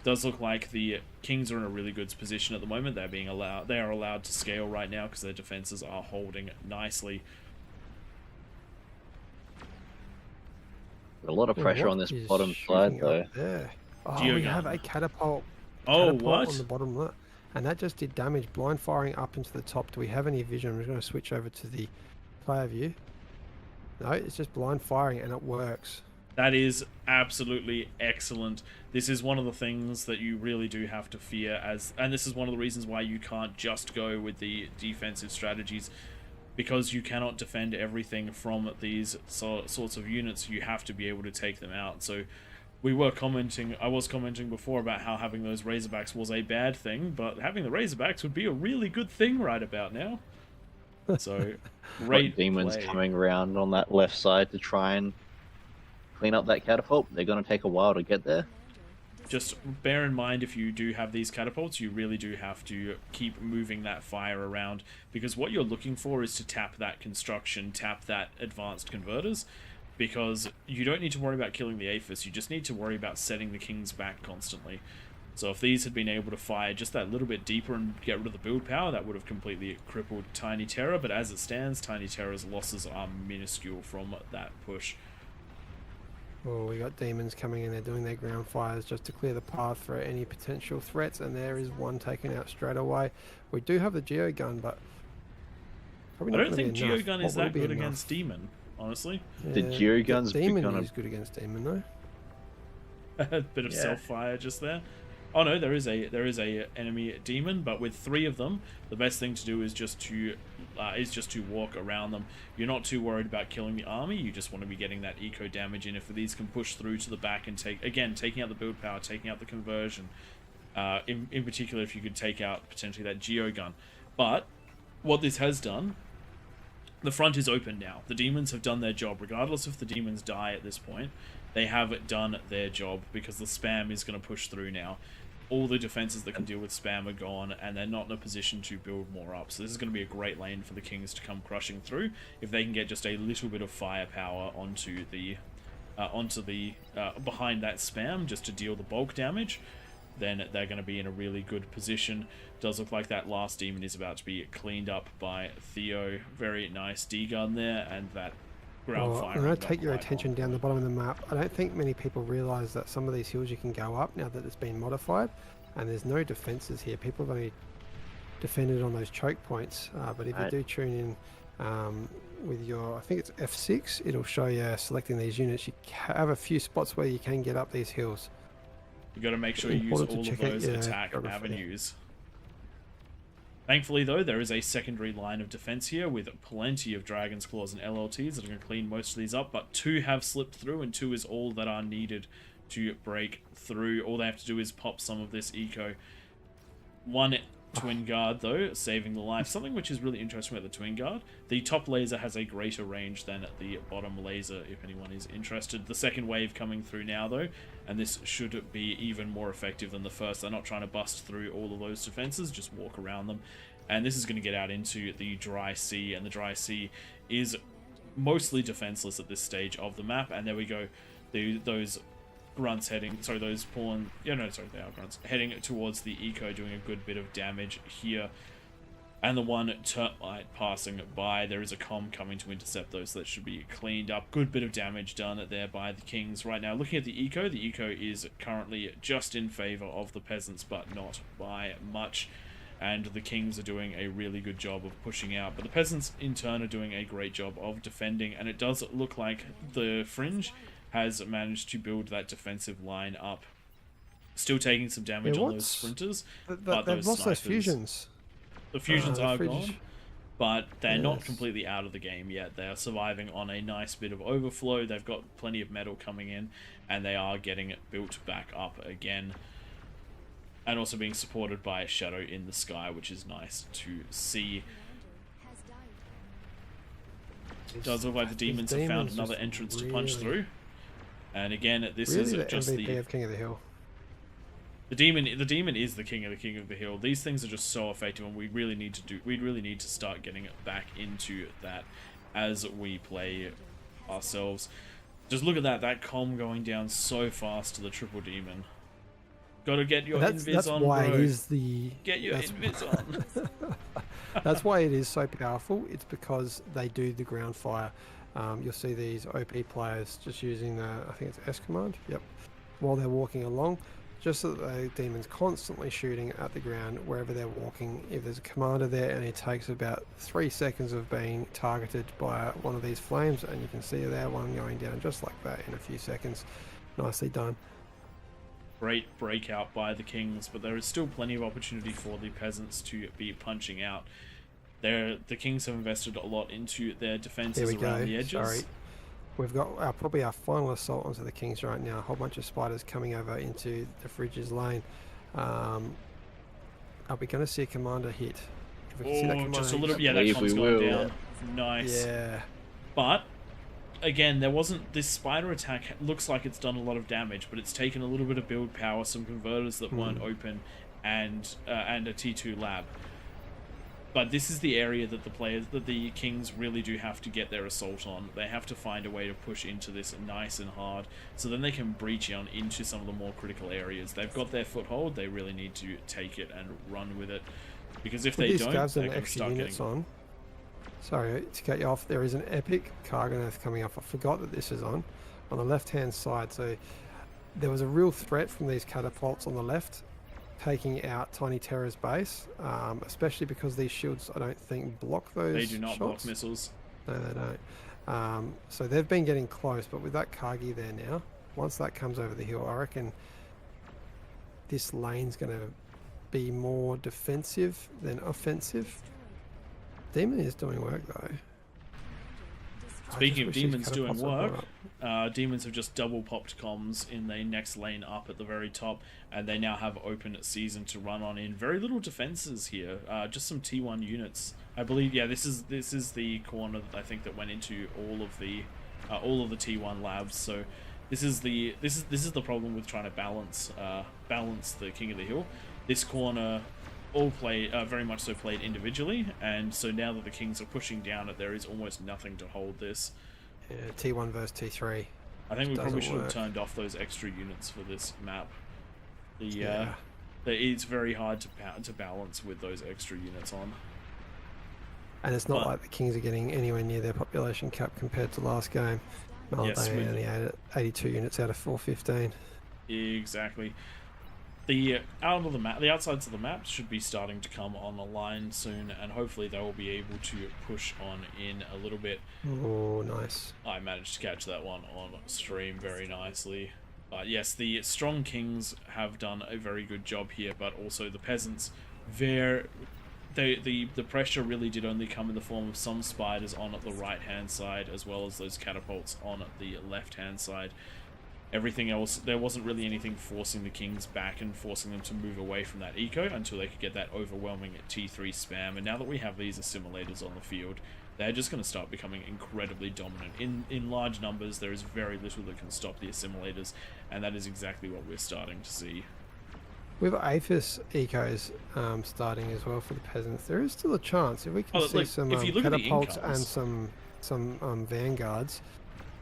Does look like the Kings are in a really good position at the moment. They are allowed to scale right now because their defenses are holding nicely. A lot of pressure on this bottom side, though. There. Oh, Geogun. we have a catapult. Oh, Catapult what? on the bottom left, and that just did damage. Blind firing up into the top. Do we have any vision? I'm just going to switch over to the player view. No, it's just blind firing, and it works. That is absolutely excellent. This is one of the things that you really do have to fear, and this is one of the reasons why you can't just go with the defensive strategies, because you cannot defend everything from these sorts of units. You have to be able to take them out. So I was commenting before about how having those Razorbacks was a bad thing, but having the Razorbacks would be a really good thing right about now. So great demons play. coming around on that left side to try and clean up that catapult. They're going to take a while to get there. Just bear in mind, if you do have these catapults, you really do have to keep moving that fire around, because what you're looking for is to tap that construction, tap that advanced converters, because you don't need to worry about killing the Aphis, you just need to worry about setting the Kings back constantly. So if these had been able to fire just that little bit deeper and get rid of the build power, that would have completely crippled Tiny Terror, but as it stands, Tiny Terror's losses are minuscule from that push. Oh, we got demons coming in. They're doing their ground fires just to clear the path for any potential threats, and there is one taken out straight away. We do have the Geogun, but probably I not don't gonna think be enough. Geogun What is will that be good enough? against Demon, honestly. The Geogun's Demon become is good against Demon, though. A bit of self-fire just there. Oh no, there is a enemy demon, but with 3 of them, the best thing to do is just to walk around them. You're not too worried about killing the army. You just want to be getting that eco damage in. If these can push through to the back and taking out the build power, taking out the conversion. In particular, if you could take out potentially that Geogun. But what this has done, the front is open now. The demons have done their job, regardless if the demons die at this point. They have done their job because the spam is going to push through now. All the defenses that can deal with spam are gone, and they're not in a position to build more up. So this is going to be a great lane for the Kings to come crushing through. If they can get just a little bit of firepower onto the behind that spam, just to deal the bulk damage, then they're going to be in a really good position. Does look like that last demon is about to be cleaned up by Theo. Very nice D-gun there, and that ground fire. I'm going to take your attention down the bottom of the map. I don't think many people realise that some of these hills you can go up now that it's been modified, and there's no defences here. People have only defended on those choke points, but if you do tune in with your, I think it's F6, it'll show you selecting these units. You have a few spots where you can get up these hills. You got to make sure you use all of those attack avenues. Thankfully, though, there is a secondary line of defense here with plenty of Dragon's Claws and LLTs that are going to clean most of these up, but 2 have slipped through, and 2 is all that are needed to break through. All they have to do is pop some of this eco. 1 Twin Guard, though, saving the life. Something which is really interesting about the Twin Guard, the top laser has a greater range than the bottom laser, if anyone is interested. The second wave coming through now, though, and this should be even more effective than the first. They're not trying to bust through all of those defenses, just walk around them. And this is going to get out into the Dry Sea, and the Dry Sea is mostly defenseless at this stage of the map. And there we go, those grunts heading, sorry, those pawn, yeah, no, sorry, they are grunts, heading towards the eco, doing a good bit of damage here. And the 1 termite passing by, there is a comm coming to intercept those, so that should be cleaned up. Good bit of damage done there by the Kings. Right now, looking at the eco is currently just in favour of the peasants, but not by much. And the Kings are doing a really good job of pushing out, but the peasants in turn are doing a great job of defending, and it does look like the Fringe has managed to build that defensive line up. Still taking some damage on those sprinters, but they've those lost those snipers, fusions. the fusions are Fringe. gone, but they're not completely out of the game yet. They are surviving on a nice bit of overflow. They've got plenty of metal coming in, and they are getting it built back up again. And also being supported by a shadow in the sky, which is nice to see. It does look like the demons have found another entrance to punch through. And again, this is the just MVP the... of King of the Hill. The demon is the king of the hill. These things are just so effective, and we really need to start getting back into that as we play ourselves. Just look at that comm going down so fast to the triple demon. Gotta get your invis that's on, why bro. it is the Get your invis on. that's why it is so powerful. It's because they do the ground fire. You'll see these OP players just using the, I think it's S command, yep, while they're walking along, just so that the demon's constantly shooting at the ground wherever they're walking. If there's a commander there and it takes about 3 seconds of being targeted by one of these flames, and you can see there one going down just like that in a few seconds. Nicely done. Great breakout by the kings, but there is still plenty of opportunity for the peasants to be punching out. The kings have invested a lot into their defenses around the edges. Sorry. We've got probably our final assault onto the kings right now. A whole bunch of spiders coming over into the fridge's lane. Are we going to see a commander hit? If we can see that commander just a little. hit. Yeah, that Believe comm's we gone will. down. Nice. Yeah. But again, there wasn't this spider attack. Looks like it's done a lot of damage, but it's taken a little bit of build power, some converters that weren't open, and a T2 lab. But this is the area that the kings really do have to get their assault on. They have to find a way to push into this nice and hard, so then they can breach on into some of the more critical areas. They've got their foothold. They really need to take it and run with it, because if they don't, they're going to start getting on. Sorry to cut you off. There is an epic Karganath coming up. I forgot that this is on the left-hand side. So there was a real threat from these catapults on the left, taking out Tiny Terror's base, especially because these shields, I don't think, block those They do not block shots. missiles. No, they don't. So they've been getting close, but with that Kargi there now, once that comes over the hill, I reckon this lane's going to be more defensive than offensive. Demon is doing work though. Speaking of wish these demons doing catapults would work, go up. demons have just double popped comms in the next lane up at the very top, and they now have open season to run on in. Very little defenses here, just some T1 units. I believe, yeah, this is the corner that I think that went into all of the T1 labs. So this is the problem with trying to balance the King of the Hill. This corner all very much so played individually, and so now that the kings are pushing down it, there is almost nothing to hold this. Yeah, T1 versus T3. I think we probably Doesn't should have work. turned off those extra units for this map. Yeah. It's very hard to balance with those extra units on. And it's not But- like the Kings are getting anywhere near their population cap compared to last game. Yes, They we- only had 82 units out of 415. Exactly. The outsides of the map should be starting to come on the line soon, and hopefully they will be able to push on in a little bit. Oh, nice. I managed to catch that one on stream very nicely. But yes, the strong kings have done a very good job here, but also the peasants, the pressure really did only come in the form of some spiders on the right hand side, as well as those catapults on the left hand side. Everything else, there wasn't really anything forcing the kings back and forcing them to move away from that eco until they could get that overwhelming T3 spam. And now that we have these assimilators on the field, they're just going to start becoming incredibly dominant. In large numbers, there is very little that can stop the assimilators, and that is exactly what we're starting to see. With Aphis ecos starting as well for the peasants, there is still a chance if we can see some if you look at the catapults incomes- and some vanguards.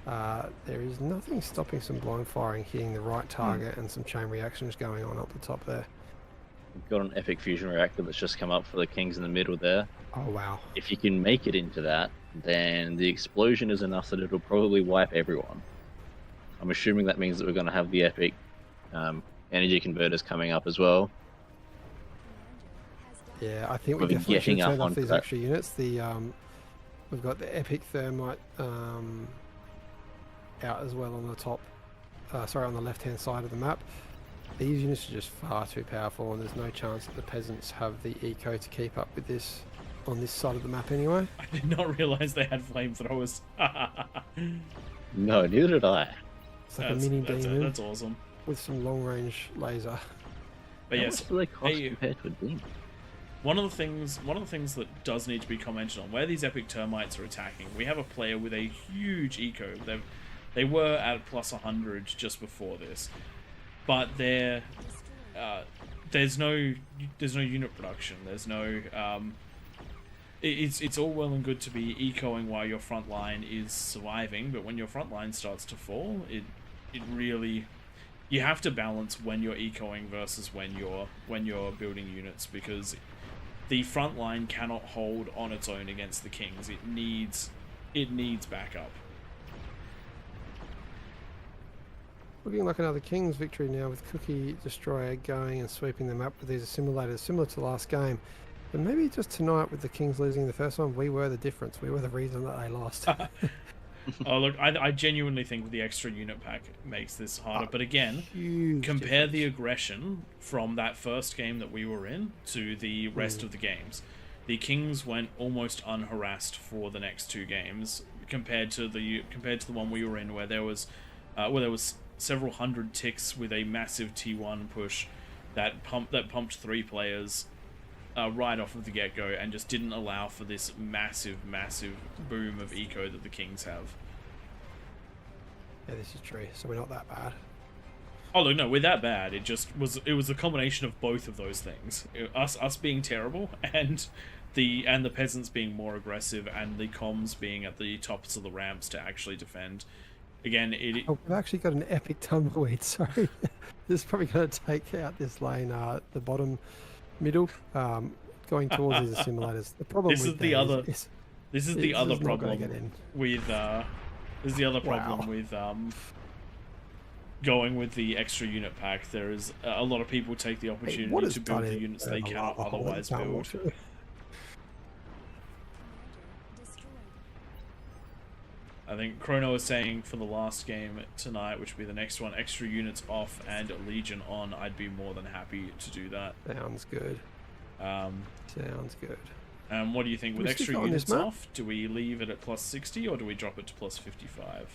There is nothing stopping some blind firing hitting the right target and some chain reactions going on up the top there. We've got an epic fusion reactor that's just come up for the kings in the middle there. Oh wow! If you can make it into that, then the explosion is enough that it'll probably wipe everyone. I'm assuming that means that we're going to have the epic energy converters coming up as well. Yeah, I think we We've been definitely should getting up turn off onto these that. extra units. We've got the epic thermite out as well on the top. On the left-hand side of the map. These units are just far too powerful, and there's no chance that the peasants have the eco to keep up with this on this side of the map anyway. I did not realize they had flamethrowers. No, neither did I. It's like a mini demon That's awesome. with some long-range laser. But How yes, much do they cost hey, compared to a demon? One of the things that does need to be commented on, where these epic termites are attacking, we have a player with a huge eco. They were at plus 100 just before this, but they're there's no unit production. There's no it's all well and good to be ecoing while your front line is surviving, but when your front line starts to fall, it really, you have to balance when you're ecoing versus when you're building units, because the front line cannot hold on its own against the kings. It needs backup. Looking like another King's victory now, with Cookie Destroyer going and sweeping them up with these assimilators, similar to last game. But maybe just tonight, with the Kings losing the first one, we were the difference. We were the reason that they lost. Oh look, I genuinely think the extra unit pack makes this harder. But again, compare the aggression from that first game that we were in to the rest of the games. The Kings went almost unharassed for the next 2 games compared to the one we were in, where there was several hundred ticks with a massive T1 push that pumped 3 players right off of the get-go and just didn't allow for this massive boom of eco that the Kings have. Yeah, this is true. So we're not that bad. Oh look, no, we're that bad. It was a combination of both of those things. Us being terrible and the peasants being more aggressive, and the comms being at the tops of the ramps to actually defend. Again, we've actually got an epic tumbleweed. Sorry, this is probably going to take out this lane, the bottom middle, going towards these assimilators. The problem this is the other problem with going with the extra unit pack. There is a lot of people take the opportunity to build the units they cannot otherwise build. I think Chrono is saying for the last game tonight, which will be the next one, extra units off and Legion on. I'd be more than happy to do that. Sounds good. Sounds good. What do you think with extra units off? Do we leave it at plus 60 or do we drop it to plus 55?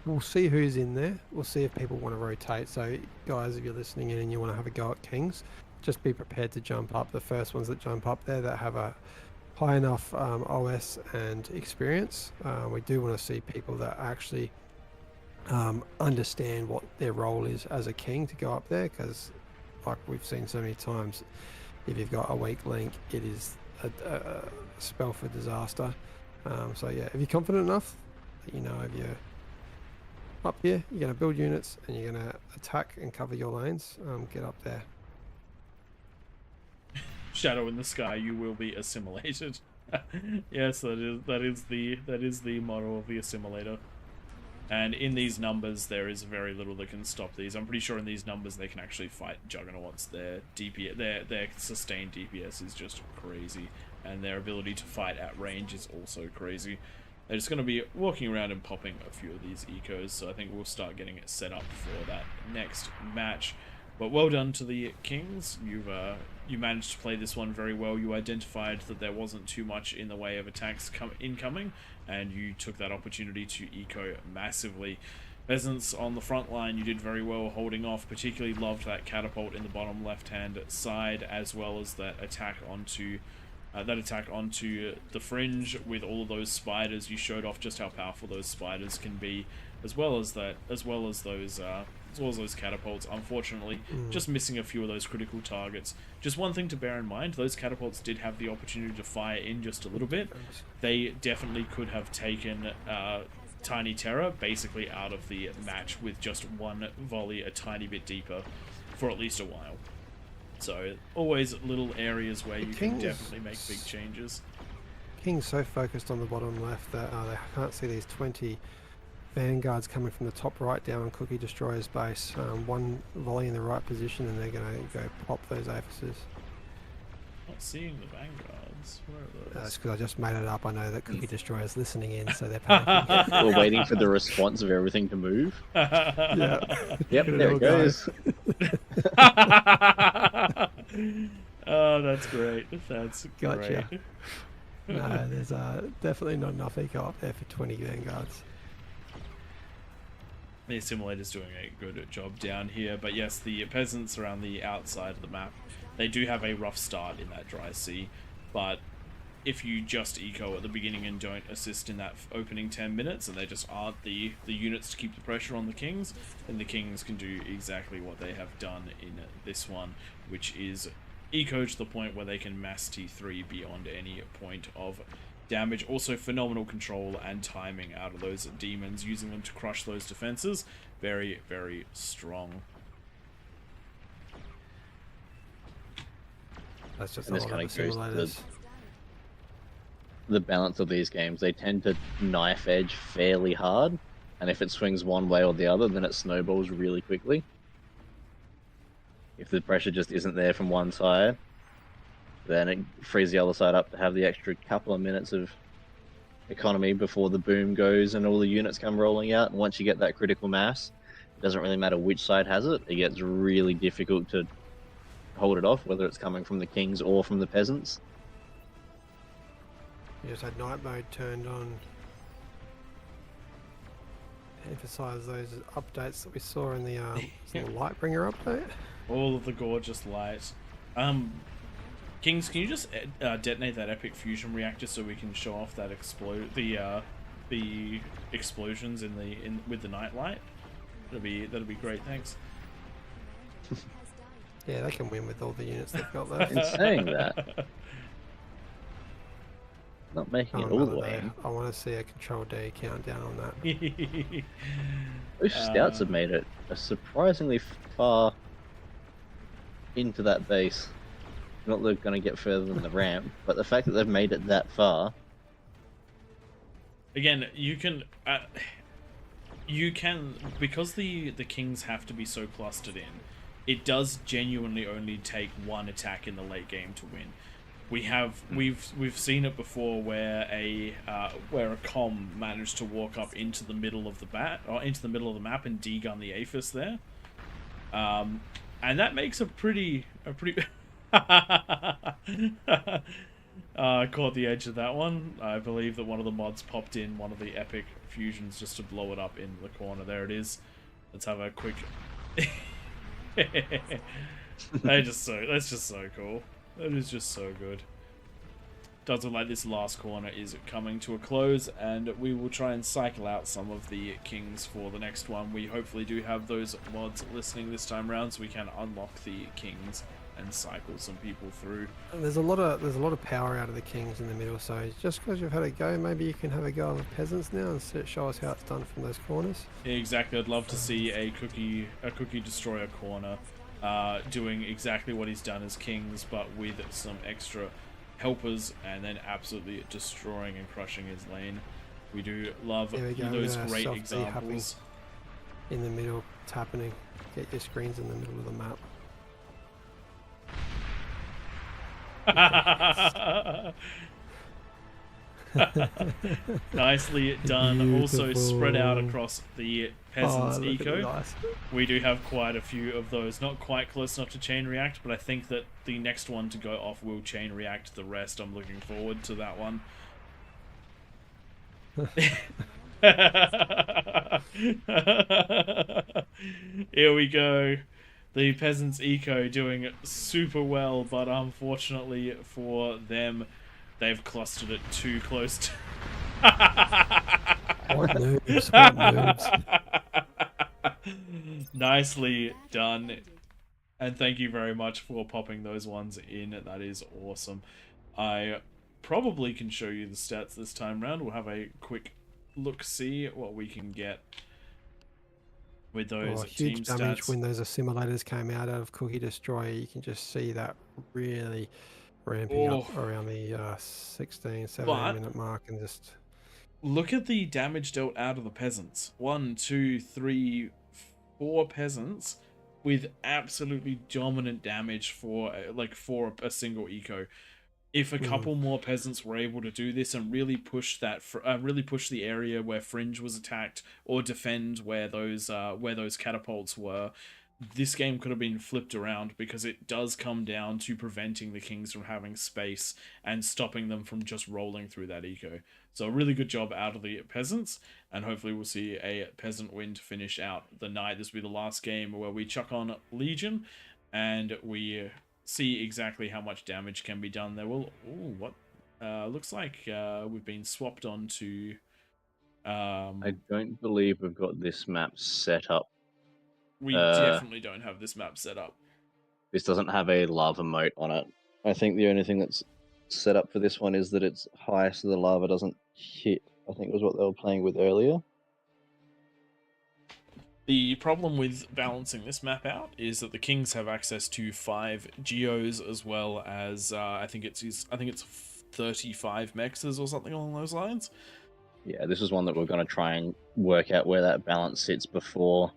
We'll see who's in there. We'll see if people want to rotate. So, guys, if you're listening in and you want to have a go at Kings, just be prepared to jump up. The first ones that jump up there that have a high enough OS and experience. We do want to see people that actually understand what their role is as a king to go up there, because like we've seen so many times, if you've got a weak link, it is a spell for disaster. So yeah, if you're confident enough, you know, if you're up here, you're going to build units and you're going to attack and cover your lanes, get up there. Shadow in the sky, you will be assimilated. Yes, that is the motto of the assimilator. And in these numbers, there is very little that can stop these. I'm pretty sure in these numbers they can actually fight juggernauts. Their DPS, their sustained DPS is just crazy, and their ability to fight at range is also crazy. They're just going to be walking around and popping a few of these ecos, so I think we'll start getting it set up for that next match. But well done to the Kings. You managed to play this one very well. You identified that there wasn't too much in the way of attacks incoming, and you took that opportunity to eco massively. Peasants on the front line, you did very well holding off. Particularly loved that catapult in the bottom left-hand side, as well as that attack onto the fringe with all of those spiders. You showed off just how powerful those spiders can be, as well as those catapults. Unfortunately, just missing a few of those critical targets. Just one thing to bear in mind, those catapults did have the opportunity to fire in just a little bit. They definitely could have taken Tiny Terror basically out of the match with just one volley a tiny bit deeper for at least a while. So always little areas where you can definitely make big changes. King's so focused on the bottom left that they can't see these 20 vanguards coming from the top right down on Cookie Destroyer's base. One volley in the right position and they're going to go pop those aphises. Not seeing the vanguards. Where are those? That's because I just made it up. I know that Cookie Destroyer's listening in, so they're panicking. We're waiting for the response of everything to move. Yeah. Yep, there it goes. Oh, that's great. That's Gotcha. great. No, there's definitely not enough eco up there for 20 vanguards. The assimilator's doing a good job down here, but yes, the peasants are on the outside of the map. They do have a rough start in that dry sea, but if you just eco at the beginning and don't assist in that opening 10 minutes, and they just aren't the units to keep the pressure on the Kings, then the Kings can do exactly what they have done in this one, which is eco to the point where they can mass T3 beyond any point of damage. Also phenomenal control and timing out of those demons, using them to crush those defenses. Very, very strong. That's just And a this lot kind of of goes to simulators. the balance of these games. They tend to knife edge fairly hard, and if it swings one way or the other, then it snowballs really quickly. If the pressure just isn't there from one side, then it frees the other side up to have the extra couple of minutes of economy before the boom goes and all the units come rolling out. And once you get that critical mass, it doesn't really matter which side has it. It gets really difficult to hold it off, whether it's coming from the Kings or from the peasants. You just had night mode turned on. Emphasize those updates that we saw in the Lightbringer update. All of the gorgeous light. Kings, can you just detonate that epic fusion reactor so we can show off that the explosions with the nightlight? That'd be great. Thanks. Yeah, they can win with all the units they've got left. In saying that, not making it all the way in. I want to see a Control D countdown on that. Those scouts have made it a surprisingly far into that base. Not they're going to get further than the ramp, but the fact that they've made it that far. Again, you can because the Kings have to be so clustered in. It does genuinely only take one attack in the late game to win. We've seen it before where a comm managed to walk up into the middle of the map and degun the Aphis there, and that makes a pretty. Caught the edge of that one. I believe that one of the mods popped in one of the epic fusions just to blow it up in the corner. There it is. Let's have a quick. That's just so cool. That is just so good. Does look like this last corner is coming to a close, and we will try and cycle out some of the Kings for the next one. We hopefully do have those mods listening this time around, so we can unlock the Kings and cycle some people through. And there's a lot of power out of the Kings in the middle, so just because you've had a go, maybe you can have a go at the peasants now and show us how it's done from those corners. Yeah, exactly. I'd love to see a cookie destroyer corner doing exactly what he's done as Kings, but with some extra helpers, and then absolutely destroying and crushing his lane. We do love those great examples. In the middle, it's happening. Get your screens in the middle of the map. Nicely done. Beautiful. Also spread out across the peasants Look at eco. the dice. We do have quite a few of those. Not quite close enough to chain react, but I think that the next one to go off will chain react the rest. I'm looking forward to that one. Here we go. The peasants eco doing super well, but unfortunately for them, they've clustered it too close to... What noobs, what noobs. Nicely done. And thank you very much for popping those ones in. That is awesome. I probably can show you the stats this time round. We'll have a quick look, see what we can get with those team huge damage stats. when those assimilators came out of Cookie Destroyer. You can just see that really ramping up around the 16, 17 minute mark, and just look at the damage dealt out of the peasants. 1, 2, 3, 4 peasants with absolutely dominant damage for a single eco. If a couple more peasants were able to do this and really push the area where Fringe was attacked, or defend where those catapults were, this game could have been flipped around, because it does come down to preventing the Kings from having space and stopping them from just rolling through that eco. So a really good job out of the peasants, and hopefully we'll see a peasant win to finish out the night. This will be the last game where we chuck on Legion, and we see exactly how much damage can be done. There will... Ooh, what? Looks like we've been swapped onto. I don't believe we've got this map set up. We definitely don't have this map set up. This doesn't have a lava moat on it. I think the only thing that's set up for this one is that it's high so the lava doesn't hit, I think was what they were playing with earlier. The problem with balancing this map out is that the kings have access to 5 geos as well as I think it's 35 mexes or something along those lines. Yeah, this is one that we're going to try and work out where that balance sits before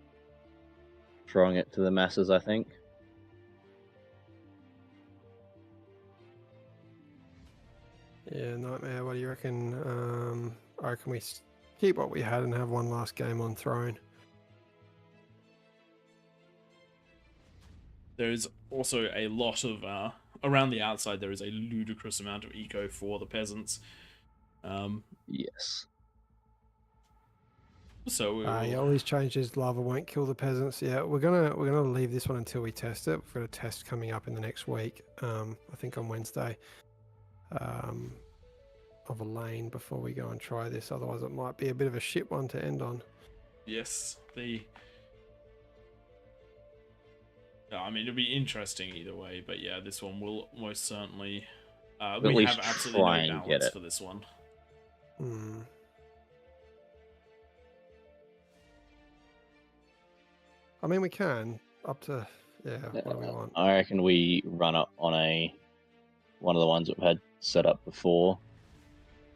throwing it to the masses, I think. Yeah, Nightmare, what do you reckon? I reckon we keep what we had and have one last game on Throne. There's also a lot of around the outside. There is a ludicrous amount of eco for the peasants. Yes. So Yeah, all these changes, lava won't kill the peasants. Yeah, we're gonna leave this one until we test it. We've got a test coming up in the next week. I think on Wednesday. Of a lane before we go and try this. Otherwise, it might be a bit of a shit one to end on. yes, I mean, it'll be interesting either way, but yeah, this one will most certainly. We have absolutely no balance for this one. Hmm. I mean, we can up to what do we want? I reckon we run it on one of the ones that we've had set up before,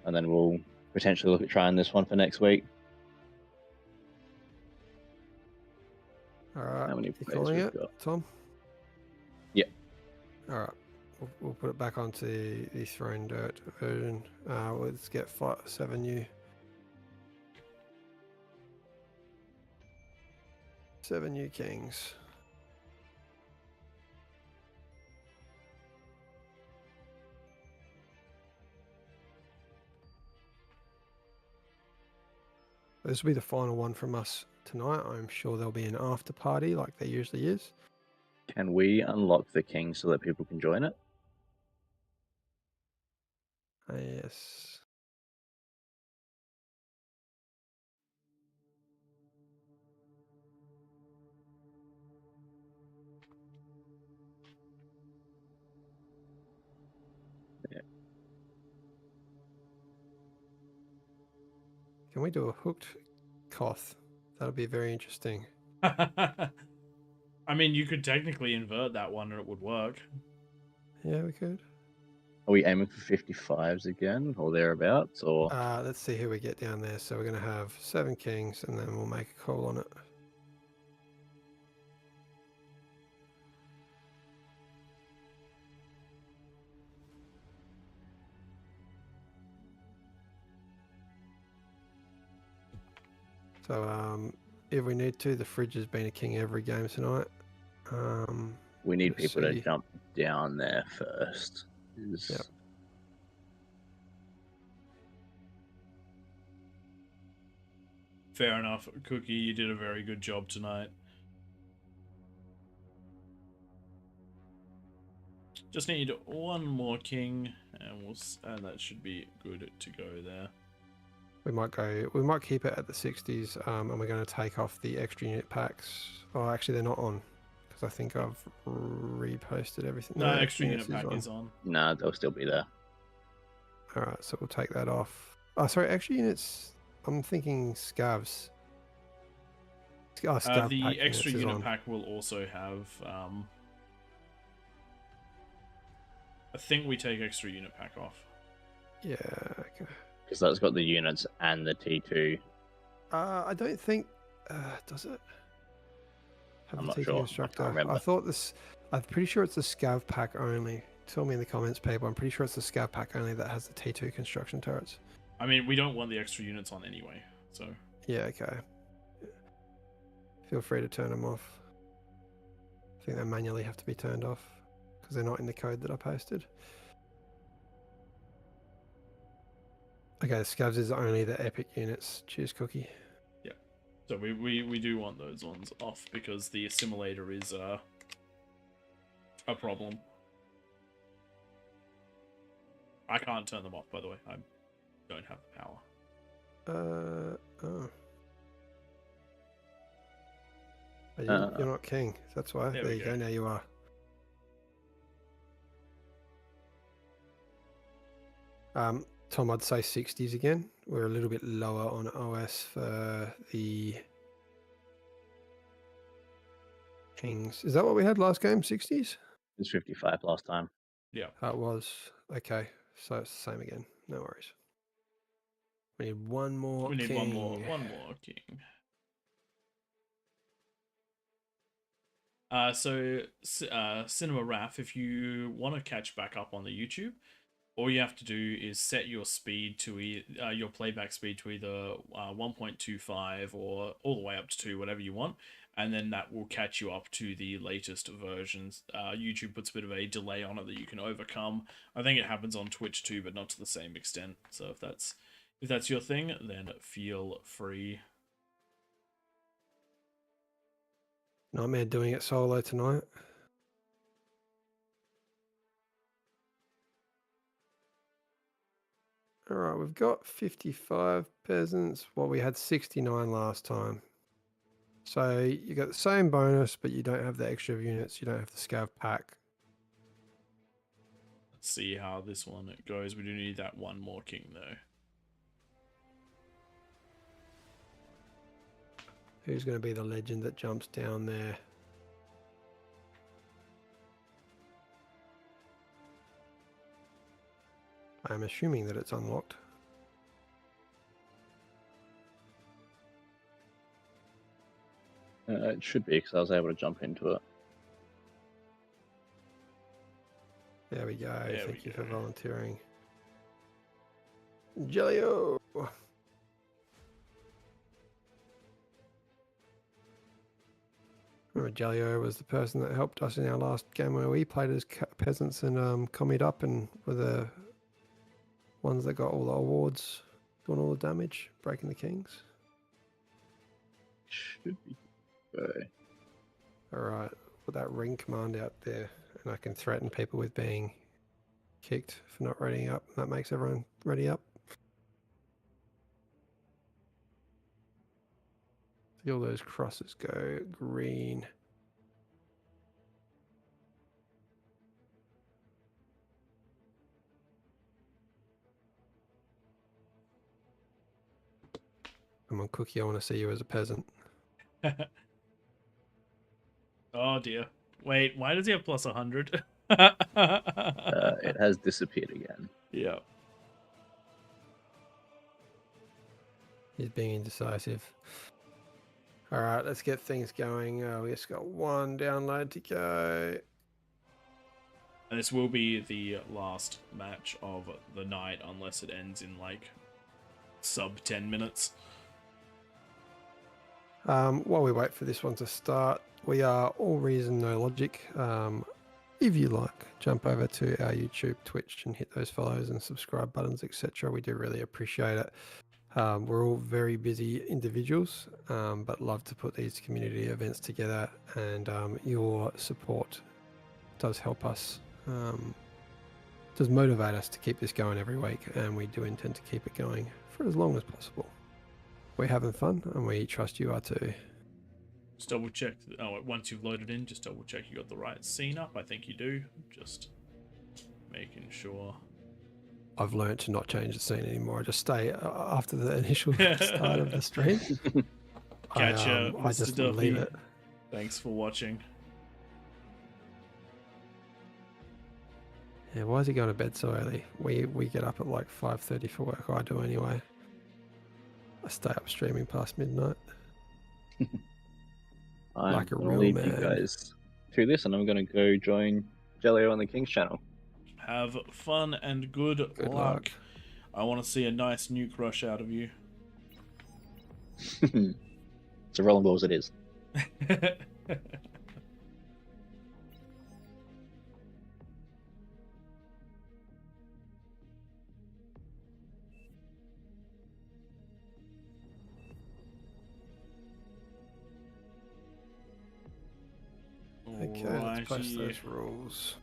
and then we'll potentially look at trying this one for next week. All right. How many You players calling we've it, got? Tom? Yep. All right. We'll put it back onto the Throne Dirt version. Let's get 7 new. 7 new kings. This will be the final one from us tonight. I'm sure there'll be an after party like there usually is. Can we unlock the king so that people can join it? Yes. Yeah. Can we do a hooked Koth? That'll be very interesting. I mean, you could technically invert that one and it would work. Yeah, we could. Are we aiming for 55s again or thereabouts? Or Let's see who we get down there. So we're going to have 7 kings and then we'll make a call on it. So if we need to, the fridge has been a king every game tonight. we need let's people see. to jump down there first? Yep. Fair enough, Cookie. You did a very good job tonight. Just need one more king, and that should be good to go there. We might keep it at the 60s, and we're going to take off the extra unit packs. Oh, actually, they're not on because I think I've reposted everything. No, extra unit pack is on. Nah, they'll still be there. All right, so we'll take that off. Oh, sorry, extra units. I'm thinking scavs. Scav The pack extra units is unit on. pack will also have. I think we take extra unit pack off. Yeah. Okay. Because that's got the units and the T2. I don't think. Does it? Have I'm the not T2 sure. I instructor? can't remember. I thought this. I'm pretty sure it's the scav pack only. Tell me in the comments, people. I'm pretty sure it's the scav pack only that has the T2 construction turrets. I mean, we don't want the extra units on anyway, so. Yeah. Okay. Feel free to turn them off. I think they manually have to be turned off because they're not in the code that I posted. Okay, scavs is only the epic units. Cheers, Cookie. Yeah. So we do want those ones off because the assimilator is a problem. I can't turn them off, by the way. I don't have the power. Oh. You're not king. That's why. There There we you go. go. Now you are. Tom, I'd say 60s again. We're a little bit lower on OS for the kings. Is that what we had last game? 60s? It was 55 last time. Yeah. It was. Okay. So it's the same again. No worries. We need one more We need king. one more king. Cinema Raf, if you want to catch back up on the YouTube, all you have to do is set your speed to your playback speed to either 1.25 or all the way up to 2, whatever you want, and then that will catch you up to the latest versions. YouTube puts a bit of a delay on it that you can overcome. I think it happens on Twitch too, but not to the same extent. So if that's your thing, then feel free. Nightmare doing it solo tonight. All right, we've got 55 peasants. Well, we had 69 last time. So you got the same bonus, but you don't have the extra units. You don't have the scav pack. Let's see how this one goes. We do need that one more king though. Who's going to be the legend that jumps down there? I'm assuming that it's unlocked. It should be, because I was able to jump into it. There we go. There Thank we you for go. volunteering. Jelio! Remember, Jelio was the person that helped us in our last game where we played as peasants and commied up and were the ones that got all the awards, doing all the damage, breaking the kings. Should be. Okay. All right, put that ring command out there, and I can threaten people with being kicked for not readying up. That makes everyone ready up. See all those crosses go green. Come on, Cookie, I want to see you as a peasant. Oh dear. Wait, why does he have plus 100? It has disappeared again. Yeah. He's being indecisive. All right, let's get things going. We just got one download to go. And this will be the last match of the night, unless it ends in like sub 10 minutes. While we wait for this one to start, we are All Reason No Logic. If you like, jump over to our YouTube, Twitch, and hit those follows and subscribe buttons, etc. We do really appreciate it. We're all very busy individuals, but love to put these community events together, and your support does help us, does motivate us to keep this going every week, and we do intend to keep it going for as long as possible. We're having fun, and we trust you are too. Just double check. Once you've loaded in, just double check you got the right scene up. I think you do. Just making sure. I've learned to not change the scene anymore. I just stay after the initial start of the stream. Catch ya, I Mr. just Duffy. leave it. Thanks for watching. Yeah, why is he going to bed so early? We get up at like 5:30 for work. I do anyway. I stay up streaming past midnight. I'm Like a gonna real lead you man. guys through this, and I'm gonna go join Jelio on the King's channel. Have fun and good Good luck. luck. I want to see a nice nuke rush out of you. So rolling balls it is. Okay, let's post Alrighty. those rules.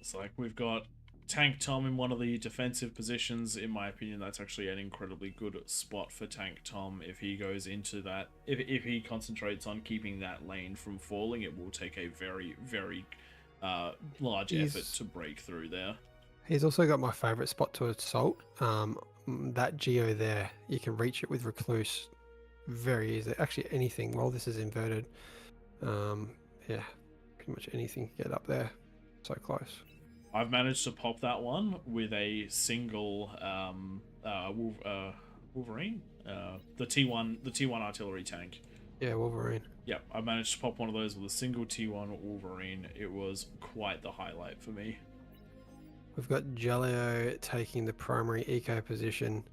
It's like we've got Tank Tom in one of the defensive positions. In my opinion, that's actually an incredibly good spot for Tank Tom. If he goes into that, if he concentrates on keeping that lane from falling, it will take a very, very large effort to break through there. He's also got my favourite spot to assault. That Geo there, you can reach it with Recluse very easily. Actually, anything while this is inverted. Yeah, pretty much anything can get up there. So close. I've managed to pop that one with a single Wolverine, the T1 artillery tank. Yeah, Wolverine. Yep, I managed to pop one of those with a single T1 Wolverine. It was quite the highlight for me. We've got Jaleo taking the primary eco position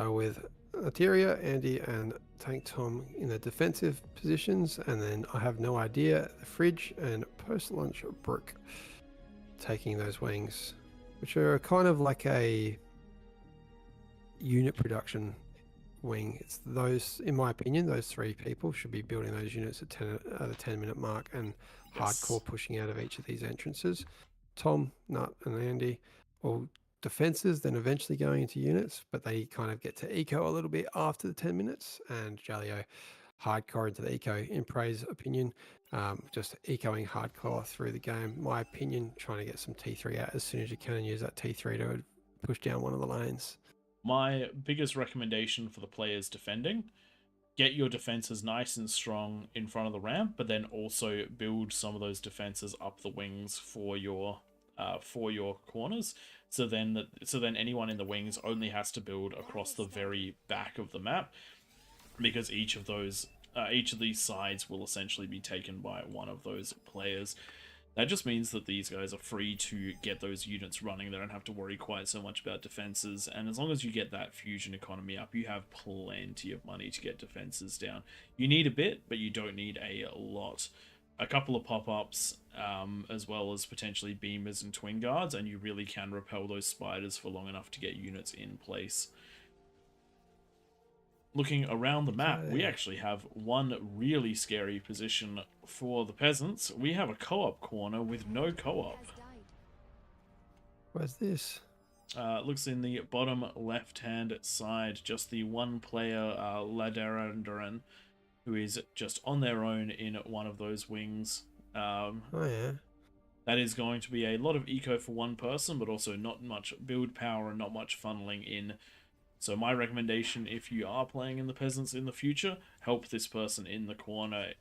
with Arteria, Andy, and Tank Tom in the defensive positions, and then I have no idea the Fridge and post-launch Brook taking those wings, which are kind of like a unit production wing. It's those, in my opinion, those three people should be building those units at the 10-minute mark and hardcore pushing out of each of these entrances. Tom, Nut, and Andy, all defenses, then eventually going into units, but they kind of get to eco a little bit after the 10 minutes, and Jaleo hardcore into the eco, in Prey's opinion, just ecoing hardcore through the game. My opinion, trying to get some T3 out as soon as you can and use that T3 to push down one of the lanes. My biggest recommendation for the players defending, get your defenses nice and strong in front of the ramp, but then also build some of those defenses up the wings for your corners. So then anyone in the wings only has to build across the very back of the map, because each of these sides will essentially be taken by one of those players. That just means that these guys are free to get those units running. They don't have to worry quite so much about defenses, and as long as you get that fusion economy up, you have plenty of money to get defenses down. You need a bit, but you don't need a lot. A couple of pop-ups, as well as potentially beamers and twin guards, and you really can repel those spiders for long enough to get units in place. Looking around the map, we actually have one really scary position for the peasants. We have a co-op corner with no co-op. Where's this? Looks in the bottom left-hand side, just the one player, Ladarandaran, who is just on their own in one of those wings. Oh yeah. That is going to be a lot of eco for one person, but also not much build power and not much funneling in. So my recommendation, if you are playing in the peasants in the future, help this person in the corner.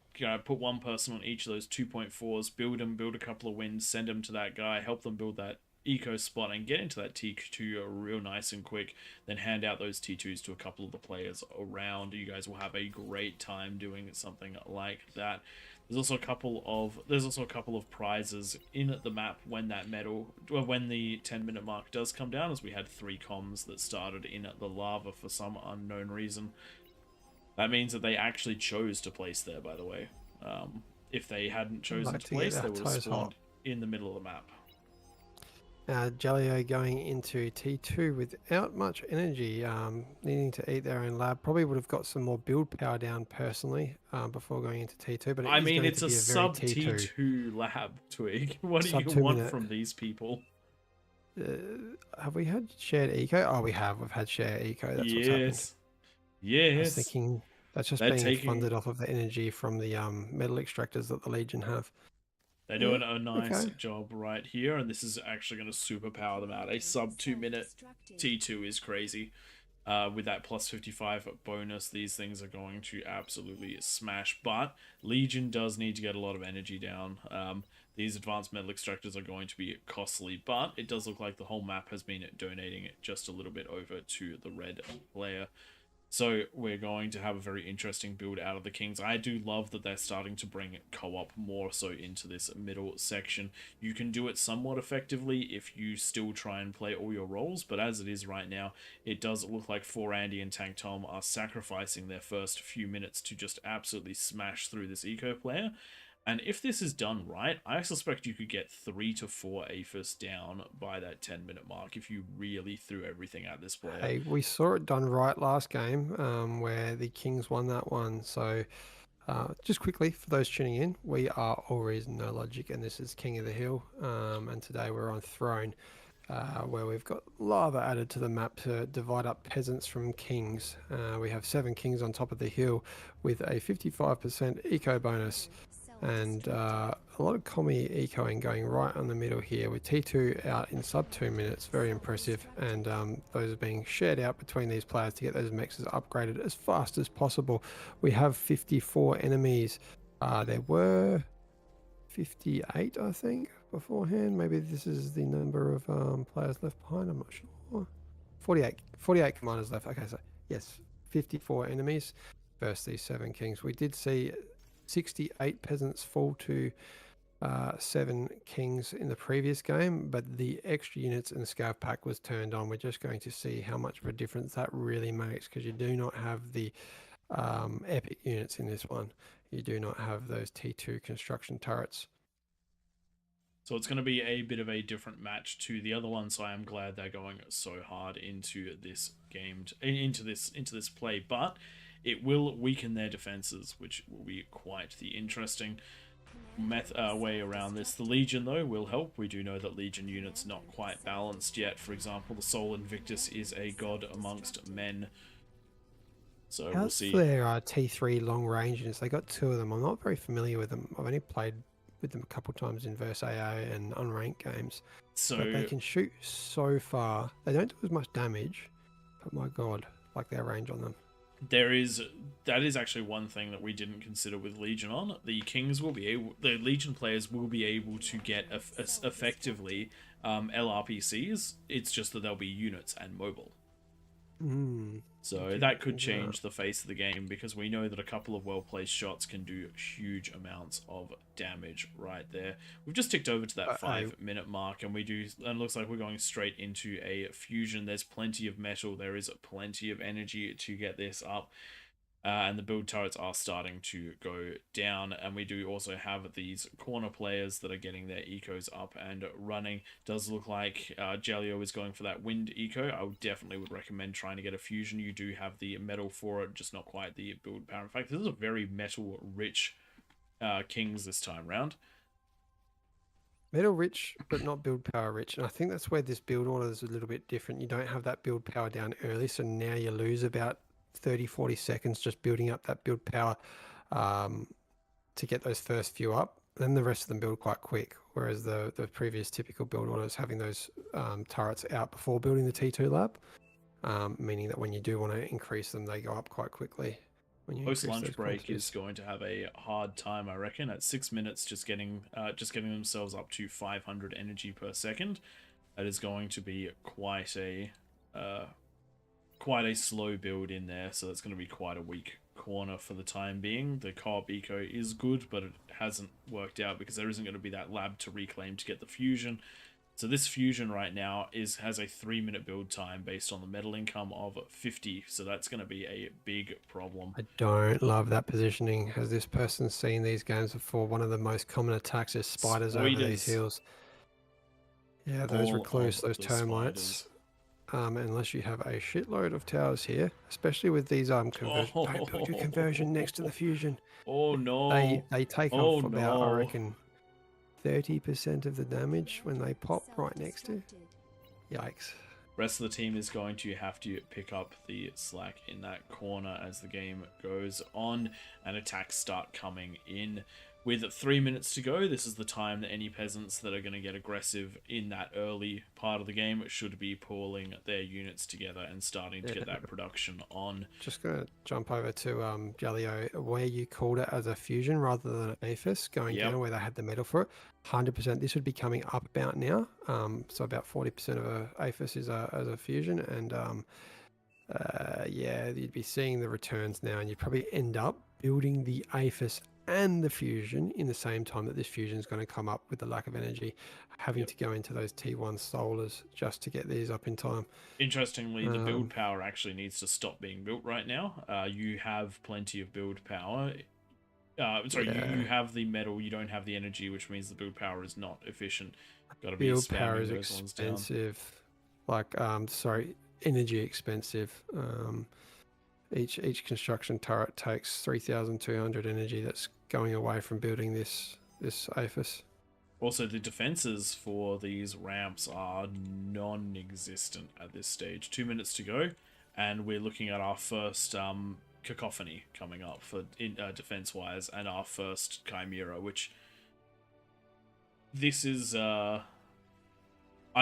Put one person on each of those 2.4s, build a couple of wins, send them to that guy, help them build that eco spot and get into that T2 real nice and quick, then hand out those T2s to a couple of the players around. You guys will have a great time doing something like that. There's also a couple of prizes in the map when when the 10-minute mark does come down, as we had 3 comms that started in the lava for some unknown reason. That means that they actually chose to place there, by the way. If they hadn't chosen to place, they would have spawned in the middle of the map. Jaleo going into T2 without much energy, needing to eat their own lab. Probably would have got some more build power down personally before going into T2. But I mean, it's a sub T2 lab, Twig. What do you want from these people? Have we had shared eco? Oh, we have. We've had shared eco. That's what's happened. Yes. I was thinking that's just being funded off of the energy from the metal extractors that the Legion have. They're doing a nice job right here, and this is actually going to superpower them out. A sub 2-minute T2 is crazy. With that plus 55 bonus, these things are going to absolutely smash. But Legion does need to get a lot of energy down. These advanced metal extractors are going to be costly, but it does look like the whole map has been donating it just a little bit over to the red player. So we're going to have a very interesting build out of the Kings. I do love that they're starting to bring co-op more so into this middle section. You can do it somewhat effectively if you still try and play all your roles, but as it is right now, it does look like 4 Andy and Tank Tom are sacrificing their first few minutes to just absolutely smash through this eco player. And if this is done right, I suspect you could get 3 to 4 APHIS down by that 10-minute mark if you really threw everything at this player. Hey, we saw it done right last game, where the Kings won that one. So Just quickly, for those tuning in, we are All Reason No Logic, and this is King of the Hill. And today we're on Throne, where we've got lava added to the map to divide up peasants from kings. We have 7 kings on top of the hill with a 55% eco bonus, and a lot of commie ecoing going right on the middle here with T2 out in sub 2 minutes. Very impressive, and those are being shared out between these players to get those mexes upgraded as fast as possible. We have 54 enemies. There were 58, I think, beforehand. Maybe this is the number of players left behind, I'm not sure. 48 commanders left. Okay, so yes, 54 enemies versus these 7 kings. We did see 68 peasants fall to 7 kings in the previous game, but the extra units in the scav pack was turned on. We're just going to see how much of a difference that really makes, because you do not have the epic units in this one. You do not have those T2 construction turrets. So it's going to be a bit of a different match to the other one, so I am glad they're going so hard into this game, into this play, but it will weaken their defenses, which will be quite the interesting way around this. The Legion, though, will help. We do know that Legion units not quite balanced yet. For example, the Soul Invictus is a god amongst men. So we'll How's see. their T3 long range units? They got 2 of them. I'm not very familiar with them. I've only played with them a couple times in Verse AA and unranked games. So but they can shoot so far. They don't do as much damage, but my god, like their range on them. that is actually one thing that we didn't consider with Legion on. The Legion players will be able to get effectively LRPCs. It's just that they'll be units and mobile. So that could change the face of the game, because we know that a couple of well-placed shots can do huge amounts of damage right there. We've just ticked over to that 5-minute mark, and it looks like we're going straight into a fusion. There's plenty of metal. There is plenty of energy to get this up. And the build turrets are starting to go down, and we do also have these corner players that are getting their ecos up and running. Does look like Jalio is going for that wind eco. I definitely would recommend trying to get a fusion. You do have the metal for it, just not quite the build power. In fact, this is a very metal rich kings this time round. Metal rich, but not build power rich. And I think that's where this build order is a little bit different. You don't have that build power down early, so now you lose about 30-40 seconds just building up that build power to get those first few up. Then the rest of them build quite quick, whereas the previous typical build order is having those turrets out before building the T2 lab, meaning that when you do want to increase them, they go up quite quickly. Post lunch break is going to have a hard time, I reckon, at 6 minutes just getting themselves up to 500 energy per second. That is going to be quite a slow build in there, so that's going to be quite a weak corner for the time being. The co-op eco is good, but it hasn't worked out because there isn't going to be that lab to reclaim to get the fusion. So this fusion right now has a 3-minute build time based on the metal income of 50, so that's going to be a big problem. I don't love that positioning. Has this person seen these games before? One of the most common attacks is spiders over these hills. Yeah, those recluse, those termites. Unless you have a shitload of towers here, especially with these conversion. Don't build your conversion next to the fusion. Oh no! They take off about, I reckon, 30% of the damage when they pop right next to. Yikes! Rest of the team is going to have to pick up the slack in that corner as the game goes on and attacks start coming in. With 3 minutes to go, this is the time that any peasants that are going to get aggressive in that early part of the game should be pulling their units together and starting to get that production on. Just going to jump over to Jalio, where you called it as a fusion rather than an APHIS, going down where they had the metal for it. 100%. This would be coming up about now. So about 40% of a APHIS is as a fusion, and yeah, you'd be seeing the returns now, and you'd probably end up building the APHIS and the fusion in the same time that this fusion is going to come up with the lack of energy, having to go into those T1 solars just to get these up in time. Interestingly, the build power actually needs to stop being built right now. You have plenty of build power. You have the metal, you don't have the energy, which means the build power is not efficient. Got to be build power is those ones down. expensive. Like, energy expensive. Each construction turret takes 3,200 energy that's going away from building this APHIS. Also, the defenses for these ramps are non-existent at this stage. 2 minutes to go, and we're looking at our first cacophony coming up for defense-wise, and our first Chimera, which this is. I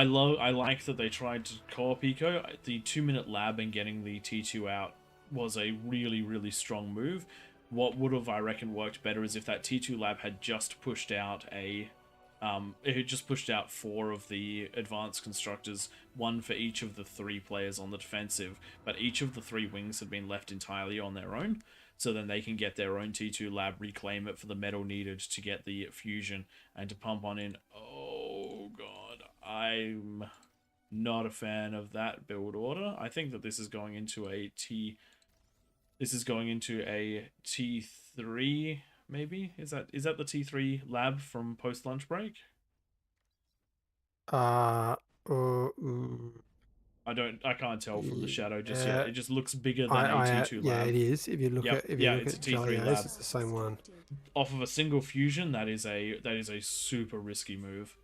like that they tried to co-op eco. The 2-minute lab and getting the T2 out was a really strong move. What would have, I reckon, worked better is if that T2 lab had just pushed out it had just pushed out 4 of the advanced constructors, 1 for each of the 3 players on the defensive, but each of the 3 wings had been left entirely on their own, so then they can get their own T2 lab, reclaim it for the metal needed to get the fusion, and to pump on in. Oh god, I'm not a fan of that build order. I think that this is going into a T3, maybe? Is that the T3 lab from post lunch break? I can't tell from the shadow just yet. It just looks bigger than a T2 lab. Yeah, it is. If you look at it's a T3 lab. it's the same one. Off of a single fusion, that is a super risky move.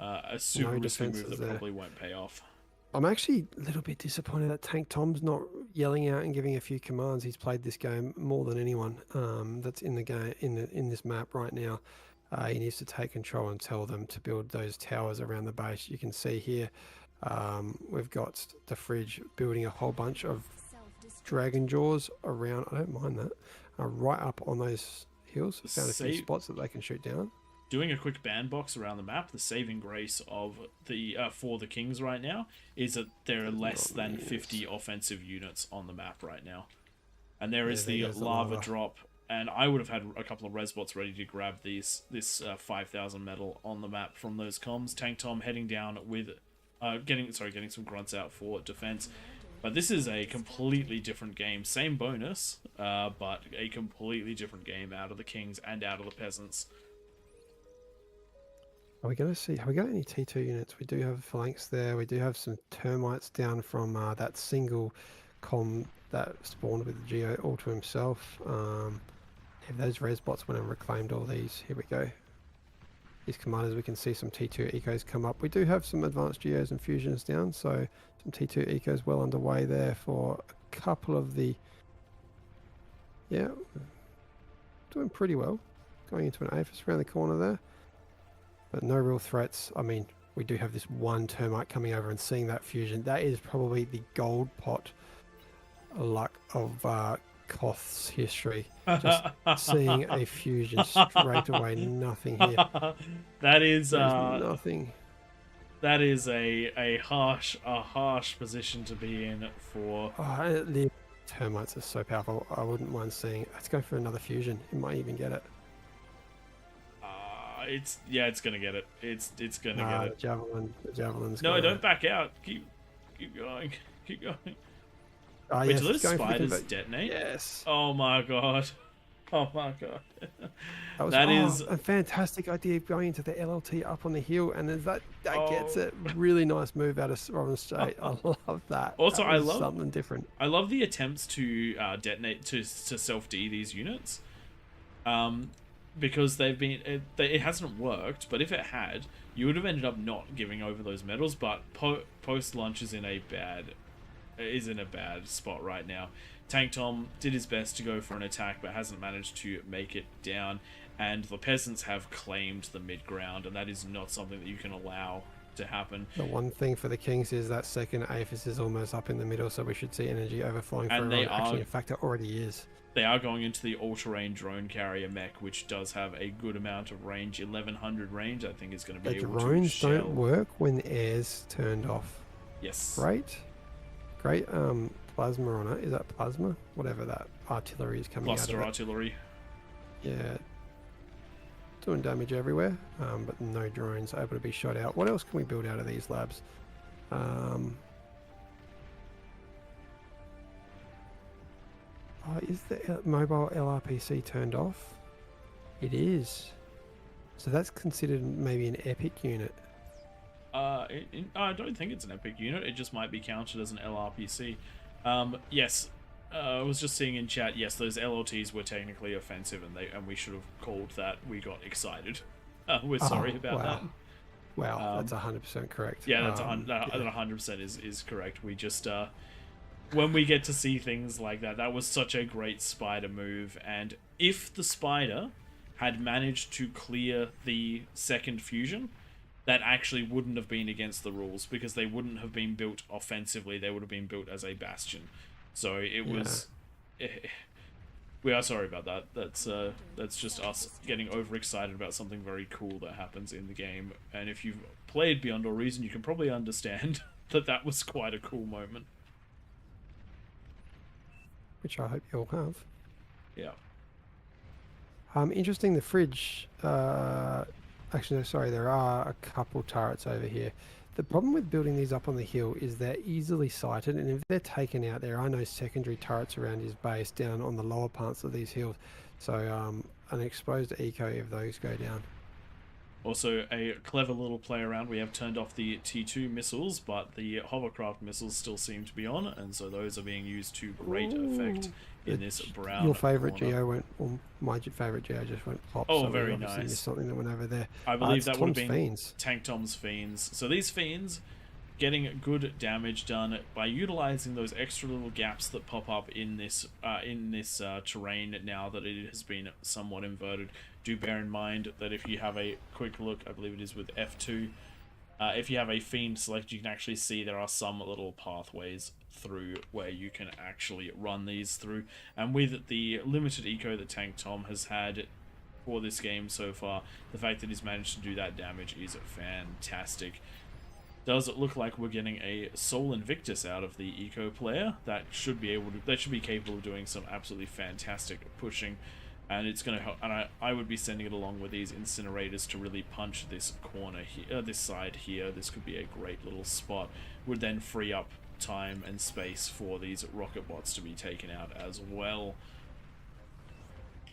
A super risky move that probably won't pay off. I'm actually a little bit disappointed that Tank Tom's not yelling out and giving a few commands. He's played this game more than anyone that's in the game in this map right now. He needs to take control and tell them to build those towers around the base. You can see here we've got the fridge building a whole bunch of dragon jaws around. I don't mind that. Right up on those hills. Found a few spots that they can shoot down. Doing a quick bandbox around the map, the saving grace of the for the Kings right now is that there are less than 50 offensive units on the map right now. And there is the lava drop, and I would have had a couple of resbots ready to grab this 5,000 metal on the map from those comms. Tank Tom heading down with getting some grunts out for defense. But this is a completely different game. Same bonus, but a completely different game out of the Kings and out of the Peasants. Are we going to see? Have we got any T2 units? We do have phalanx there. We do have some termites down from that single comm that spawned with the Geo all to himself. If those res bots went and reclaimed all these, here we go. These commanders, we can see some T2 ecos come up. We do have some advanced Geos and fusions down, so some T2 ecos well underway there for a couple of the... Yeah, doing pretty well. Going into an APHIS around the corner there. But no real threats. I mean, we do have this one termite coming over and seeing that fusion. That is probably the gold pot luck of KOTH's history. Just seeing a fusion straight away. Nothing here. That is nothing. That is a harsh position to be in for. The termites are so powerful. I wouldn't mind seeing. Let's go for another fusion. It might even get it. It's gonna get it. It's gonna get it. The javelin's. No, don't back out. Keep going. Keep going. Wait, yes, do those spiders detonate? Yes. Oh my god. Oh my god. That is a fantastic idea, going into the LLT up on the hill, and that gets it. Really nice move out of Robin Straight. I love that. Also, I love something different. I love the attempts to detonate to self-D these units. Because they've been it hasn't worked, but if it had, you would have ended up not giving over those medals. But post lunch is in a bad spot right now. Tank Tom did his best to go for an attack, but hasn't managed to make it down, and the Peasants have claimed the mid ground, and that is not something that you can allow to happen. The one thing for the Kings is that second APHIS is almost up in the middle, so we should see energy overflowing. And actually, in fact, it already is. They are going into the all-terrain drone carrier mech, which does have a good amount of range. 1100 range, I think, is going to be able to shell. The drones don't work when the air's turned off. Yes. Great plasma on it. Is that plasma? Whatever that artillery is coming out of it. Cluster artillery. Yeah. Doing damage everywhere, but no drones able to be shot out. What else can we build out of these labs? Is the mobile LRPC turned off? It is. So that's considered maybe an epic unit. I don't think it's an epic unit. It just might be counted as an LRPC. Yes, I was just seeing in chat, yes, those LLTs were technically offensive, and we should have called that. We got excited. We're sorry about that. Wow, that's 100% correct. Yeah, that's yeah. 100% is correct. We just when we get to see things like that, that was such a great spider move, and if the spider had managed to clear the second fusion, that actually wouldn't have been against the rules, because they wouldn't have been built offensively, they would have been built as a bastion. So it was... We are sorry about that. That's just us getting overexcited about something very cool that happens in the game. And if you've played Beyond All Reason, you can probably understand that that was quite a cool moment. Which I hope you all have. Yeah. Interesting, the fridge. Actually, no, sorry, there are a couple turrets over here. The problem with building these up on the hill is they're easily sighted, and if they're taken out, there are no secondary turrets around his base down on the lower parts of these hills. So an exposed eco if those go down. Also, a clever little play around. We have turned off the T2 missiles, but the hovercraft missiles still seem to be on, and so those are being used to great effect in this brown Your favourite corner. Geo went, or my favourite Geo just went pop. Oh, so very obviously nice. missed something that went over there. I believe it's that would have Tom's been Fiends. Tank Tom's Fiends. So these Fiends getting good damage done by utilizing those extra little gaps that pop up in this terrain now that it has been somewhat inverted. Do bear in mind that if you have a quick look, I believe it is with F2, if you have a Fiend select, you can actually see there are some little pathways through where you can actually run these through. And with the limited eco that Tank Tom has had for this game so far, the fact that he's managed to do that damage is fantastic. Does it look like we're getting a Soul Invictus out of the eco player? That should be capable of doing some absolutely fantastic pushing, and it's going to help. And I would be sending it along with these incinerators to really punch this corner here, this side here. This could be a great little spot. Would then free up time and space for these rocket bots to be taken out as well.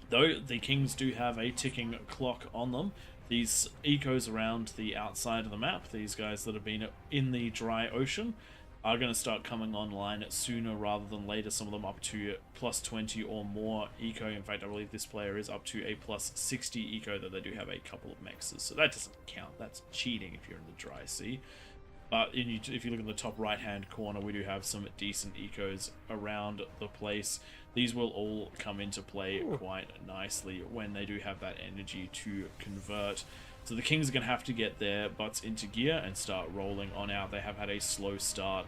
Though the Kings do have a ticking clock on them, these ecos around the outside of the map, these guys that have been in the dry ocean, are going to start coming online sooner rather than later. Some of them up to plus 20 or more eco. In fact, I believe this player is up to a plus 60 eco, though they do have a couple of mexes. So that doesn't count. That's cheating if you're in the dry sea. But if you look in the top right-hand corner, we do have some decent ecos around the place. These will all come into play quite nicely when they do have that energy to convert. So the Kings are going to have to get their butts into gear and start rolling on out. They have had a slow start,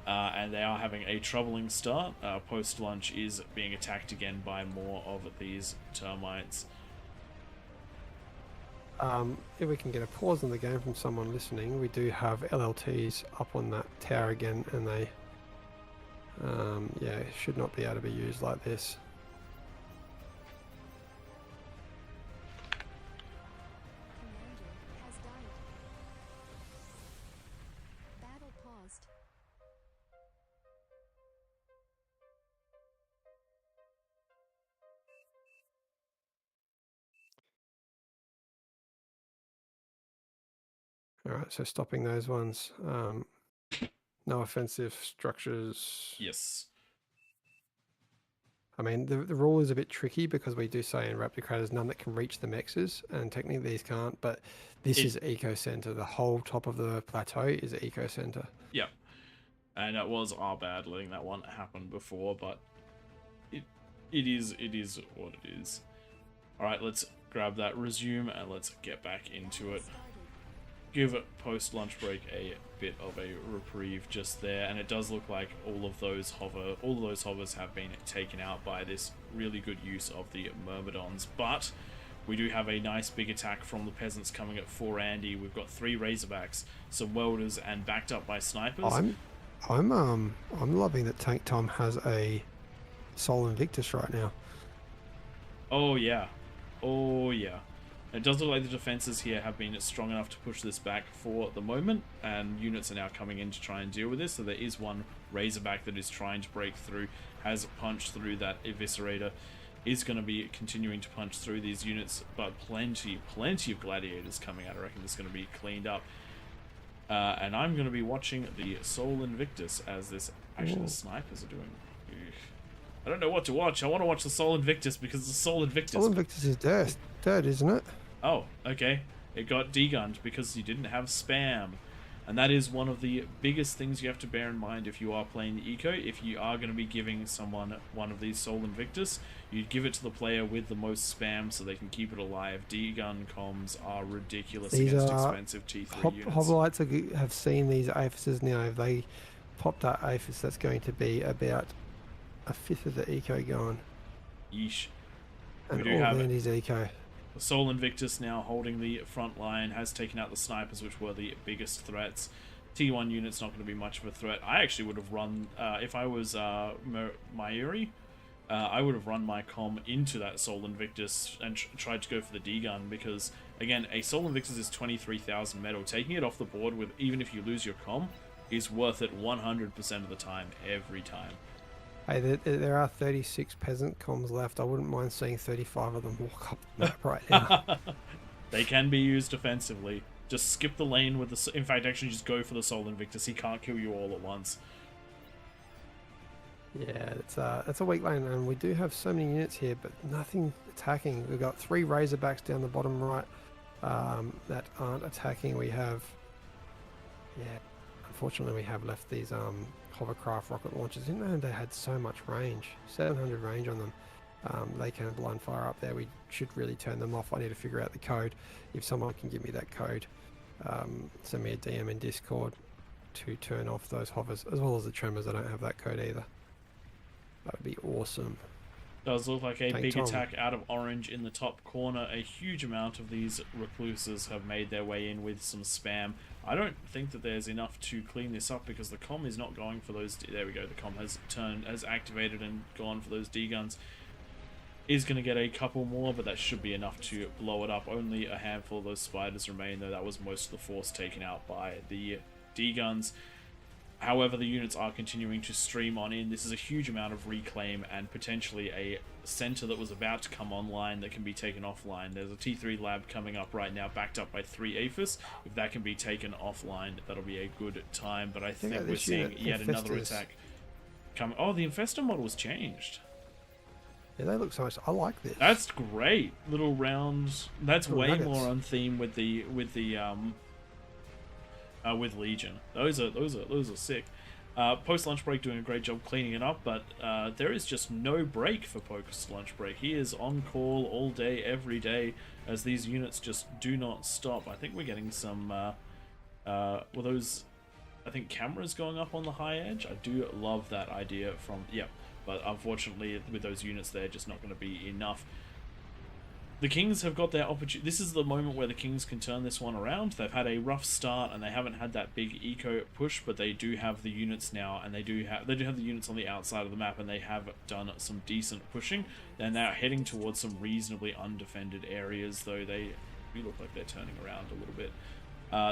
and they are having a troubling start. Post-lunch is being attacked again by more of these termites. If we can get a pause on the game from someone listening, we do have LLTs up on that tower again, and they yeah, should not be able to be used like this. Commander has died. Battle paused. Alright, so stopping those ones. No offensive structures. Yes. I mean, the rule is a bit tricky because we do say in Raptor Craters none that can reach the mexes, and technically these can't, but this is Eco Center. The whole top of the plateau is Eco Center. Yep. And it was our bad letting that one happen before, but it is what it is. Alright, let's grab that resume and let's get back into it. Give post-lunch break a bit of a reprieve just there, and it does look like all of those hovers have been taken out by this really good use of the Myrmidons. But we do have a nice big attack from the peasants coming at 4 Andy. We've got 3 Razorbacks, some welders, and backed up by snipers. I'm loving that Tank Tom has a Soul Invictus right now. Oh yeah, oh yeah. It does look like the defenses here have been strong enough to push this back for the moment, and units are now coming in to try and deal with this. So there is one Razorback that is trying to break through, has punched through that Eviscerator, is going to be continuing to punch through these units, but plenty of Gladiators coming out. I reckon this is going to be cleaned up. And I'm going to be watching the Soul Invictus as this... Actually, the snipers are doing... I don't know what to watch. I want to watch the Sol Invictus because the Sol Invictus. Sol Invictus is dead, isn't it? Oh, okay. It got degunned because you didn't have spam. And that is one of the biggest things you have to bear in mind if you are playing the eco. If you are going to be giving someone one of these Sol Invictus, you give it to the player with the most spam so they can keep it alive. Degun comms are ridiculous against expensive T3 units. Hoplites have seen these aphises now. If they pop that aphis, that's going to be about a fifth of the eco gone. Yeesh. And We do all have land is eco. The Sol Invictus now holding the front line, has taken out the snipers, which were the biggest threats. T1 unit's not going to be much of a threat. I actually would have run, if I was Mayuri, I would have run my comm into that Sol Invictus and tried to go for the D-gun, because, again, a Sol Invictus is 23,000 metal. Taking it off the board, with even if you lose your comm, is worth it 100% of the time, every time. Hey, there are 36 peasant comms left. I wouldn't mind seeing 35 of them walk up the map right now. They can be used offensively. Just skip the lane with the... In fact, actually just go for the Sol Invictus. He can't kill you all at once. Yeah, that's a weak lane, and we do have so many units here, but nothing attacking. We've got 3 Razorbacks down the bottom right that aren't attacking. We have... Yeah, unfortunately we have left these... hovercraft rocket launchers. Didn't know they had so much range. 700 range on them. They can blind fire up there. We should really turn them off. I need to figure out the code. If someone can give me that code, send me a DM in Discord to turn off those hovers, as well as the tremors. I don't have that code either. That would be awesome. Does look like a Take big Tom. attack out of orange in the top corner. A huge amount of these recluses have made their way in with some spam. I don't think that there's enough to clean this up because the comm is not going for those... There we go, the comm has activated and gone for those D-guns. Is going to get a couple more, but that should be enough to blow it up. Only a handful of those spiders remain, though. That was most of the force taken out by the D-guns. However, the units are continuing to stream on in. This is a huge amount of reclaim and potentially a center that was about to come online that can be taken offline. There's a T3 lab coming up right now, backed up by 3 APHIS. If that can be taken offline, that'll be a good time. But I think we're seeing yet another attack coming. Oh, the Infestor model was changed. Yeah, they look so much. I like this. That's great. Little rounds. That's Little way nuggets. more on theme with Legion. Those are sick. Post lunch break doing a great job cleaning it up, but there is just no break for post lunch break. He is on call all day, every day, as these units just do not stop. I think we're getting some well, those, I think, cameras going up on the high edge. I do love that idea from, yeah, but unfortunately with those units they're just not going to be enough. The Kings have got their opportunity. This is the moment where the Kings can turn this one around. They've had a rough start and they haven't had that big eco push, but they do have the units now, and they do have the units on the outside of the map, and they have done some decent pushing. They're now heading towards some reasonably undefended areas, though they do look like they're turning around a little bit.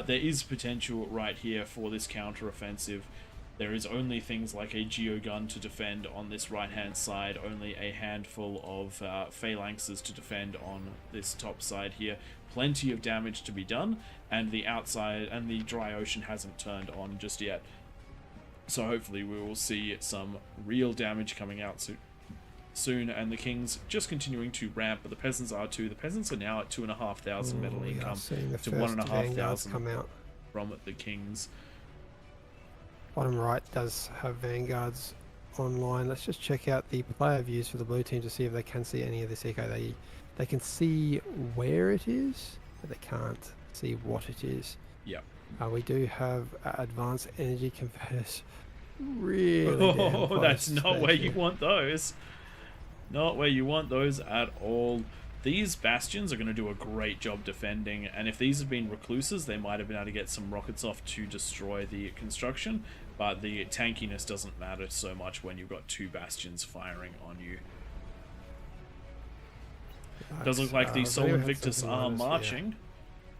There is potential right here for this counter-offensive. There is only things like a geogun to defend on this right-hand side, only a handful of phalanxes to defend on this top side here. Plenty of damage to be done, and the outside and the dry ocean hasn't turned on just yet. So hopefully we will see some real damage coming out soon, and the Kings just continuing to ramp, but the peasants are too. The peasants are now at 2,500 metal income to 1,500 come out from the Kings. Bottom right does have vanguards online. Let's just check out the player views for the blue team to see if they can see any of this eco. They can see where it is, but they can't see what it is. Yep. We do have advanced energy converters. Really Oh, damn that's close, not where thank you want those. Not where you want those at all. These bastions are going to do a great job defending, and if these had been recluses, they might have been able to get some rockets off to destroy the construction, but the tankiness doesn't matter so much when you've got 2 bastions firing on you. It does look like the Sol Invictus are marching.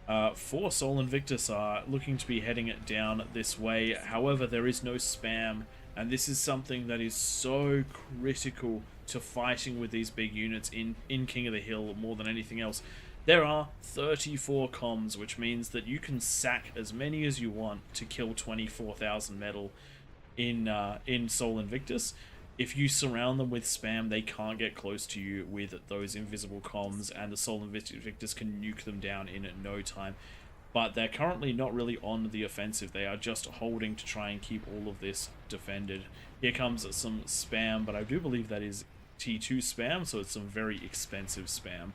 4 Sol Invictus are looking to be heading it down this way. However, there is no spam, and this is something that is so critical to fighting with these big units in King of the Hill more than anything else. There are 34 comms, which means that you can sack as many as you want to kill 24,000 metal in Sol Invictus. if you surround them with spam, they can't get close to you with those invisible comms, and the Soul Invictus can nuke them down in no time. But they're currently not really on the offensive. They are just holding to try and keep all of this defended. Here comes some spam, but I do believe that is T2 spam, so it's some very expensive spam,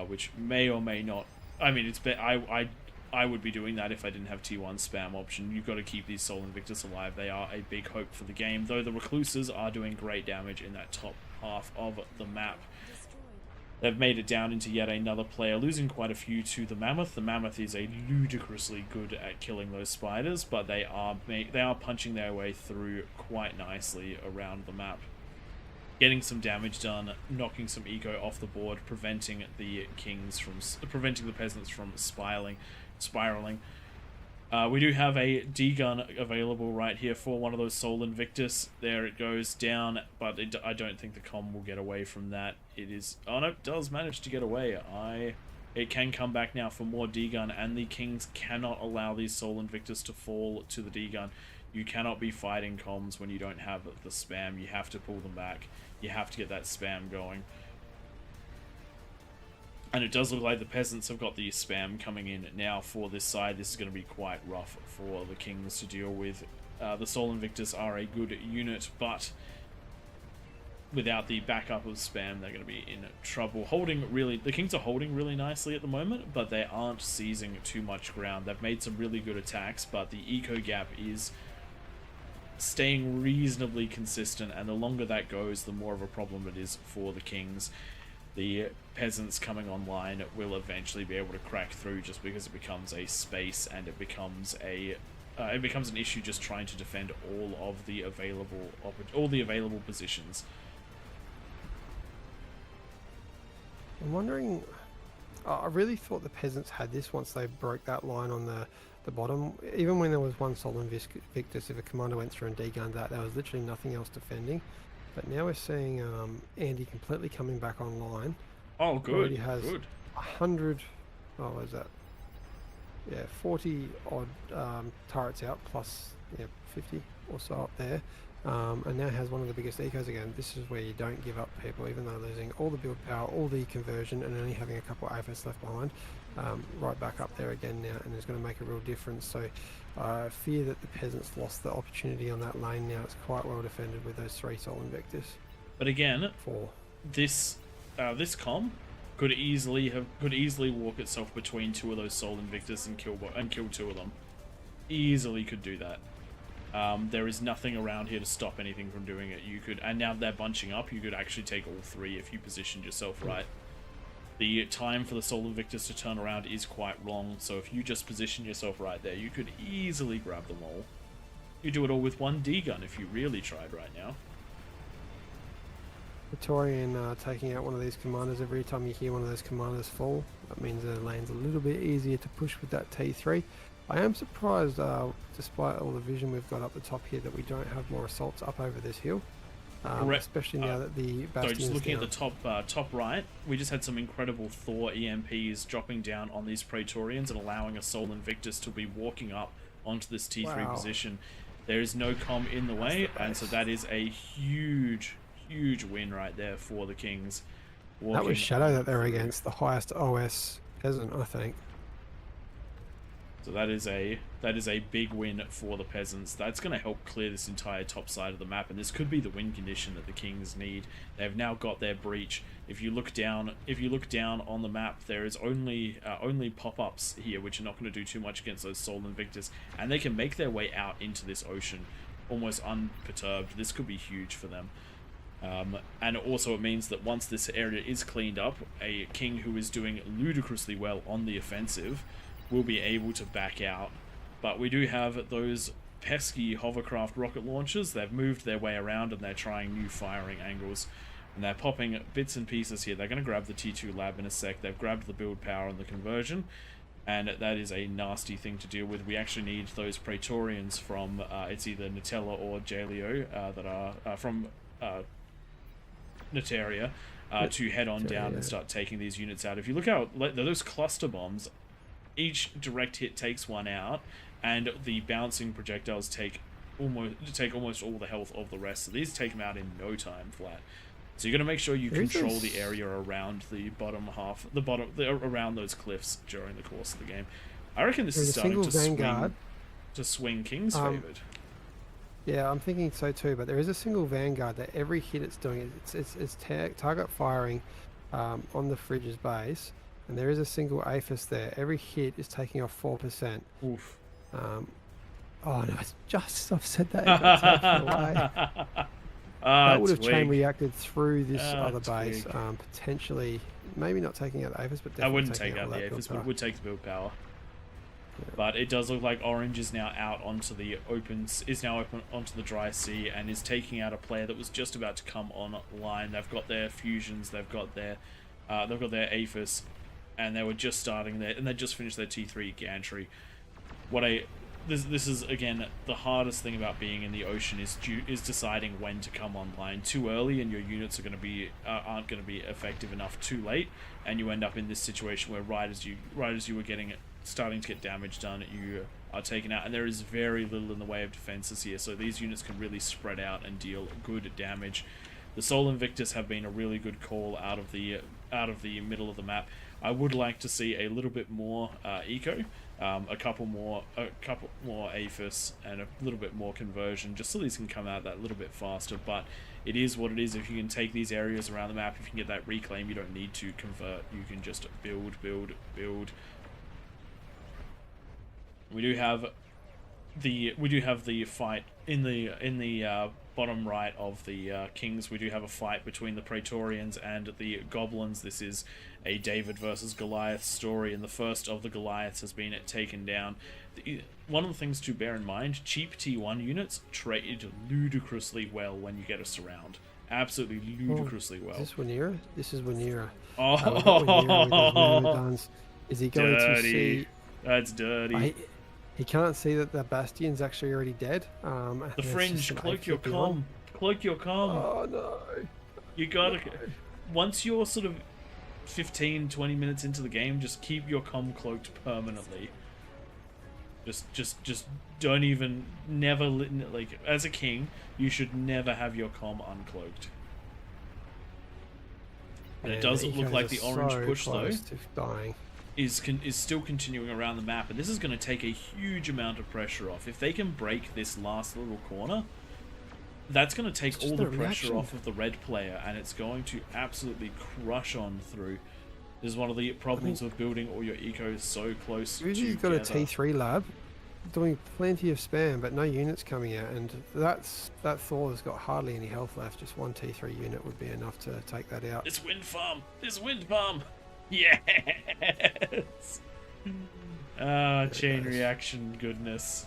which may or may not. I mean, I would be doing that if I didn't have T1 spam option. You've got to keep these Soul Invictus alive. They are a big hope for the game, though the Recluses are doing great damage in that top half of the map. They've made it down into yet another player, losing quite a few to the Mammoth. The Mammoth is a ludicrously good at killing those spiders, but they are punching their way through quite nicely around the map. Getting some damage done, knocking some eco off the board, preventing the peasants from spiraling. We do have a D-gun available right here for one of those Soul Invictus. There it goes down, but I don't think the comm will get away from that. It is... Oh no, it does manage to get away. It can come back now for more D-gun, and the Kings cannot allow these Soul Invictus to fall to the D-gun. You cannot be fighting comms when you don't have the spam. You have to pull them back. You have to get that spam going. And it does look like the peasants have got the spam coming in now for this side. This is going to be quite rough for the Kings to deal with. The Soul Invictus are a good unit, but without the backup of spam, they're going to be in trouble. The Kings are holding really nicely at the moment, but they aren't seizing too much ground. They've made some really good attacks, but the eco gap is staying reasonably consistent, and the longer that goes, the more of a problem it is for the Kings. The peasants coming online will eventually be able to crack through, just because it becomes a space, and it becomes an issue just trying to defend all the available positions. I'm wondering, I really thought the peasants had this once they broke that line on the bottom. Even when there was one Soul Invictus, if a commander went through and degunned that, there was literally nothing else defending. But now we're seeing Andy completely coming back online. Oh, good. He has good. 100, what is that? Yeah, 40 odd turrets out, plus 50 or so up there. And now has one of the biggest ecos again. This is where you don't give up people, even though losing all the build power, all the conversion, and only having a couple of AFS left behind. Right back up there again now, and it's going to make a real difference. So I fear that the peasants lost the opportunity on that lane. Now it's quite well defended with those 3 Soul Invictus. But again, 4. This comm could easily walk itself between 2 of those Soul Invictus and kill 2 of them. Easily could do that. There is nothing around here to stop anything from doing it. And now they're bunching up, you could actually take all 3 if you positioned yourself right. The time for the Soul Invictus to turn around is quite long, so if you just position yourself right there, you could easily grab them all. You do it all with 1 D-gun if you really tried right now. Praetorian taking out one of these commanders. Every time you hear one of those commanders fall, that means the lane's a little bit easier to push with that T3. I am surprised, despite all the vision we've got up the top here, that we don't have more assaults up over this hill. Especially now that the bastion just looking is at the top right, we just had some incredible Thor EMPs dropping down on these Praetorians and allowing a Soul Invictus to be walking up onto this T3 position. There is no comm in the way, and so that is a huge win right there for the Kings. That was Shadow that they're against, the highest OS peasant, I think. So that is a big win for the peasants. That's going to help clear this entire top side of the map, and this could be the win condition that the Kings need. They've now got their breach. If you look down on the map, there is only pop-ups here, which are not going to do too much against those Soul Invictus, and they can make their way out into this ocean almost unperturbed. This could be huge for them. And also it means that once this area is cleaned up, a King who is doing ludicrously well on the offensive will be able to back out. But we do have those pesky hovercraft rocket launchers. They've moved their way around and they're trying new firing angles, and they're popping bits and pieces here. They're going to grab the T2 lab in a sec. They've grabbed the build power and the conversion, and that is a nasty thing to deal with. We actually need those Praetorians from it's either Nutella or Jaleo that are from Nataria to head on down and start taking these units out. If you look out, those cluster bombs, each direct hit takes 1 out, and the bouncing projectiles take almost all the health of the rest. So these take them out in no time flat. So you're gonna make sure you There is control this- the area around the bottom half, around those cliffs during the course of the game. I reckon this There's is a starting single to vanguard. swing King's Um, favored. Yeah, I'm thinking so too. But there is a single vanguard that every hit it's doing, it's target firing on the fridge's base, and there is a single aphis there. Every hit is taking off 4%. Oof. Oh no, it's just I've said that. It got taken away. That would have chain Twig. reacted through this other base, Twig. potentially, maybe not taking out the aphis, but I definitely wouldn't taking take out all the that build Aphis, but power. it would take the build power. Yeah. But it does look like Orange is now out onto the open onto the dry sea and is taking out a player that was just about to come online. They've got their fusions, they've got their Aphis, and they were just starting there, and they just finished their T3 gantry. This is again the hardest thing about being in the ocean is deciding when to come online. Too early and your units aren't going to be effective enough. Too late, and you end up in this situation where right as you were starting to get damage done, you are taken out, and there is very little in the way of defenses here. So these units can really spread out and deal good damage. The Sol Invictus have been a really good call out of the middle of the map. I would like to see a little bit more eco, a couple more Aphis, and a little bit more conversion, just so these can come out that little bit faster. But it is what it is. If you can take these areas around the map, if you can get that reclaim, you don't need to convert. You can just build. We do have the fight in the bottom right of the Kings. We do have a fight between the Praetorians and the Goblins. This is a David versus Goliath story, and the first of the Goliaths has been taken down. One of the things to bear in mind, cheap T1 units trade ludicrously well when you get a surround. Absolutely ludicrously well. Is this Wanira? This is Wanira. Oh, We've got Wanira with his myrmidons. Is he going to dirty. see? That's dirty. He can't see that the Bastion's actually already dead. And The there's Fringe, just an cloak 8 your foot beyond. comm. Cloak your comm. Oh no. You gotta... Once you're sort of 15, 20 minutes into the game, just keep your comm cloaked permanently. Just don't even... Never... Like, as a king, you should never have your comm uncloaked. And it Man, does the look ecos like are the orange so push, though, close to dying. is still continuing around the map, and this is going to take a huge amount of pressure off. If they can break this last little corner, that's going to take It's all just the a pressure reaction. off of the red player, and it's going to absolutely crush on through. This is one of the problems with building all your ecos so close Usu's together. got a T3 lab, doing plenty of spam, but no units coming out, and that Thor's got hardly any health left. Just one T3 unit would be enough to take that out. This wind farm! This wind farm! Yes! Chain reaction goodness.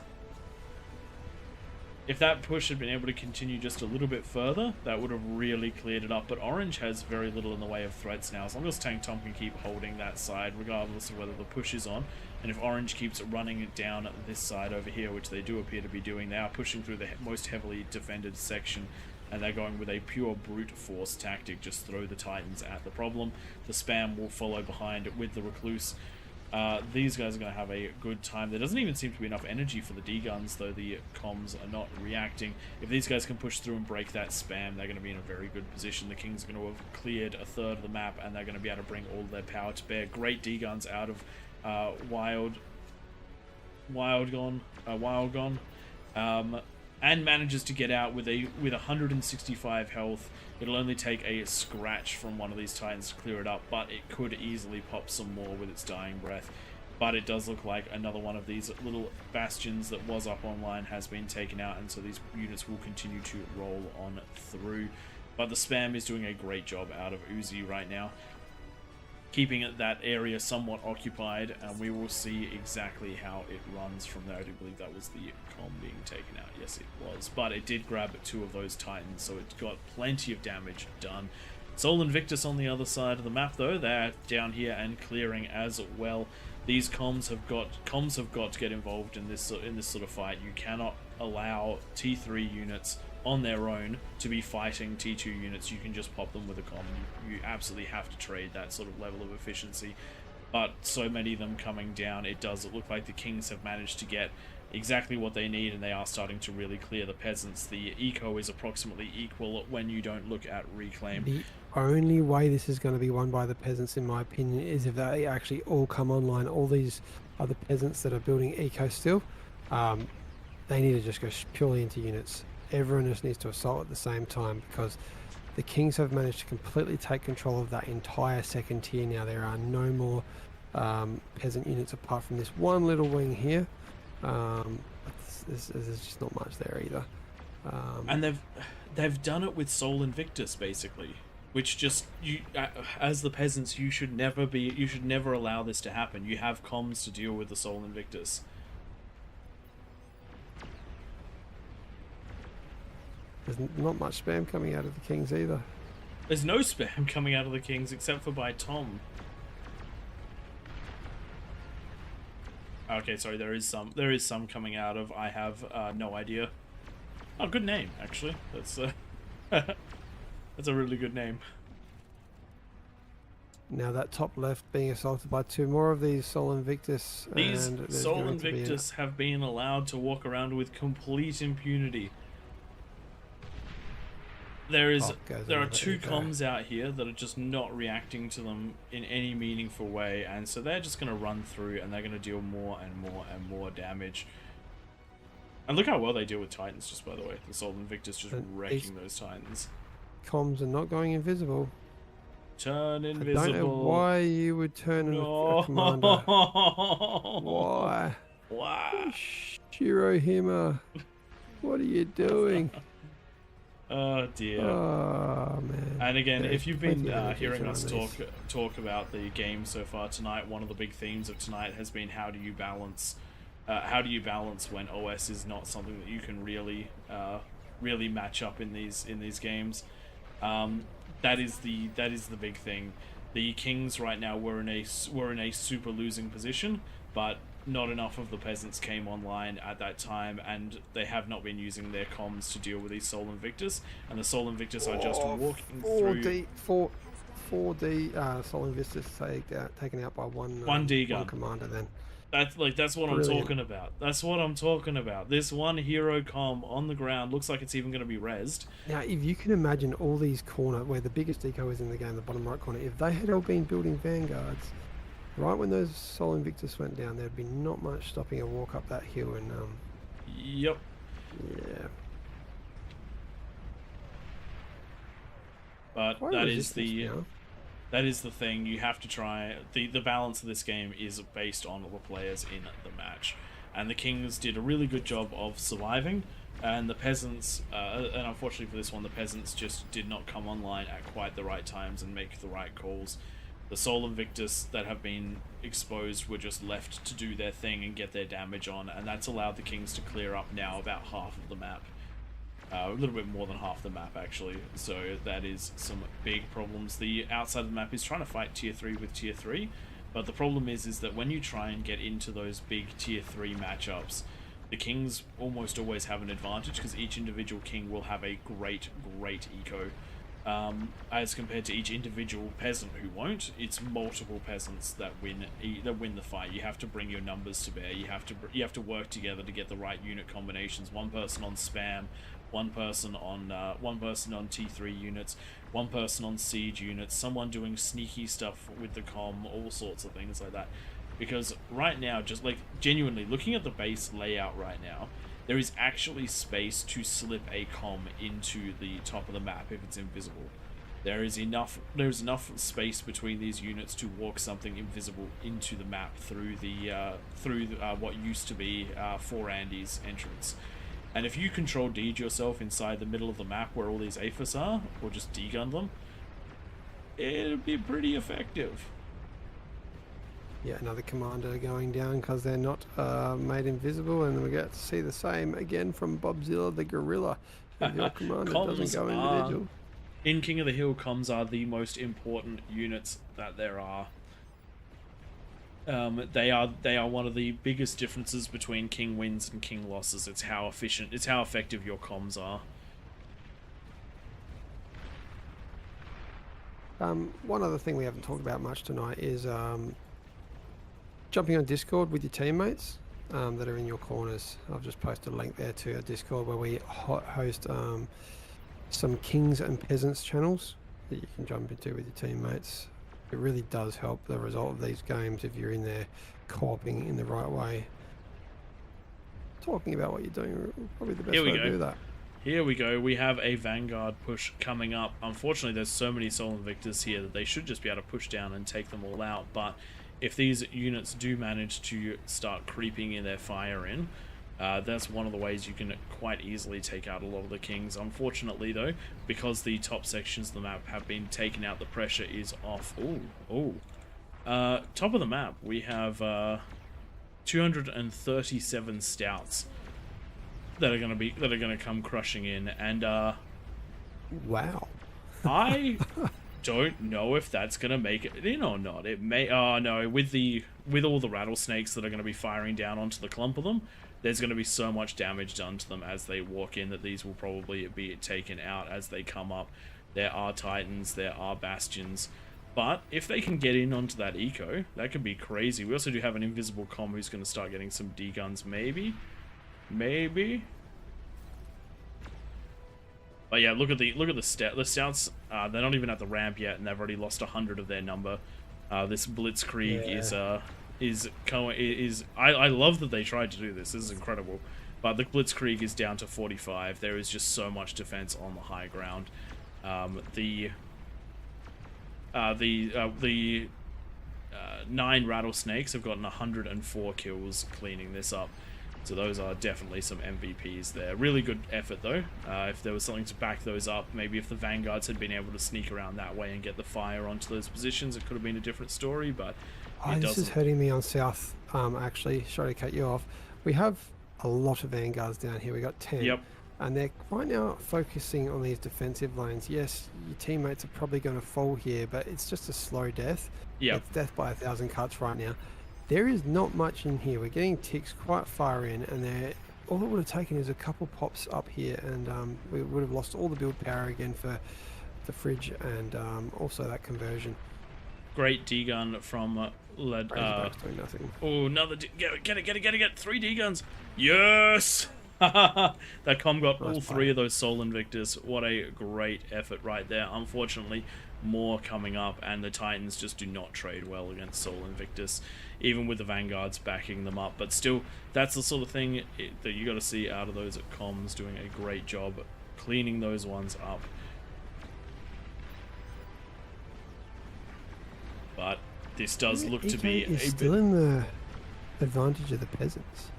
If that push had been able to continue just a little bit further, that would have really cleared it up. But Orange has very little in the way of threats now. As long as Tank Tom can keep holding that side, regardless of whether the push is on. And if Orange keeps running it down this side over here, which they do appear to be doing, they are pushing through the most heavily defended section. And they're going with a pure brute force tactic, just throw the Titans at the problem. The spam will follow behind with the Recluse. These guys are going to have a good time. There doesn't even seem to be enough energy for the D-guns, though the comms are not reacting. If these guys can push through and break that spam, they're going to be in a very good position. The Kings are going to have cleared a third of the map, and they're going to be able to bring all their power to bear. Great D-guns out of Wildgon. And manages to get out with 165 health. It'll only take a scratch from one of these Titans to clear it up, but it could easily pop some more with its dying breath. But it does look like another one of these little bastions that was up online has been taken out, and so these units will continue to roll on through. But the spam is doing a great job out of Uzi right now, keeping that area somewhat occupied, and we will see exactly how it runs from there. I do believe that was the comm being taken out. Yes, it was. But it did grab two of those Titans, so it got plenty of damage done. Sol Invictus on the other side of the map, though, they're down here and clearing as well. These comms have got to get involved in this sort of fight. You cannot allow T3 units on their own to be fighting T2 units. You can just pop them with a comm. You absolutely have to trade that sort of level of efficiency. But so many of them coming down, it does look like the Kings have managed to get exactly what they need, and they are starting to really clear the peasants. The eco is approximately equal when you don't look at reclaim. The only way this is going to be won by the peasants, in my opinion, is if they actually all come online. All these other peasants that are building eco still, they need to just go purely into units. Everyone just needs to assault at the same time, because the kings have managed to completely take control of that entire second tier now. There are no more peasant units apart from this one little wing here. There's just not much there either. And they've done it with Sol Invictus basically, which just as the peasants you should never allow this to happen. You have comms to deal with the Sol Invictus. There's not much spam coming out of the kings either. There's no spam coming out of the kings except for by Tom. Okay, sorry, there is some coming out of I have no idea. Oh, good name actually. That's that's a really good name. Now that top left being assaulted by two more of these Sol Invictus. These and Sol Invictus have been allowed to walk around with complete impunity. There are two comms out here that are just not reacting to them in any meaningful way, and so they're just going to run through and they're going to deal more and more and more damage. And look how well they deal with Titans, just by the way. The Sol Invictus just wrecking those Titans. Comms are not going invisible. Turn invisible. I don't know why you would turn a commander. Why? Why? Shirohima, what are you doing? Oh dear. Oh man. And again, There's if you've been plenty of hearing images us on these. talk about the game so far tonight, one of the big themes of tonight has been how do you balance when OS is not something that you can really match up in these games. That is the big thing. The Kings right now were in a super losing position, but not enough of the peasants came online at that time, and they have not been using their comms to deal with these Sol Invictus, and the Sol Invictus are just walking through. 4D Sol Invictus taken out by one D gun. one commander then. That's what Brilliant. I'm talking about. That's what I'm talking about. This one hero comm on the ground looks like it's even going to be rezzed. Now, if you can imagine all these corner, where the biggest eco is in the game, the bottom right corner, if they had all been building vanguards, right when those Sol Invictus went down, there'd be not much stopping a walk up that hill, and Yep. yeah. But Quite that is resistance the now. that is the thing. You have to try the balance of this game is based on the players in the match, and the Kings did a really good job of surviving, and the peasants and unfortunately for this one, the peasants just did not come online at quite the right times and make the right calls. The Sol Invictus that have been exposed were just left to do their thing and get their damage on, and that's allowed the Kings to clear up now about half of the map. A little bit more than half the map, actually, so that is some big problems. The outside of the map is trying to fight tier 3 with tier 3, but the problem is that when you try and get into those big tier 3 matchups, the Kings almost always have an advantage because each individual King will have a great eco. As compared to each individual peasant who won't. It's multiple peasants that win the fight. You have to bring your numbers to bear. You have to work together to get the right unit combinations. One person on spam, one person on T3 units, one person on siege units, someone doing sneaky stuff with the comm, all sorts of things like that. Because right now, just like genuinely looking at the base layout right now, there is actually space to slip a comm into the top of the map if it's invisible. There's enough space between these units to walk something invisible into the map through what used to be 4 Andy's entrance. And if you control D'd yourself inside the middle of the map where all these APHIS are, or just D-gun them, it'll be pretty effective. Yeah, another commander going down because they're not made invisible, and we get to see the same again from Bobzilla the Gorilla. If your commander doesn't go individual. In King of the Hill, comms are the most important units that there are. They are one of the biggest differences between King wins and King losses. It's how effective your comms are. One other thing we haven't talked about much tonight is jumping on Discord with your teammates. that are in your corners. I've just posted a link there to a Discord where we host some kings and peasants channels that you can jump into with your teammates. It really does help the result of these games if you're in there co-oping in the right way. Talking about what you're doing, probably the best way to do that. Here we go. We have a Vanguard push coming up. Unfortunately, there's so many Soul Invictus here that they should just be able to push down and take them all out. But if these units do manage to start creeping in their fire in, that's one of the ways you can quite easily take out a lot of the kings. Unfortunately, though, because the top sections of the map have been taken out, the pressure is off. Top of the map, we have 237 stouts that are gonna come crushing in, and wow. I don't know if that's gonna make it in or not. It may. Oh no, with all the rattlesnakes that are gonna be firing down onto the clump of them, there's gonna be so much damage done to them as they walk in that these will probably be taken out as they come up. There are titans, there are bastions, but if they can get in onto that eco, that could be crazy. We also do have an invisible comm who's gonna start getting some D guns, maybe. But yeah, look at the stouts. They're not even at the ramp yet, and they've already lost 100 of their number. This Blitzkrieg is I love that they tried to do this. This is incredible, but the Blitzkrieg is down to 45. There is just so much defense on the high ground. The 9 rattlesnakes have gotten 104 kills cleaning this up. So those are definitely some MVPs there. Really good effort though. If there was something to back those up, maybe if the Vanguards had been able to sneak around that way and get the fire onto those positions, it could have been a different story, but it this is hurting me on south, actually. Sorry to cut you off. We have a lot of Vanguards down here. We got 10. Yep. And they're right now focusing on these defensive lanes. Yes, your teammates are probably going to fall here, but it's just a slow death. Yep. It's death by 1,000 cuts right now. There is not much in here. We're getting ticks quite far in, and all it would have taken is a couple pops up here, and we would have lost all the build power again for the fridge and also that conversion. Great D-gun from doing nothing. Oh, another get it! 3 D-guns! Yes! That comm got all 3 of those Soul Invictus. What a great effort right there. Unfortunately, more coming up, and the Titans just do not trade well against Soul Invictus, even with the Vanguards backing them up. But still, that's the sort of thing that you got to see out of those at comms, doing a great job cleaning those ones up. But this does look to be still in the advantage of the peasants.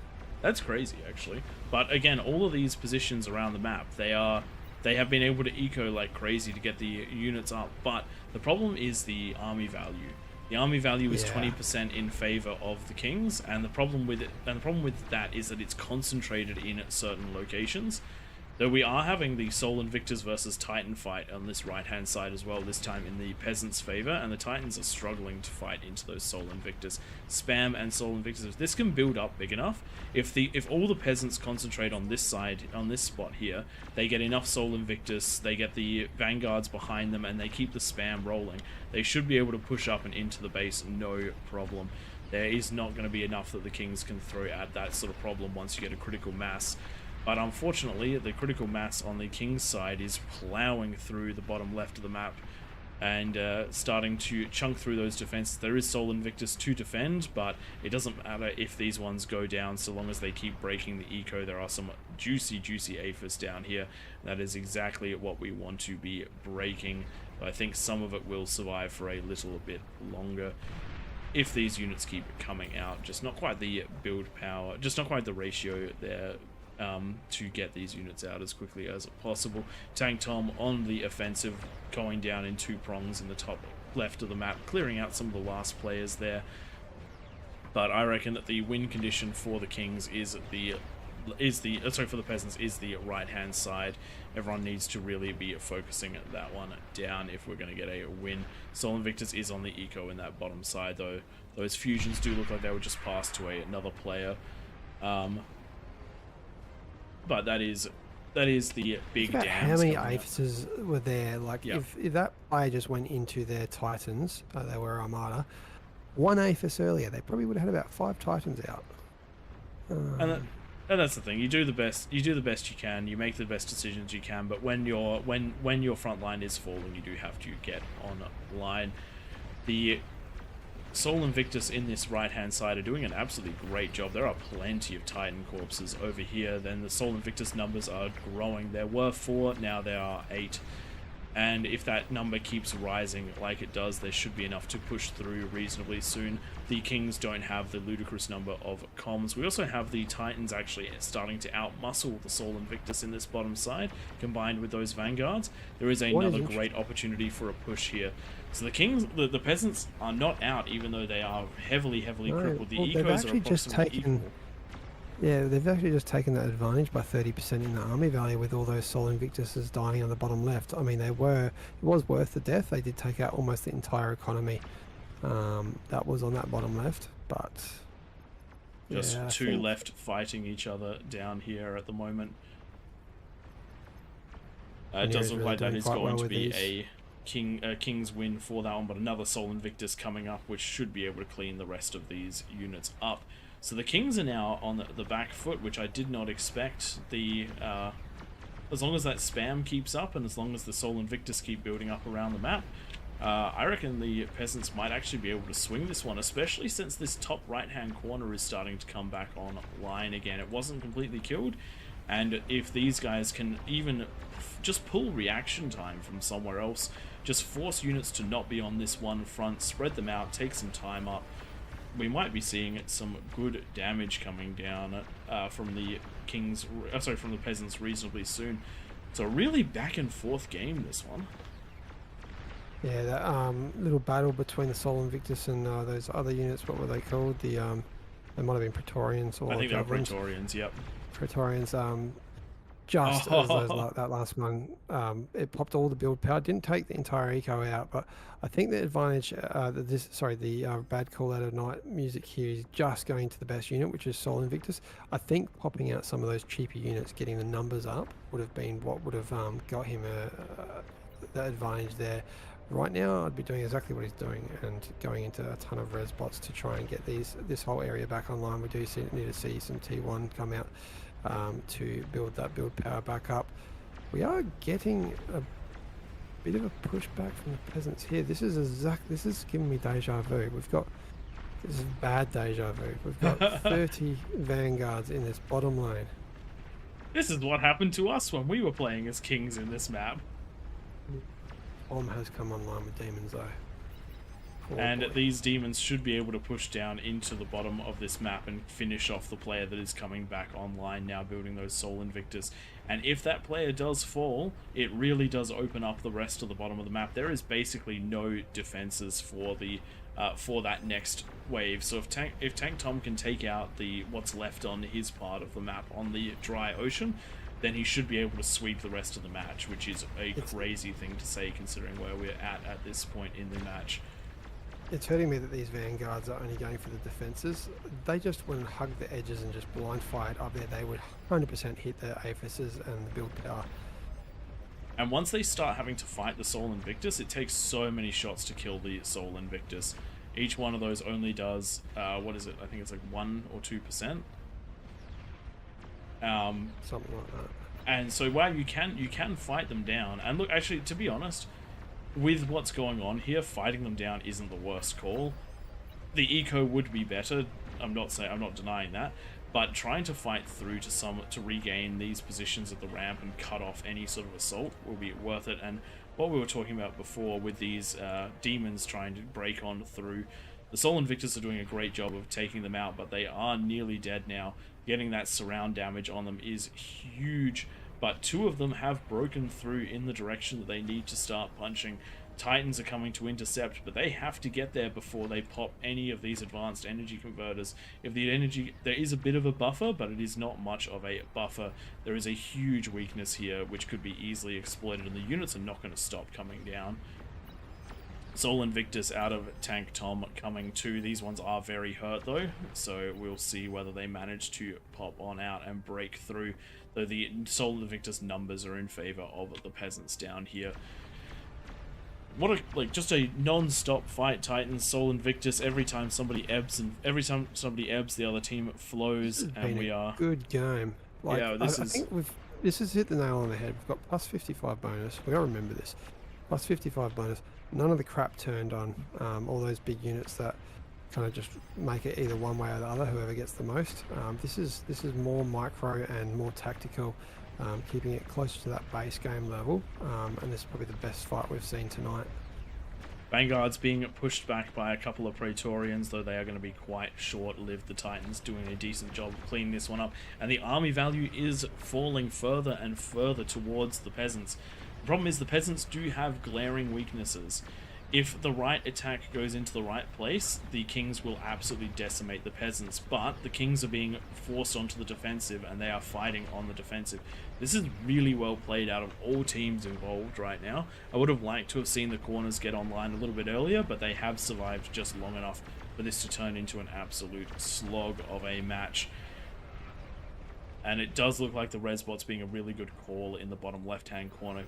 That's crazy, actually. But again, all of these positions around the map, they have been able to eco like crazy to get the units up. But the problem is the army value. The army value is 20% in favor of the kings, and the problem with that is that it's concentrated in certain locations. Though we are having the Soul Invictus versus Titan fight on this right-hand side as well, this time in the Peasants' favor, and the Titans are struggling to fight into those Soul Invictus. Spam and Soul Invictus, this can build up big enough. If all the Peasants concentrate on this side, on this spot here, they get enough Soul Invictus, they get the Vanguards behind them, and they keep the spam rolling. They should be able to push up and into the base, no problem. There is not going to be enough that the Kings can throw at that sort of problem once you get a critical mass. But unfortunately, the critical mass on the King's side is plowing through the bottom left of the map and starting to chunk through those defenses. There is Soul Invictus to defend, but it doesn't matter if these ones go down so long as they keep breaking the eco. There are some juicy APHIS down here. That is exactly what we want to be breaking. But I think some of it will survive for a little bit longer if these units keep coming out. Just not quite the build power, just not quite the ratio there. To get these units out as quickly as possible. Tank Tom on the offensive, going down in 2 prongs in the top left of the map, clearing out some of the last players there. But I reckon that the win condition for the Kings for the Peasants is the right-hand side. Everyone needs to really be focusing that one down if we're going to get a win. Soul Invictus is on the eco in that bottom side, though. Those fusions do look like they would just pass to another player. But that is the big dams. How many APHISes were there? Like, if that player just went into their Titans, they were Armada, 1 APHIS earlier, they probably would have had about 5 Titans out. And that's the thing. You do the best. You do the best you can. You make the best decisions you can. But when your front line is falling, you do have to get online. The Sol Invictus in this right-hand side are doing an absolutely great job. There are plenty of Titan corpses over here. Then the Sol Invictus numbers are growing. There were 4, now there are 8. And if that number keeps rising like it does, there should be enough to push through reasonably soon. The Kings don't have the ludicrous number of comms. We also have the Titans actually starting to outmuscle the Sol Invictus in this bottom side, combined with those Vanguards. There is another great opportunity for a push here. So the Kings, the Peasants are not out, even though they are heavily crippled. The Ecos are approximately equal. Yeah, they've actually just taken that advantage by 30% in the army value with all those Sol Invictuses dying on the bottom left. I mean, it was worth the death. They did take out almost the entire economy that was on that bottom left, but... Just two left fighting each other down here at the moment. It does look like that is going to be a King's win for that one, but another Sol Invictus coming up, which should be able to clean the rest of these units up. So the Kings are now on the back foot, which I did not expect. As long as that spam keeps up, and as long as the Sol Invictus keep building up around the map, I reckon the Peasants might actually be able to swing this one, especially since this top right-hand corner is starting to come back online again. It wasn't completely killed, and if these guys can even just pull reaction time from somewhere else, just force units to not be on this one front, spread them out, take some time up, we might be seeing some good damage coming down from the from the Peasants reasonably soon. So a really back and forth game, this one. Yeah, that little battle between the Sol Invictus and those other units, what were they called? They might have been Praetorians or I think they were Javelins. Praetorians, yep. Praetorians, just as that last one, it popped all the build power. Didn't take the entire eco out, but I think the advantage, the bad call out of night music here is just going to the best unit, which is Sol Invictus. I think popping out some of those cheaper units, getting the numbers up, would have been what would have got him the advantage there. Right now, I'd be doing exactly what he's doing and going into a ton of res bots to try and get this whole area back online. We do need to see some T1 come out to build that build power back up. We are getting a bit of a pushback from the Peasants here. This is giving me deja vu. This is bad deja vu. We've got 30 Vanguards in this bottom lane. This is what happened to us when we were playing as Kings in this map. Bomb has come online with demons though. And these demons should be able to push down into the bottom of this map and finish off the player that is coming back online now, building those Sol Invictus. And if that player does fall, it really does open up the rest of the bottom of the map. There is basically no defenses for the for that next wave. So if Tank Tom can take out what's left on his part of the map on the dry ocean, then he should be able to sweep the rest of the match, which is a crazy thing to say considering where we're at this point in the match. It's hurting me that these Vanguards are only going for the defenses. They just wouldn't hug the edges and just blind fire it up there. They would 100% hit the Aphises and the build power. And once they start having to fight the Sol Invictus, it takes so many shots to kill the Sol Invictus. Each one of those only does, what is it? I think it's like 1 or 2%. Something like that. And so while you can fight them down, and look, actually, to be honest, with what's going on here, fighting them down isn't the worst call. The eco would be better. I'm not denying that, but trying to fight through to regain these positions at the ramp and cut off any sort of assault will be worth it. And what we were talking about before with these demons trying to break on through, the Sol Invictus are doing a great job of taking them out, but they are nearly dead now. Getting that surround damage on them is huge, but 2 of them have broken through in the direction that they need to start punching. Titans are coming to intercept, but they have to get there before they pop any of these advanced energy converters. There is a bit of a buffer, but it is not much of a buffer. There is a huge weakness here, which could be easily exploited, and the units are not going to stop coming down. Sol Invictus out of Tank Tom coming too. These ones are very hurt though, so we'll see whether they manage to pop on out and break through, though the Sol Invictus numbers are in favor of the Peasants down here. what a just a non-stop fight. Titans, Soul Invictus. Every time somebody ebbs, the other team flows, and we are good game. Like, yeah, I think this has hit the nail on the head. We've got plus 55 bonus. We gotta remember this. Plus 55 bonus. None of the crap turned on. All those big units that kind of just make it either one way or the other. Whoever gets the most. This is more micro and more tactical. Keeping it closer to that base game level, and this is probably the best fight we've seen tonight. Vanguard's being pushed back by a couple of Praetorians, though they are going to be quite short-lived. The Titans doing a decent job of cleaning this one up, and the army value is falling further and further towards the peasants. The problem is the peasants do have glaring weaknesses. If the right attack goes into the right place, the kings will absolutely decimate the peasants, but the kings are being forced onto the defensive, and they are fighting on the defensive. This is really well played out of all teams involved right now. I would have liked to have seen the corners get online a little bit earlier, but they have survived just long enough for this to turn into an absolute slog of a match. And it does look like the Resbots being a really good call in the bottom left-hand corner,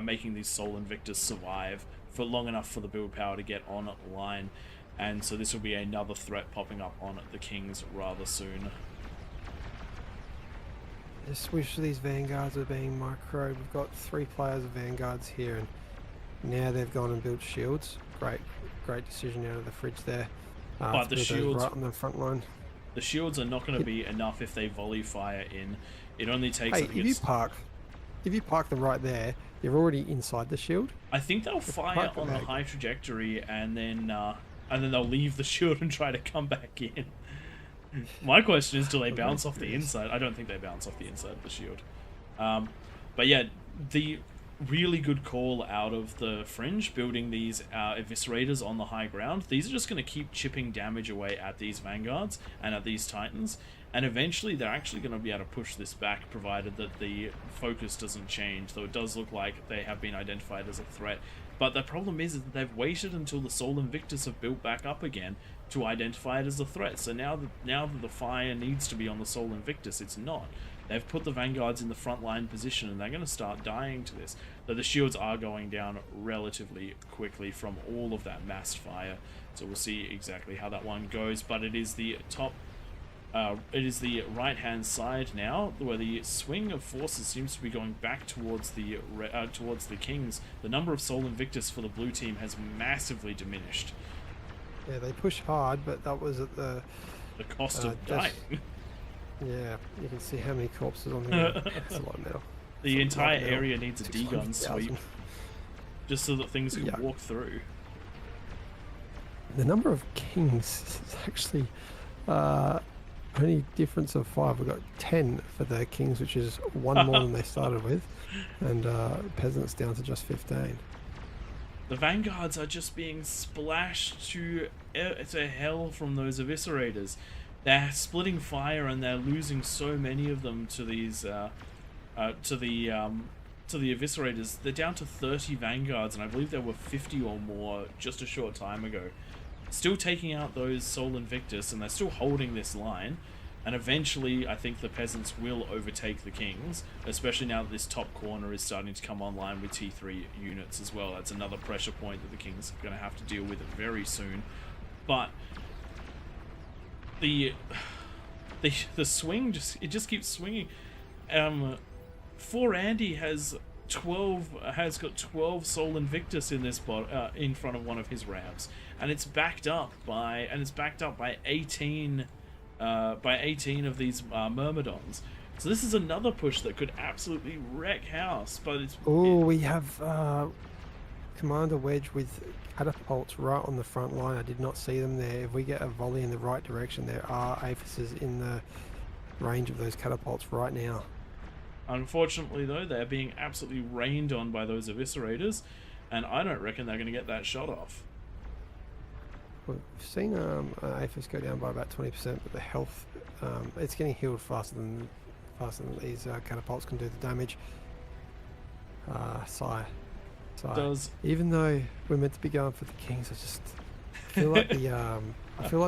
making these Soul Invictus survive for long enough for the build power to get online, and so this will be another threat popping up on the Kings rather soon. I just wish these Vanguards are being micro. We've got 3 players of Vanguards here, and now they've gone and built shields. Great decision out of the fridge there. But the shields right on the front line. The shields are not going to be enough if they volley fire in. It only takes. Hey, if you park them right there, you're already inside the shield. I think they'll fire on a high trajectory, and then they'll leave the shield and try to come back in. My question is, do they bounce off the inside? I don't think they bounce off the inside of the shield. But yeah, the really good call out of the Fringe, building these Eviscerators on the high ground. These are just going to keep chipping damage away at these Vanguards and at these Titans. And eventually they're actually going to be able to push this back, provided that the focus doesn't change, though it does look like they have been identified as a threat. But the problem is that they've waited until the Soul Invictus have built back up again to identify it as a threat. So now that the fire needs to be on the Soul Invictus, it's not. They've put the Vanguards in the front line position, and they're going to start dying to this. Though the shields are going down relatively quickly from all of that massed fire. So we'll see exactly how that one goes. But it is the top... it is the right-hand side now, where the swing of forces seems to be going back towards the Kings. The number of Soul Invictus for the blue team has massively diminished. Yeah, they push hard, but that was at the cost of dying. Yeah, you can see how many corpses on the ground. That's a lot now. The entire area needs a D-gun sweep, just so that things can walk through. The number of Kings is actually... only difference of 5. We've got 10 for the Kings, which is 1 more than they started with, and Peasants down to just 15. The Vanguards are just being splashed to hell from those Eviscerators. They're splitting fire, and they're losing so many of them to these to the Eviscerators. They're down to 30 Vanguards, and I believe there were 50 or more just a short time ago. Still taking out those Soul Invictus, and they're still holding this line, and eventually I think the Peasants will overtake the Kings, especially now that this top corner is starting to come online with T3 units as well. That's another pressure point that the Kings are going to have to deal with very soon. But the swing just keeps swinging. Andy has got 12 Soul Invictus in this in front of one of his ramps, and it's backed up by 18 of these Myrmidons. So this is another push that could absolutely wreck house. But we have Commander Wedge with catapults right on the front line. I did not see them there. If we get a volley in the right direction, there are Aphises in the range of those catapults right now. Unfortunately, though, they're being absolutely rained on by those Eviscerators, and I don't reckon they're going to get that shot off. We've seen Aphis go down by about 20%, but the health, it's getting healed faster than these catapults can do the damage. Even though we're meant to be going for the Kings, I just feel like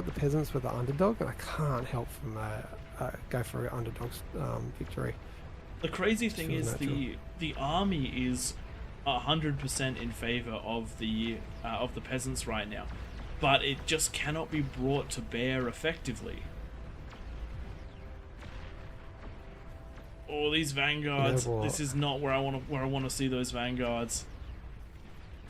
the Peasants were the underdog, and I can't help from go for an underdog's victory. The crazy thing is the army is 100% in favor of the peasants right now, but it just cannot be brought to bear effectively. Oh, these vanguards! This is not where I want to see those vanguards.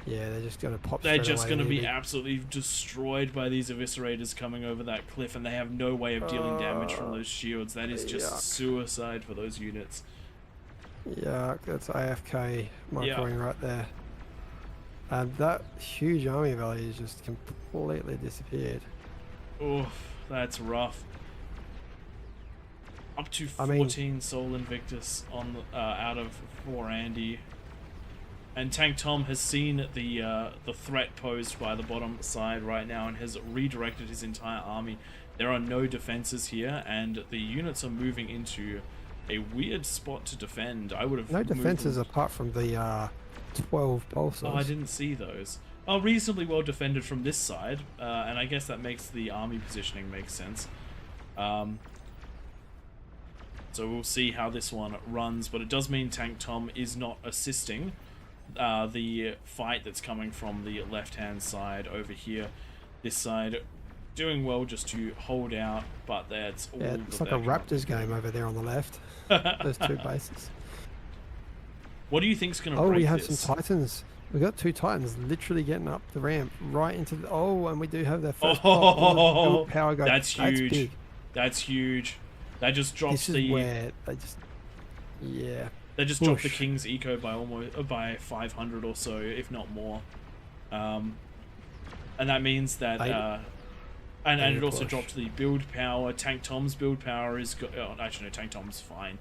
Yeah, they're just gonna pop. They're just gonna be absolutely destroyed by these eviscerators coming over that cliff, and they have no way of dealing damage from those shields. That is just suicide for those units. Yeah, that's AFK microing right there. And that huge army value just completely disappeared. Oof, that's rough. Up to 14 Sol Invictus on out of 4 Andy. And Tank Tom has seen the threat posed by the bottom side right now and has redirected his entire army. There are no defenses here, and the units are moving into a weird spot to defend. I would have no defenses apart from the 12 pulsars. Oh, I didn't see those. Oh, reasonably well defended from this side, and I guess that makes the army positioning make sense. So we'll see how this one runs, but it does mean Tank Tom is not assisting the fight that's coming from the left-hand side over here. This side doing well just to hold out, but that's all. Yeah, it's like a Raptors game over there on the left. Those 2 bases. What do you think's going to break this? Oh, we have some Titans. We've got 2 Titans literally getting up the ramp right into the... Oh, and we do have their first pop. Power go. That's huge. That's big. That's huge. That just drops this is where they just... Yeah. They just dropped the King's eco by almost by 500 or so, if not more. And that means that... and it also dropped the build power. Tank Tom's build power is... actually, no, Tank Tom's fine.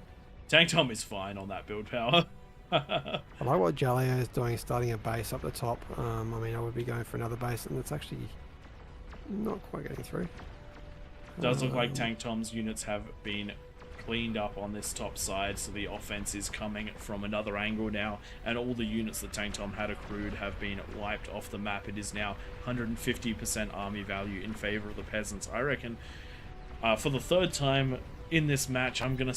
Tank Tom is fine on that build power. I like what Jaleo is doing, starting a base up the top. I mean, I would be going for another base, and it's actually not quite getting through. It does look like Tank Tom's units have been cleaned up on this top side, so the offense is coming from another angle now, and all the units that Tank Tom had accrued have been wiped off the map. It is now 150% army value in favor of the peasants. I reckon for the 3rd time in this match, I'm gonna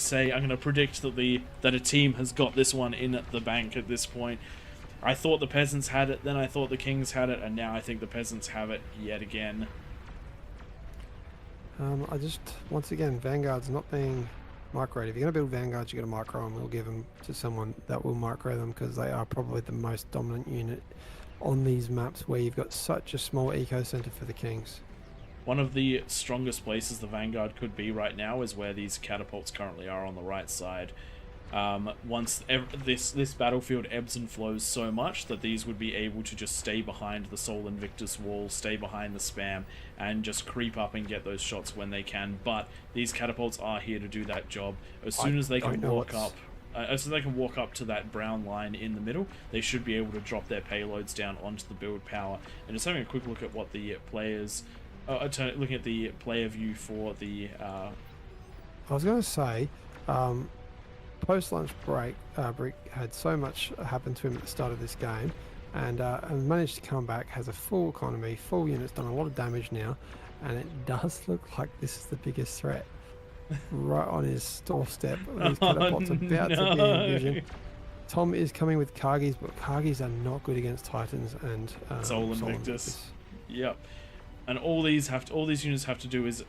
predict that a team has got this one in the bank at this point. I thought the peasants had it, then I thought the kings had it, and now I think the peasants have it yet again. Once again, Vanguard's not being microed. If you're going to build Vanguards, you're going to micro them. We'll give them to someone that will micro them, because they are probably the most dominant unit on these maps where you've got such a small eco center for the kings. One of the strongest places the Vanguard could be right now is where these catapults currently are on the right side. Once this battlefield ebbs and flows so much that these would be able to just stay behind the Sol Invictus wall, stay behind the spam, and just creep up and get those shots when they can. But these catapults are here to do that job. As soon as they can walk up, as soon as they can walk up to that brown line in the middle, they should be able to drop their payloads down onto the build power. And just having a quick look at what the players, looking at the player view for the. I was going to say. Post-lunch break, Brick had so much happen to him at the start of this game, and managed to come back, has a full economy, full units, done a lot of damage now, and it does look like this is the biggest threat. Right on his doorstep, these catapults about to be in vision. Tom is coming with Kargis, but Kargis are not good against Titans and Sol Invictus. Yep. And all these units have to do is,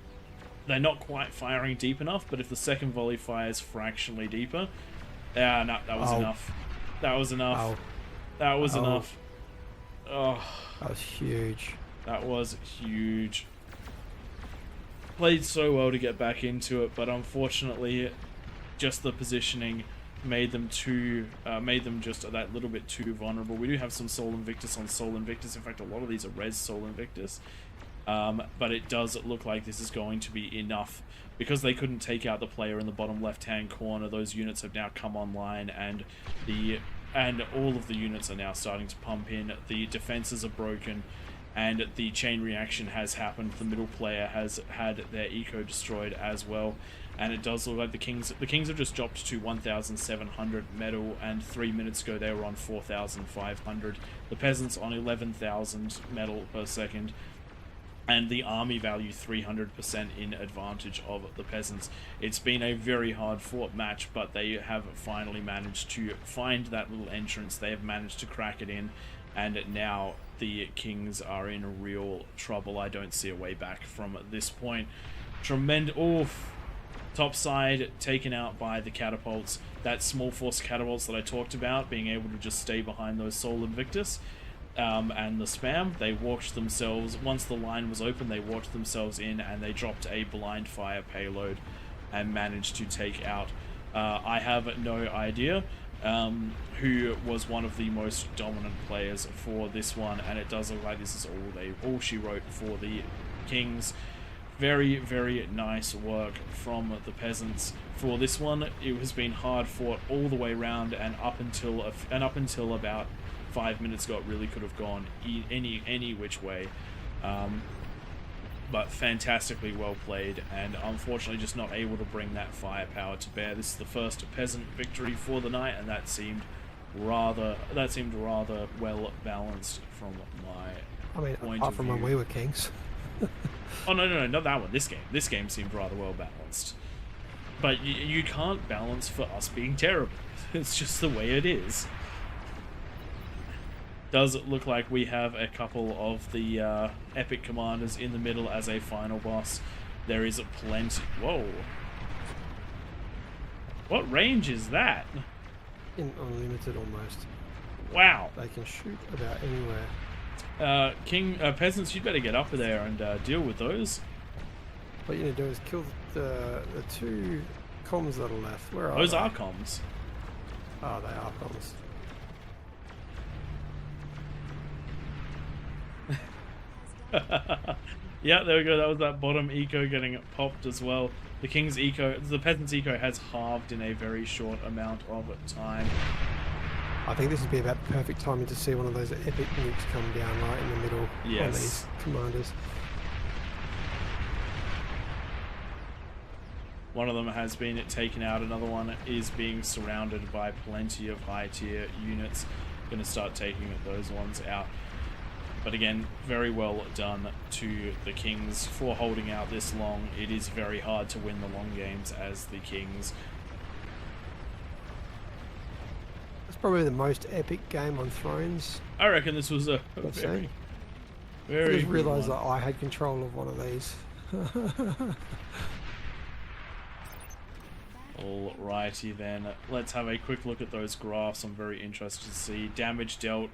they're not quite firing deep enough, but if the second volley fires fractionally deeper... no, that was enough. That was enough. That was enough. Oh. That was huge. That was huge. Played so well to get back into it, but unfortunately, just the positioning made them just that little bit too vulnerable. We do have some Sol Invictus on Sol Invictus. In fact, a lot of these are res Sol Invictus. But it does look like this is going to be enough. Because they couldn't take out the player in the bottom left-hand corner, those units have now come online, and all of the units are now starting to pump in. The defenses are broken, and the chain reaction has happened. The middle player has had their eco destroyed as well, and it does look like the kings have just dropped to 1,700 metal, and 3 minutes ago they were on 4,500. The peasants on 11,000 metal per second. and the army value 300% in advantage of the peasants. It's been a very hard fought match, but they have finally managed to find that little entrance. They have managed to crack it in, and now the kings are in real trouble. I don't see a way back from this point. Tremendous. Oof. Top side taken out by the catapults. That small force catapults that I talked about, being able to just stay behind those Sol Invictus. And the spam, they walked themselves, once the line was open, they walked themselves in and they dropped a blind fire payload and managed to take out, I have no idea who was one of the most dominant players for this one, and it does look like this is all she wrote for the kings. Very, very nice work from the peasants for this one. It has been hard fought all the way around, and up until about 5 minutes ago, it really could have gone any which way. But fantastically well played, and unfortunately just not able to bring that firepower to bear. This is the first peasant victory for the night, and that seemed rather well balanced from my point apart of from view. when we were kings. Oh no, not that one. This game seemed rather well balanced. But you can't balance for us being terrible. It's just the way it is. Does look like we have a couple of the epic commanders in the middle as a final boss. There is plenty. Whoa. What range is that? Unlimited almost. Wow. They can shoot about anywhere. Peasants, you'd better get up there and deal with those. What you need to do is kill the two comms that are left. Where are Those they? are comms. Oh, they are comms. Yeah, there we go. That was that bottom eco getting popped as well. The king's eco, the peasant's eco has halved in a very short amount of time. I think this would be about the perfect timing to see one of those epic nukes come down right in the middle on Yes. these commanders. One of them has been taken out. Another one is being surrounded by plenty of high tier units. Going to start taking those ones out. But again, very well done to the kings for holding out this long. It is very hard to win the long games as the kings. It's probably the most epic game on Thrones. I reckon this was a I've very, seen. very I just good realised one. that I had control of one of these. Alrighty then, let's have a quick look at those graphs. I'm very interested to see damage dealt.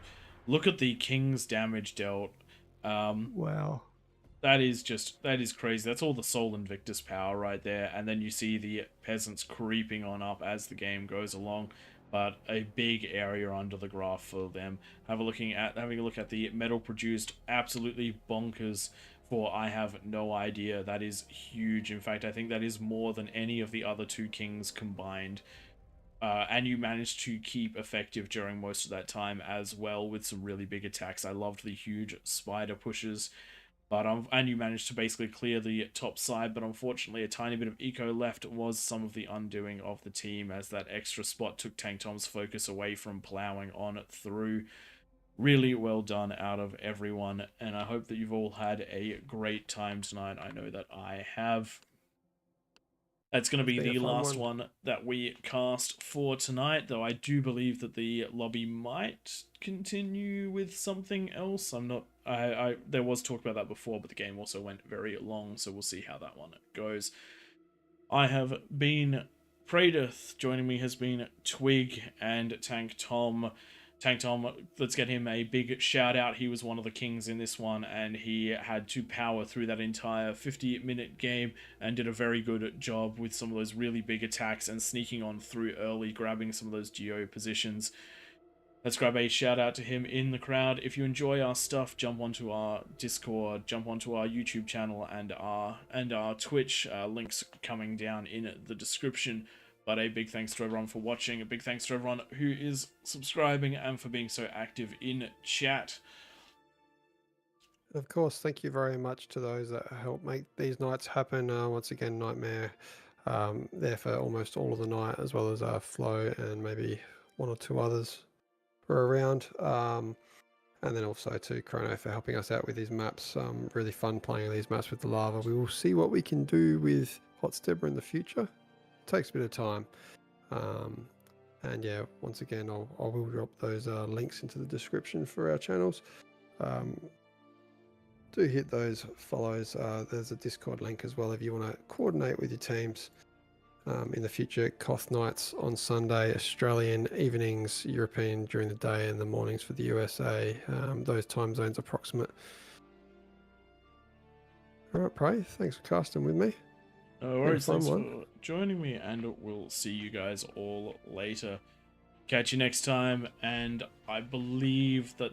Look at the king's damage dealt. Wow. That is crazy. That's all the Sol Invictus power right there, and then you see the peasants creeping on up as the game goes along. But a big area under the graph for them. Having a look at the metal produced, absolutely bonkers. For I have no idea. That is huge. In fact, I think that is more than any of the other two kings combined. And you managed to keep effective during most of that time as well with some really big attacks. I loved the huge spider pushes. But and you managed to basically clear the top side, but unfortunately a tiny bit of eco left was some of the undoing of the team, as that extra spot took Tank Tom's focus away from ploughing on through. Really well done out of everyone, and I hope that you've all had a great time tonight. I know that I have. That's going to be the last one that we cast for tonight, though I do believe that the lobby might continue with something else. I'm not... there was talk about that before, but the game also went very long, so we'll see how that one goes. I have been Praedyth. Joining me has been Twig and Tank Tom. Tank Tom, let's get him a big shout out. He was one of the kings in this one, and he had to power through that entire 50-minute game and did a very good job with some of those really big attacks and sneaking on through early, grabbing some of those geo positions. Let's grab a shout out to him in the crowd. If you enjoy our stuff, jump onto our Discord, jump onto our YouTube channel and our Twitch, links coming down in the description. But a big thanks to everyone for watching, a big thanks to everyone who is subscribing and for being so active in chat. Of course, thank you very much to those that help make these nights happen. Once again, Nightmare there for almost all of the night, as well as Flo and maybe one or two others were around. And then also to Chrono for helping us out with these maps. Really fun playing these maps with the lava. We will see what we can do with Hotstepper in the future. Takes a bit of time. And yeah, once again, I will drop those links into the description for our channels. Do hit those follows. There's a Discord link as well if you want to coordinate with your teams in the future. KOTH nights on Sunday, Australian evenings, European during the day, and the mornings for the USA. Those time zones approximate. All right, Prey, thanks for casting with me. No worries, thanks for joining me, and we'll see you guys all later. Catch you next time, and I believe the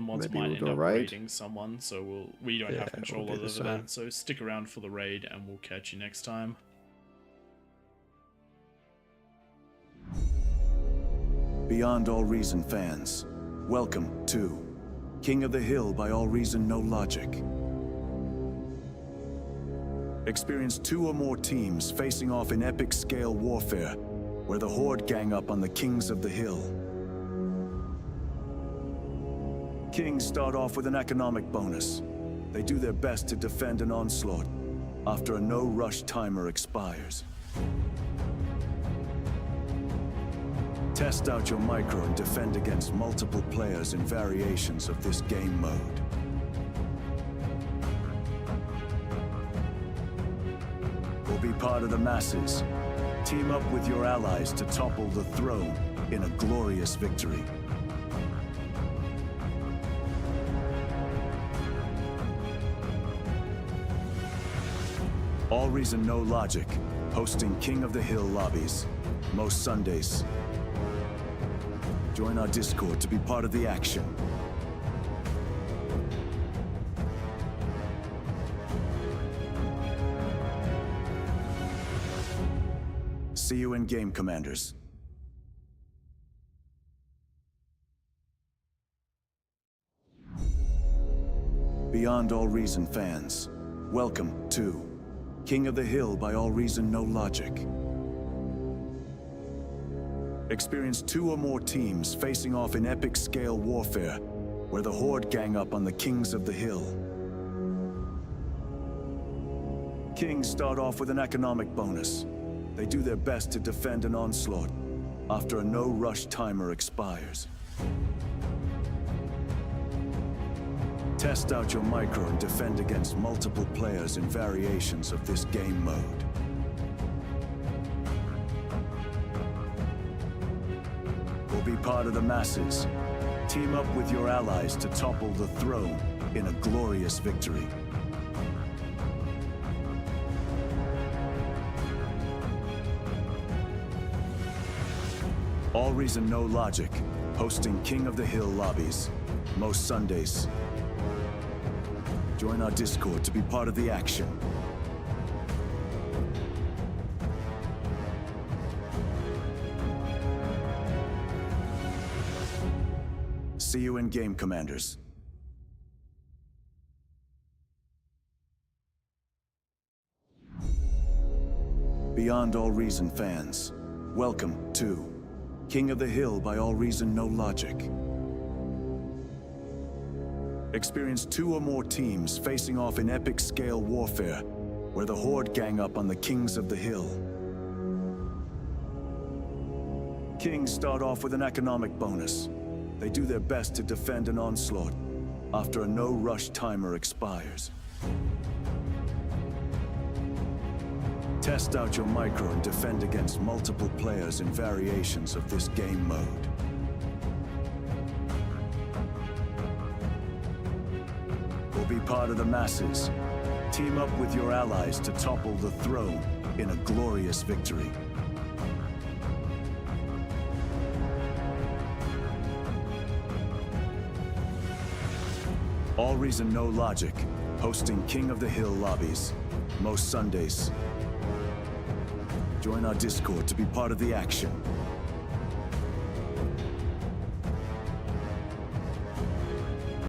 mods Maybe might we'll end do a up raid. raiding someone, so we don't have control we'll do over the that. same. So stick around for the raid, and we'll catch you next time. Beyond All Reason fans, welcome to King of the Hill by All Reason No Logic. Experience 2 or more teams facing off in epic scale warfare, where the Horde gang up on the Kings of the Hill. Kings start off with an economic bonus. They do their best to defend an onslaught after a no-rush timer expires. Test out your micro and defend against multiple players in variations of this game mode. Or be part of the masses. Team up with your allies to topple the throne in a glorious victory. All Reason No Logic, hosting King of the Hill lobbies, most Sundays. Join our Discord to be part of the action. See you in game, Commanders. Beyond All Reason fans, welcome to King of the Hill by All Reason No Logic. Experience 2 or more teams facing off in epic scale warfare, where the Horde gang up on the Kings of the Hill. Kings start off with an economic bonus. They do their best to defend an onslaught after a no-rush timer expires. Test out your micro and defend against multiple players in variations of this game mode. Or be part of the masses. Team up with your allies to topple the throne in a glorious victory. All Reason No Logic, hosting King of the Hill lobbies, most Sundays. Join our Discord to be part of the action. See you in game, Commanders. Beyond All Reason fans, welcome to King of the Hill by All Reason No Logic. Experience 2 or more teams facing off in epic scale warfare, where the Horde gang up on the Kings of the Hill. Kings start off with an economic bonus. They do their best to defend an onslaught after a no-rush timer expires. Test out your micro and defend against multiple players in variations of this game mode. Or be part of the masses. Team up with your allies to topple the throne in a glorious victory. All Reason No Logic, hosting King of the Hill lobbies, most Sundays. Join our Discord to be part of the action.